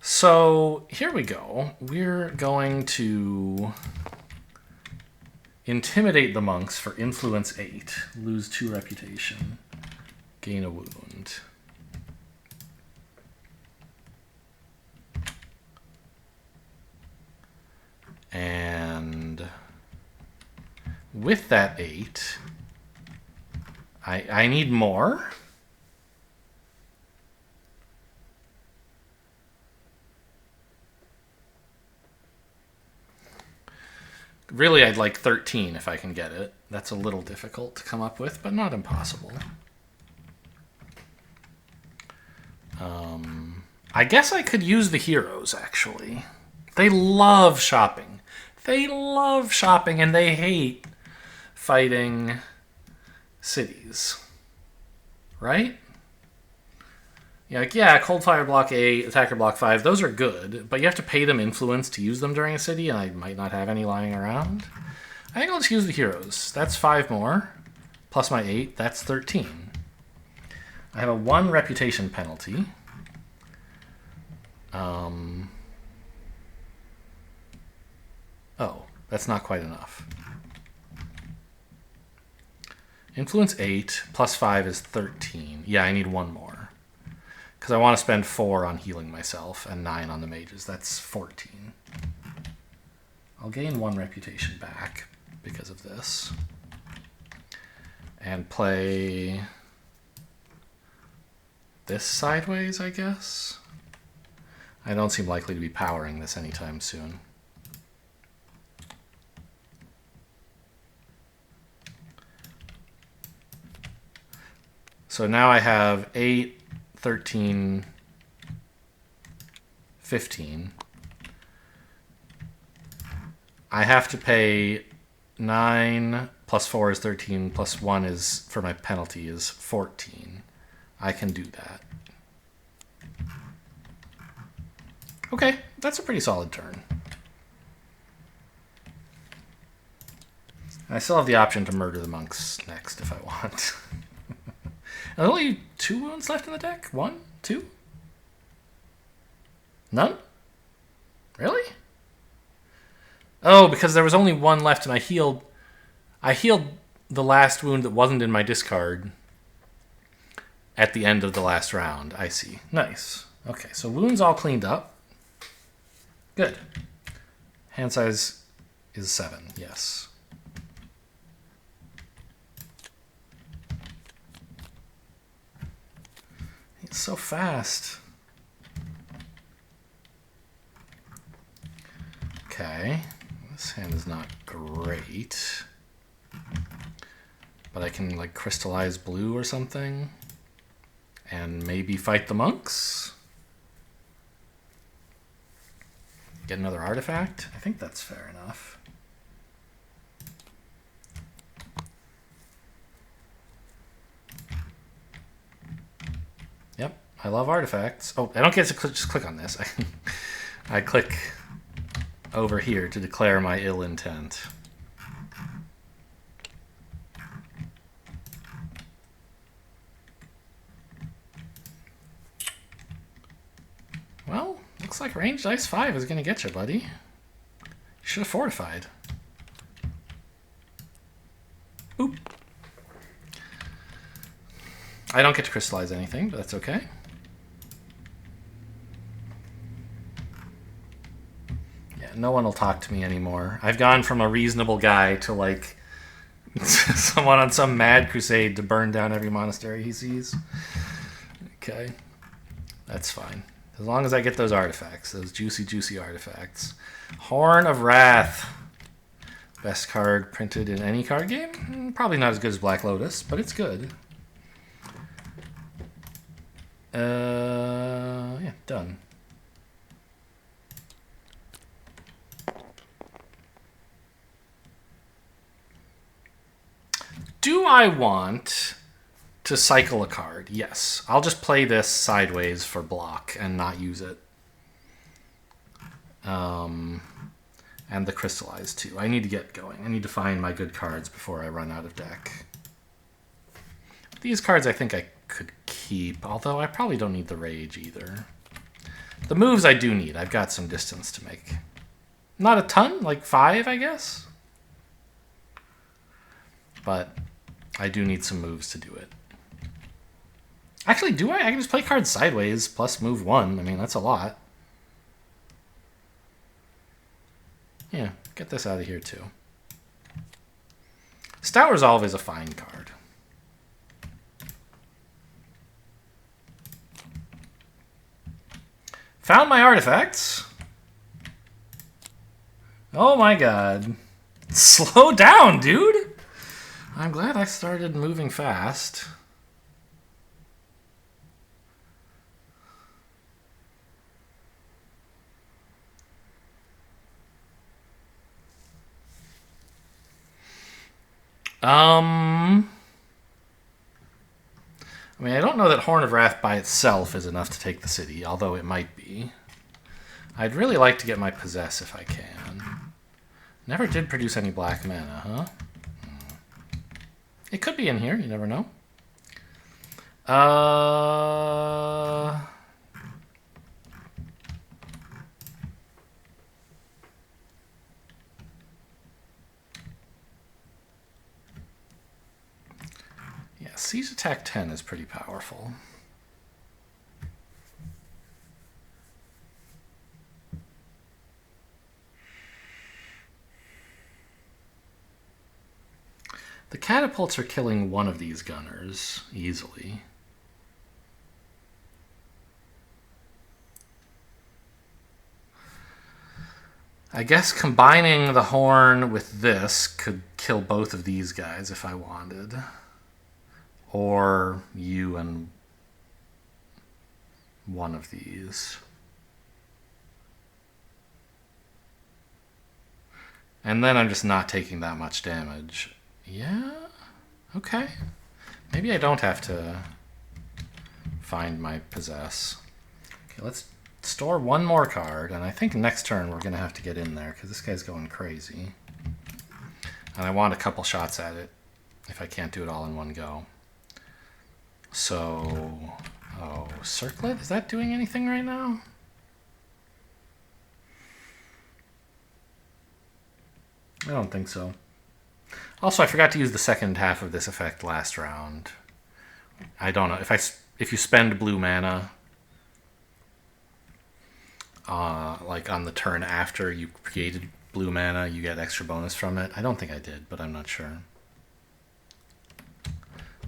So here we go. We're going to intimidate the monks for influence 8, lose 2 reputation, gain a wound. And with that 8, I need more. Really, I'd like 13 if I can get it. That's a little difficult to come up with, but not impossible. I guess I could use the heroes, actually. They love shopping. They love shopping, and they hate fighting cities. Right? Yeah, Cold Fire block 8, Attacker block 5, those are good, but you have to pay them influence to use them during a city, and I might not have any lying around. I think I'll just use the heroes. That's 5 more, plus my 8, that's 13. I have a 1 reputation penalty. Oh, that's not quite enough. Influence 8 plus 5 is 13. Yeah, I need 1 more. Because I want to spend 4 on healing myself and 9 on the mages. That's 14. I'll gain 1 reputation back because of this. And play this sideways, I guess. I don't seem likely to be powering this anytime soon. So now I have 8, 13, 15. I have to pay 9 plus 4 is 13 plus 1 is for my penalty is 14. I can do that. Okay, that's a pretty solid turn. I still have the option to murder the monks next if I want. Only 2 wounds left in the deck? 1? 2? None? Really? Oh, because there was only 1 left and I healed... I healed the last wound that wasn't in my discard at the end of the last round. I see. Nice. Okay, so wounds all cleaned up. Good. Hand size is 7, yes. He's so fast. Okay, this hand is not great. But I can like crystallize blue or something. And maybe fight the monks. Get another artifact. I think that's fair enough. Yep, I love artifacts. Oh, I don't get to just click on this. I click over here to declare my ill intent. Well, looks like ranged ice 5 is going to get you, buddy. You should have fortified. Oop. I don't get to crystallize anything, but that's okay. Yeah, no one will talk to me anymore. I've gone from a reasonable guy to like someone on some mad crusade to burn down every monastery he sees. Okay, that's fine. As long as I get those artifacts, those juicy, juicy artifacts. Horn of Wrath. Best card printed in any card game? Probably not as good as Black Lotus, but it's good. Yeah, done. Do I want to cycle a card? Yes. I'll just play this sideways for block and not use it. And the crystallize too. I need to get going. I need to find my good cards before I run out of deck. These cards I think I could keep, although I probably don't need the rage either. The moves I do need. I've got some distance to make. Not a ton, like 5, I guess. But I do need some moves to do it. Actually, do I? I can just play cards sideways plus move 1. I mean, that's a lot. Yeah, get this out of here too. Stout Resolve is a fine card. Found my artifacts. Oh my god. Slow down, dude! I'm glad I started moving fast. I mean, I don't know that Horn of Wrath by itself is enough to take the city, although it might be. I'd really like to get my Possess if I can. Never did produce any black mana, huh? It could be in here, you never know. Yeah, Siege Attack 10 is pretty powerful. The catapults are killing one of these gunners easily. I guess combining the horn with this could kill both of these guys if I wanted. Or you and one of these. And then I'm just not taking that much damage. Yeah, okay. Maybe I don't have to find my Possess. Okay, let's store one more card, and I think next turn we're going to have to get in there, because this guy's going crazy. And I want a couple shots at it, if I can't do it all in one go. So, oh, Circlet? Is that doing anything right now? I don't think so. Also, I forgot to use the second half of this effect last round. I don't know. If you spend blue mana, like on the turn after you created blue mana, you get extra bonus from it. I don't think I did, but I'm not sure.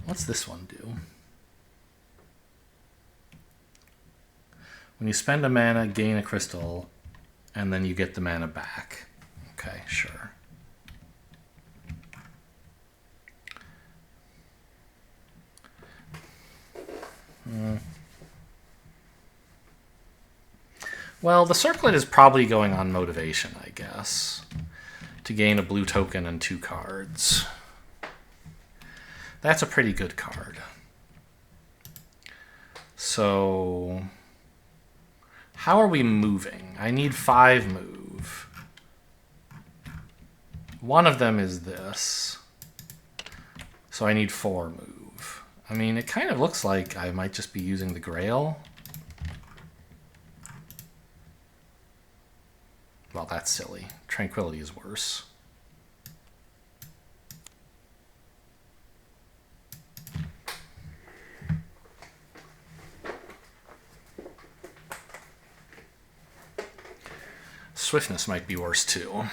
What's this one do? When you spend a mana, gain a crystal, and then you get the mana back. Okay, sure. Well, the circlet is probably going on motivation, I guess, to gain a blue token and 2 cards. That's a pretty good card. So, how are we moving? I need 5 move. One of them is this. So I need 4 move. I mean, it kind of looks like I might just be using the Grail. Well, that's silly. Tranquility is worse. Swiftness might be worse too.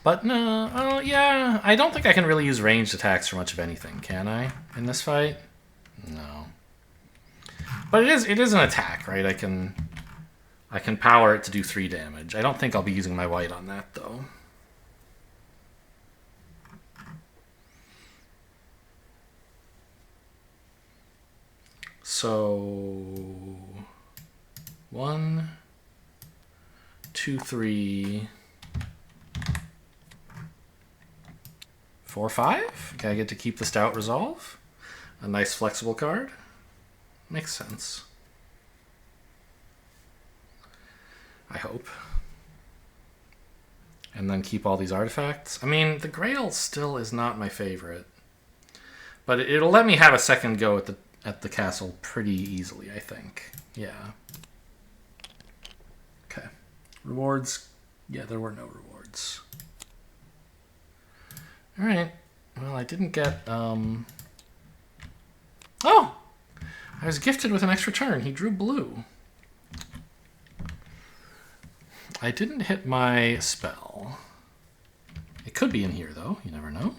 But no, yeah, I don't think I can really use ranged attacks for much of anything, can I, in this fight? No. But it is an attack, right? I can power it to do 3 damage. I don't think I'll be using my white on that, though. So 1, 2, 3, 4, 5. Okay, I get to keep the Stout Resolve. A nice flexible card. Makes sense. I hope. And then keep all these artifacts. I mean, the Grail still is not my favorite. But it'll let me have a second go at the castle pretty easily, I think. Yeah. Okay. Rewards. Yeah, there were no rewards. Alright. Well, I didn't get... Oh! I was gifted with an extra turn. He drew blue. I didn't hit my spell. It could be in here, though. You never know.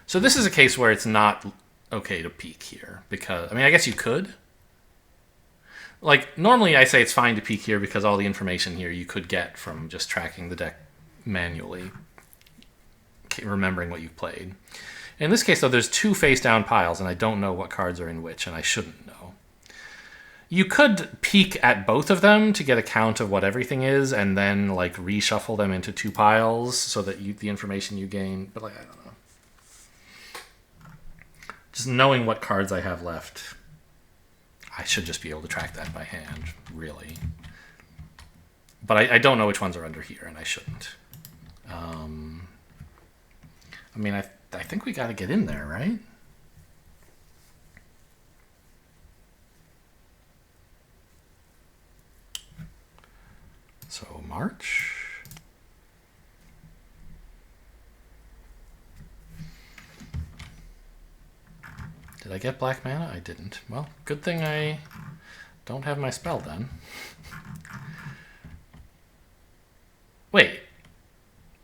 So this is a case where it's not okay to peek here. Because, I mean, I guess you could. Like, normally I say it's fine to peek here because all the information here you could get from just tracking the deck manually. Remembering what you've played. In this case, though, there's 2 face-down piles, and I don't know what cards are in which, and I shouldn't know. You could peek at both of them to get a count of what everything is, and then, like, reshuffle them into 2 piles so that the information you gain... But, like, I don't know. Just knowing what cards I have left, I should just be able to track that by hand, really. But I don't know which ones are under here, and I shouldn't. I mean, I think we got to get in there, right? So, March. Did I get black mana? I didn't. Well, good thing I don't have my spell then. Wait.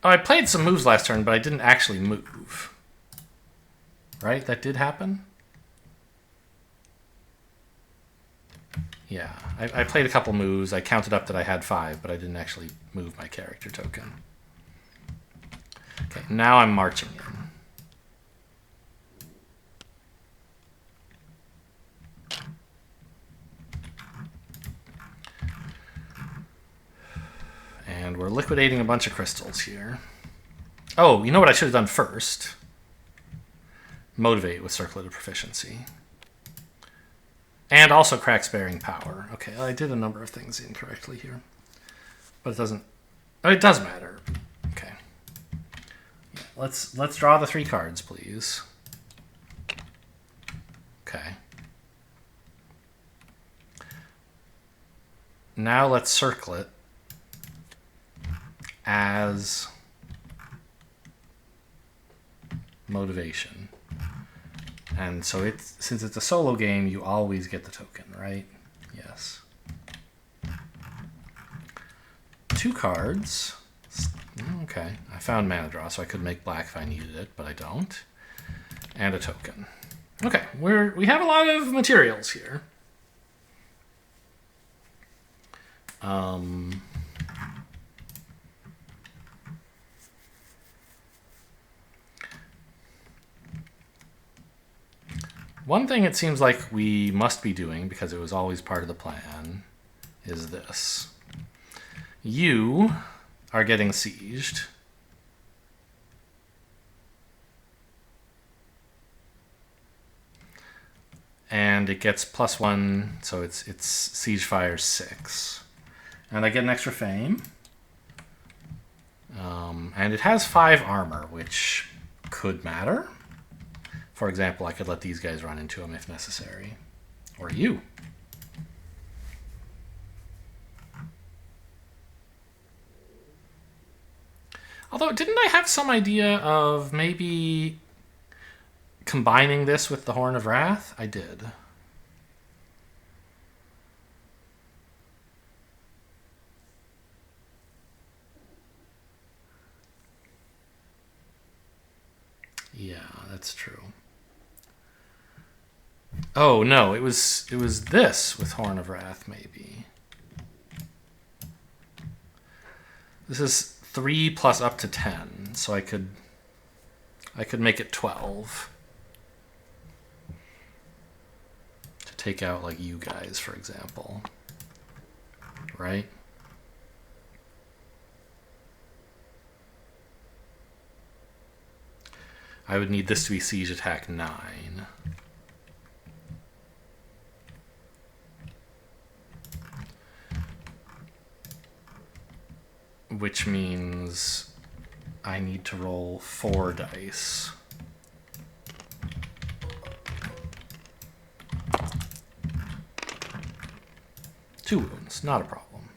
Oh, I played some moves last turn, but I didn't actually move. Right? That did happen? Yeah. I played a couple moves. I counted up that I had 5, but I didn't actually move my character token. Okay, now I'm marching in. And we're liquidating a bunch of crystals here. Oh, you know what I should have done first? Motivate with Circlet of Proficiency. And also Crack's Bearing Power. Okay, I did a number of things incorrectly here. But it doesn't... Oh, it does matter. Okay. Yeah, let's draw the 3 cards, please. Okay. Now let's circle it as motivation. And so since it's a solo game, you always get the token, right? Yes. 2 cards. Okay, I found mana draw, so I could make black if I needed it, but I don't. And a token. Okay, we have a lot of materials here. One thing it seems like we must be doing, because it was always part of the plan, is this. You are getting sieged. And it gets +1, so it's siege fire 6. And I get an extra fame. And it has 5 armor, which could matter. For example, I could let these guys run into him if necessary. Or you. Although, didn't I have some idea of maybe combining this with the Horn of Wrath? I did. Yeah, that's true. Oh no, it was this with Horn of Wrath maybe. This is 3 plus up to 10, so I could make it 12. To take out like you guys, for example. Right? I would need this to be siege attack 9. Which means I need to roll 4 dice. Two wounds, not a problem.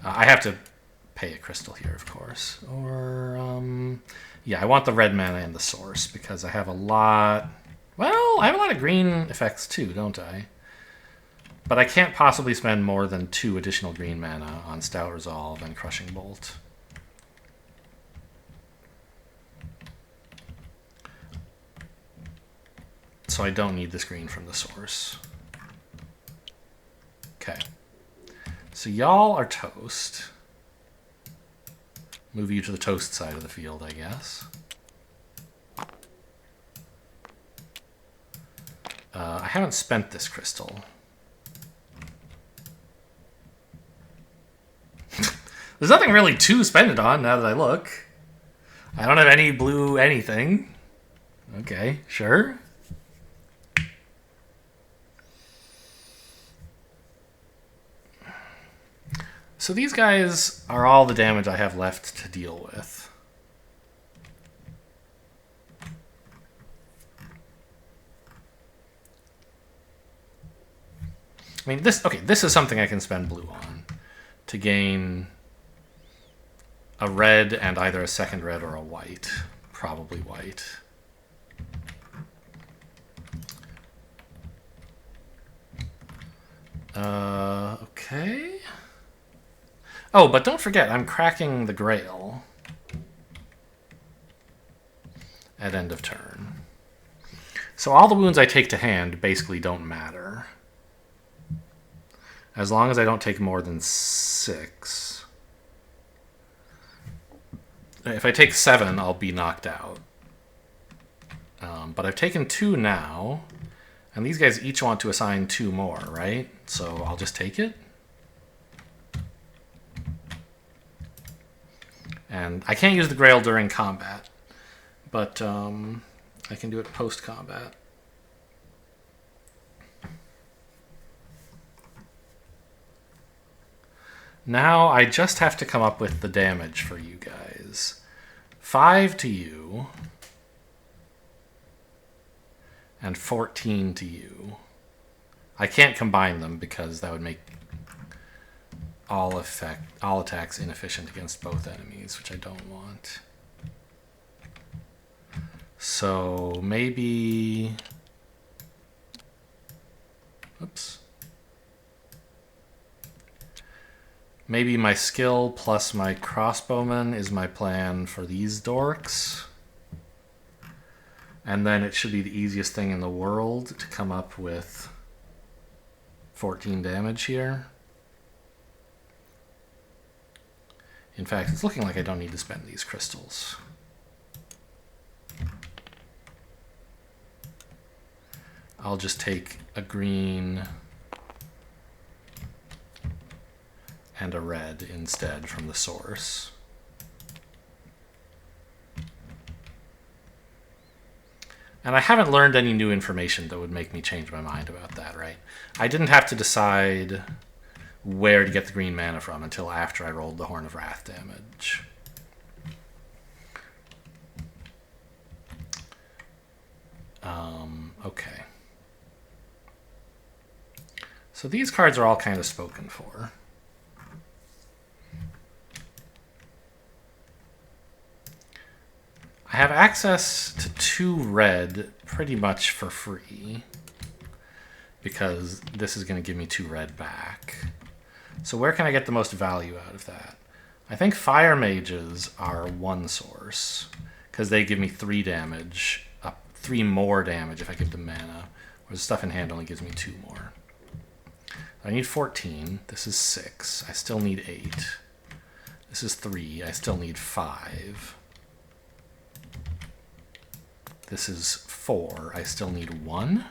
I have to pay a crystal here, of course. Or, yeah, I want the red mana and the source because I have a lot... Well, I have a lot of green effects too, don't I? But I can't possibly spend more than 2 additional green mana on Stout Resolve and Crushing Bolt. So I don't need this green from the source. Okay. So y'all are toast. Move you to the toast side of the field, I guess. I haven't spent this crystal. There's nothing really to spend it on now that I look. I don't have any blue anything. Okay, sure. So these guys are all the damage I have left to deal with. I mean, this is something I can spend blue on to gain a red and either a second red or a white. Probably white. Okay. Oh, but don't forget, I'm cracking the Grail at end of turn. So all the wounds I take to hand basically don't matter. As long as I don't take more than 6. If I take 7, I'll be knocked out. But I've taken 2 now, and these guys each want to assign 2 more, right? So I'll just take it. And I can't use the Grail during combat, but I can do it post-combat. Now I just have to come up with the damage for you guys. 5 to you, and 14 to you. I can't combine them because that would make all attacks inefficient against both enemies, which I don't want. So maybe... Oops. Maybe my skill plus my crossbowman is my plan for these dorks. And then it should be the easiest thing in the world to come up with 14 damage here. In fact, it's looking like I don't need to spend these crystals. I'll just take a green and a red instead from the source. And I haven't learned any new information that would make me change my mind about that, right? I didn't have to decide where to get the green mana from until after I rolled the Horn of Wrath damage. Okay. So these cards are all kind of spoken for. I have access to 2 red pretty much for free because this is going to give me 2 red back. So where can I get the most value out of that? I think fire mages are one source because they give me 3 damage, 3 more damage if I give them mana, whereas stuff in hand only gives me 2 more. I need 14. This is 6. I still need 8. This is 3. I still need 5. This is 4. I still need 1.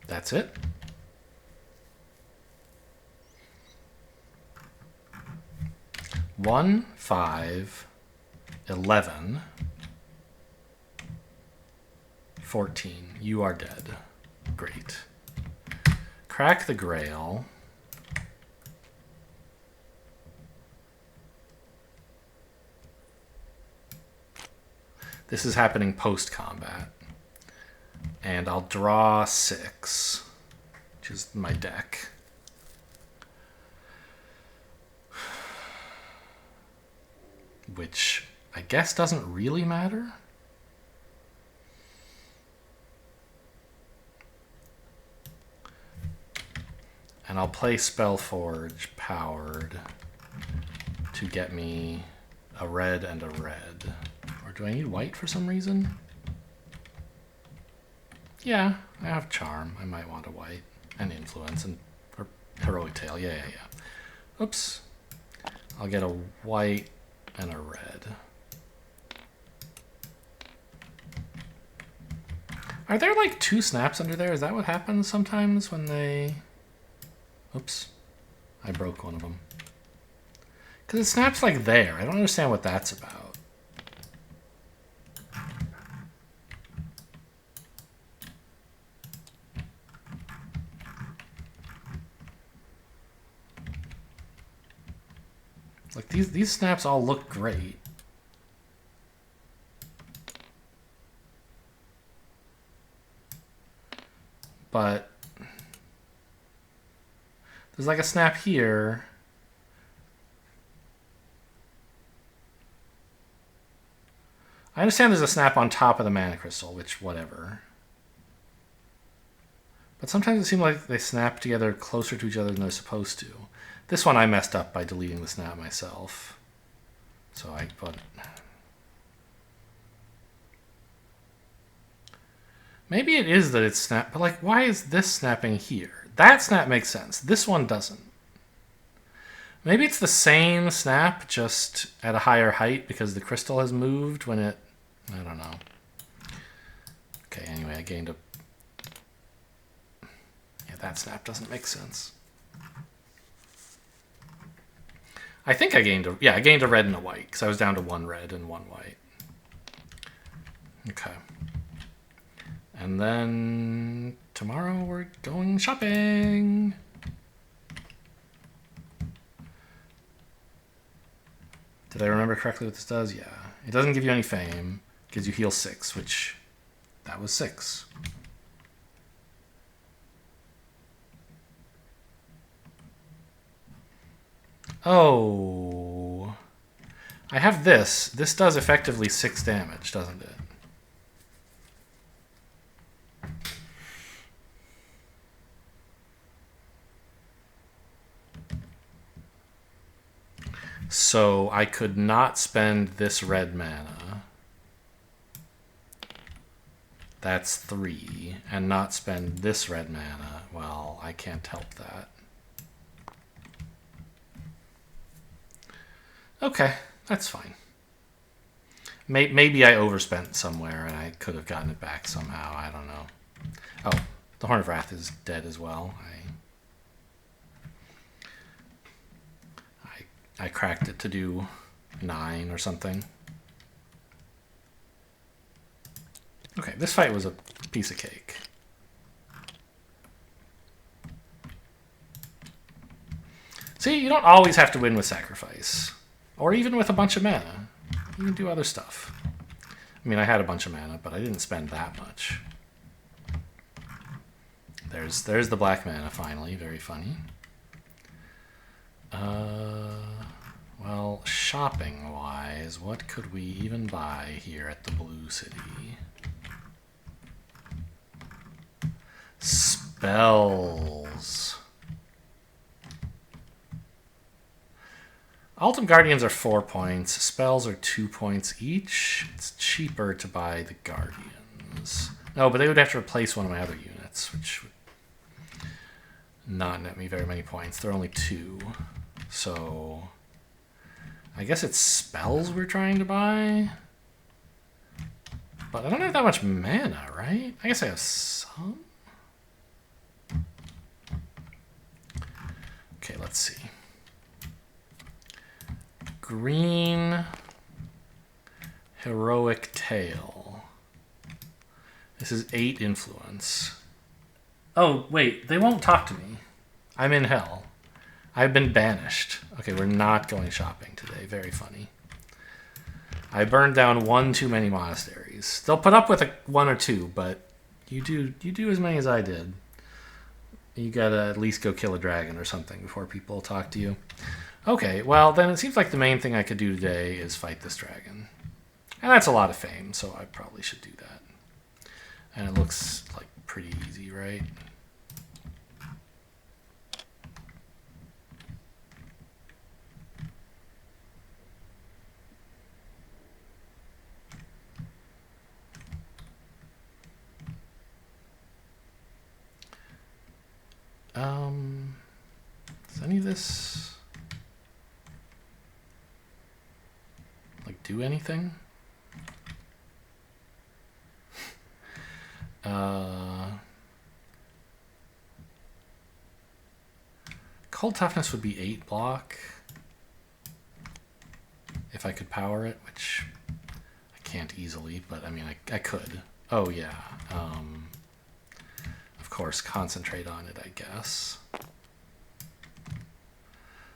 That's it. One, 5, 11, 14. You are dead. Great. Crack the Grail. This is happening post-combat. And I'll draw 6, which is my deck. Which I guess doesn't really matter. And I'll play Spellforge powered to get me a red and a red. Or do I need white for some reason? Yeah, I have Charm. I might want a white. And Influence and or Heroic Tale. Yeah. Oops. I'll get a white and a red. Are there like 2 snaps under there? Is that what happens sometimes when they... Oops. I broke one of them. Because it snaps like there. I don't understand what that's about. Like these snaps all look great. But there's like a snap here. I understand there's a snap on top of the mana crystal, which whatever. But sometimes it seems like they snap together closer to each other than they're supposed to. This one I messed up by deleting the snap myself. So I put... Maybe it is that it's snap, but like, why is this snapping here? That snap makes sense. This one doesn't. Maybe it's the same snap, just at a higher height because the crystal has moved when it... I don't know. Okay, anyway, I gained a... Yeah, that snap doesn't make sense. I think I gained a... Yeah, I gained a red and a white because I was down to 1 red and 1 white. Okay. And then tomorrow we're going shopping. Did I remember correctly what this does? Yeah. It doesn't give you any fame. It gives you heal 6, which that was 6. Oh. I have this. This does effectively 6 damage, doesn't it? So I could not spend this red mana. That's 3. And not spend this red mana. Well, I can't help that. Okay, that's fine. Maybe I overspent somewhere and I could have gotten it back somehow. I don't know. Oh, the Horn of Wrath is dead as well. I cracked it to do 9 or something. Okay, this fight was a piece of cake. See, you don't always have to win with sacrifice. Or even with a bunch of mana. You can do other stuff. I mean, I had a bunch of mana, but I didn't spend that much. There's the black mana, finally. Very funny. Well, shopping-wise, what could we even buy here at the Blue City? Spells. Ultim Guardians are 4 points. Spells are 2 points each. It's cheaper to buy the Guardians. No, but they would have to replace one of my other units, which would not net me very many points. They're only 2. So I guess it's spells we're trying to buy. But I don't have that much mana, right? I guess I have some. Okay, let's see. Green Heroic Tale. This is 8 influence. Oh, wait, they won't talk to me. I'm in hell. I've been banished. Okay, we're not going shopping today. Very funny. I burned down 1 too many monasteries. They'll put up with 1 or 2, but you do as many as I did. You gotta at least go kill a dragon or something before people talk to you. Okay, well, then it seems like the main thing I could do today is fight this dragon. And that's a lot of fame, so I probably should do that. And it looks like pretty easy, right? Does any of this like do anything? Cold Toughness would be 8 block if I could power it, which I can't easily, but I mean I could. Oh yeah. Of course, concentrate on it, I guess.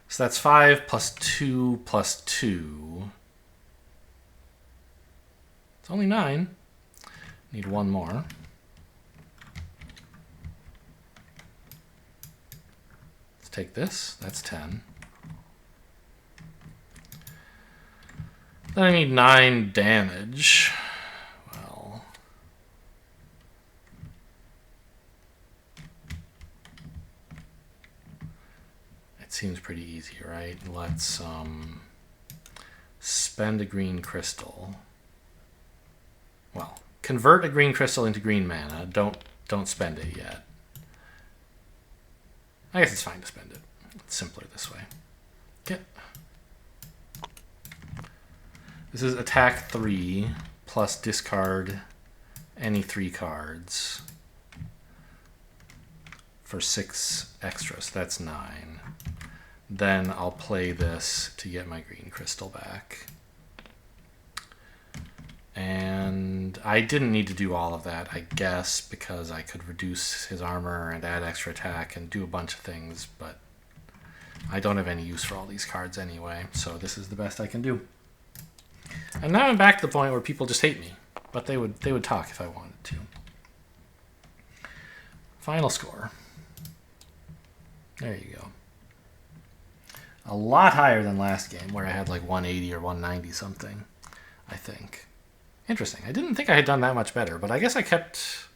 So that's 5 plus 2 plus 2. It's only 9. Need 1 more. Let's take this. That's 10. Then I need 9 damage. Well, it seems pretty easy, right? Let's spend a green crystal. Well, convert a green crystal into green mana. Don't spend it yet. I guess it's fine to spend it. It's simpler this way. Okay. This is attack 3 plus discard any 3 cards for 6 extra, so that's 9. Then I'll play this to get my green crystal back. And I didn't need to do all of that, I guess, because I could reduce his armor and add extra attack and do a bunch of things, but I don't have any use for all these cards anyway, so this is the best I can do. And now I'm back to the point where people just hate me, but they would talk if I wanted to. Final score. There you go. A lot higher than last game, where I had like 180 or 190 something, I think. Interesting. I didn't think I had done that much better, but I guess I kept...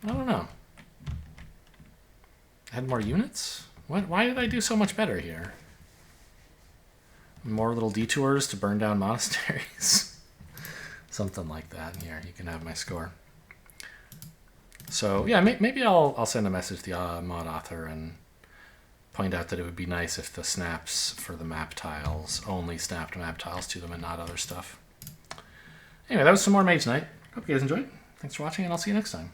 I don't know. I had more units? Why did I do so much better here? More little detours to burn down monasteries? Something like that. Here, you can have my score. So, yeah, maybe I'll send a message to the mod author and point out that it would be nice if the snaps for the map tiles only snapped map tiles to them and not other stuff. Anyway, that was some more Mage Knight. Hope you guys enjoyed. Thanks for watching, and I'll see you next time.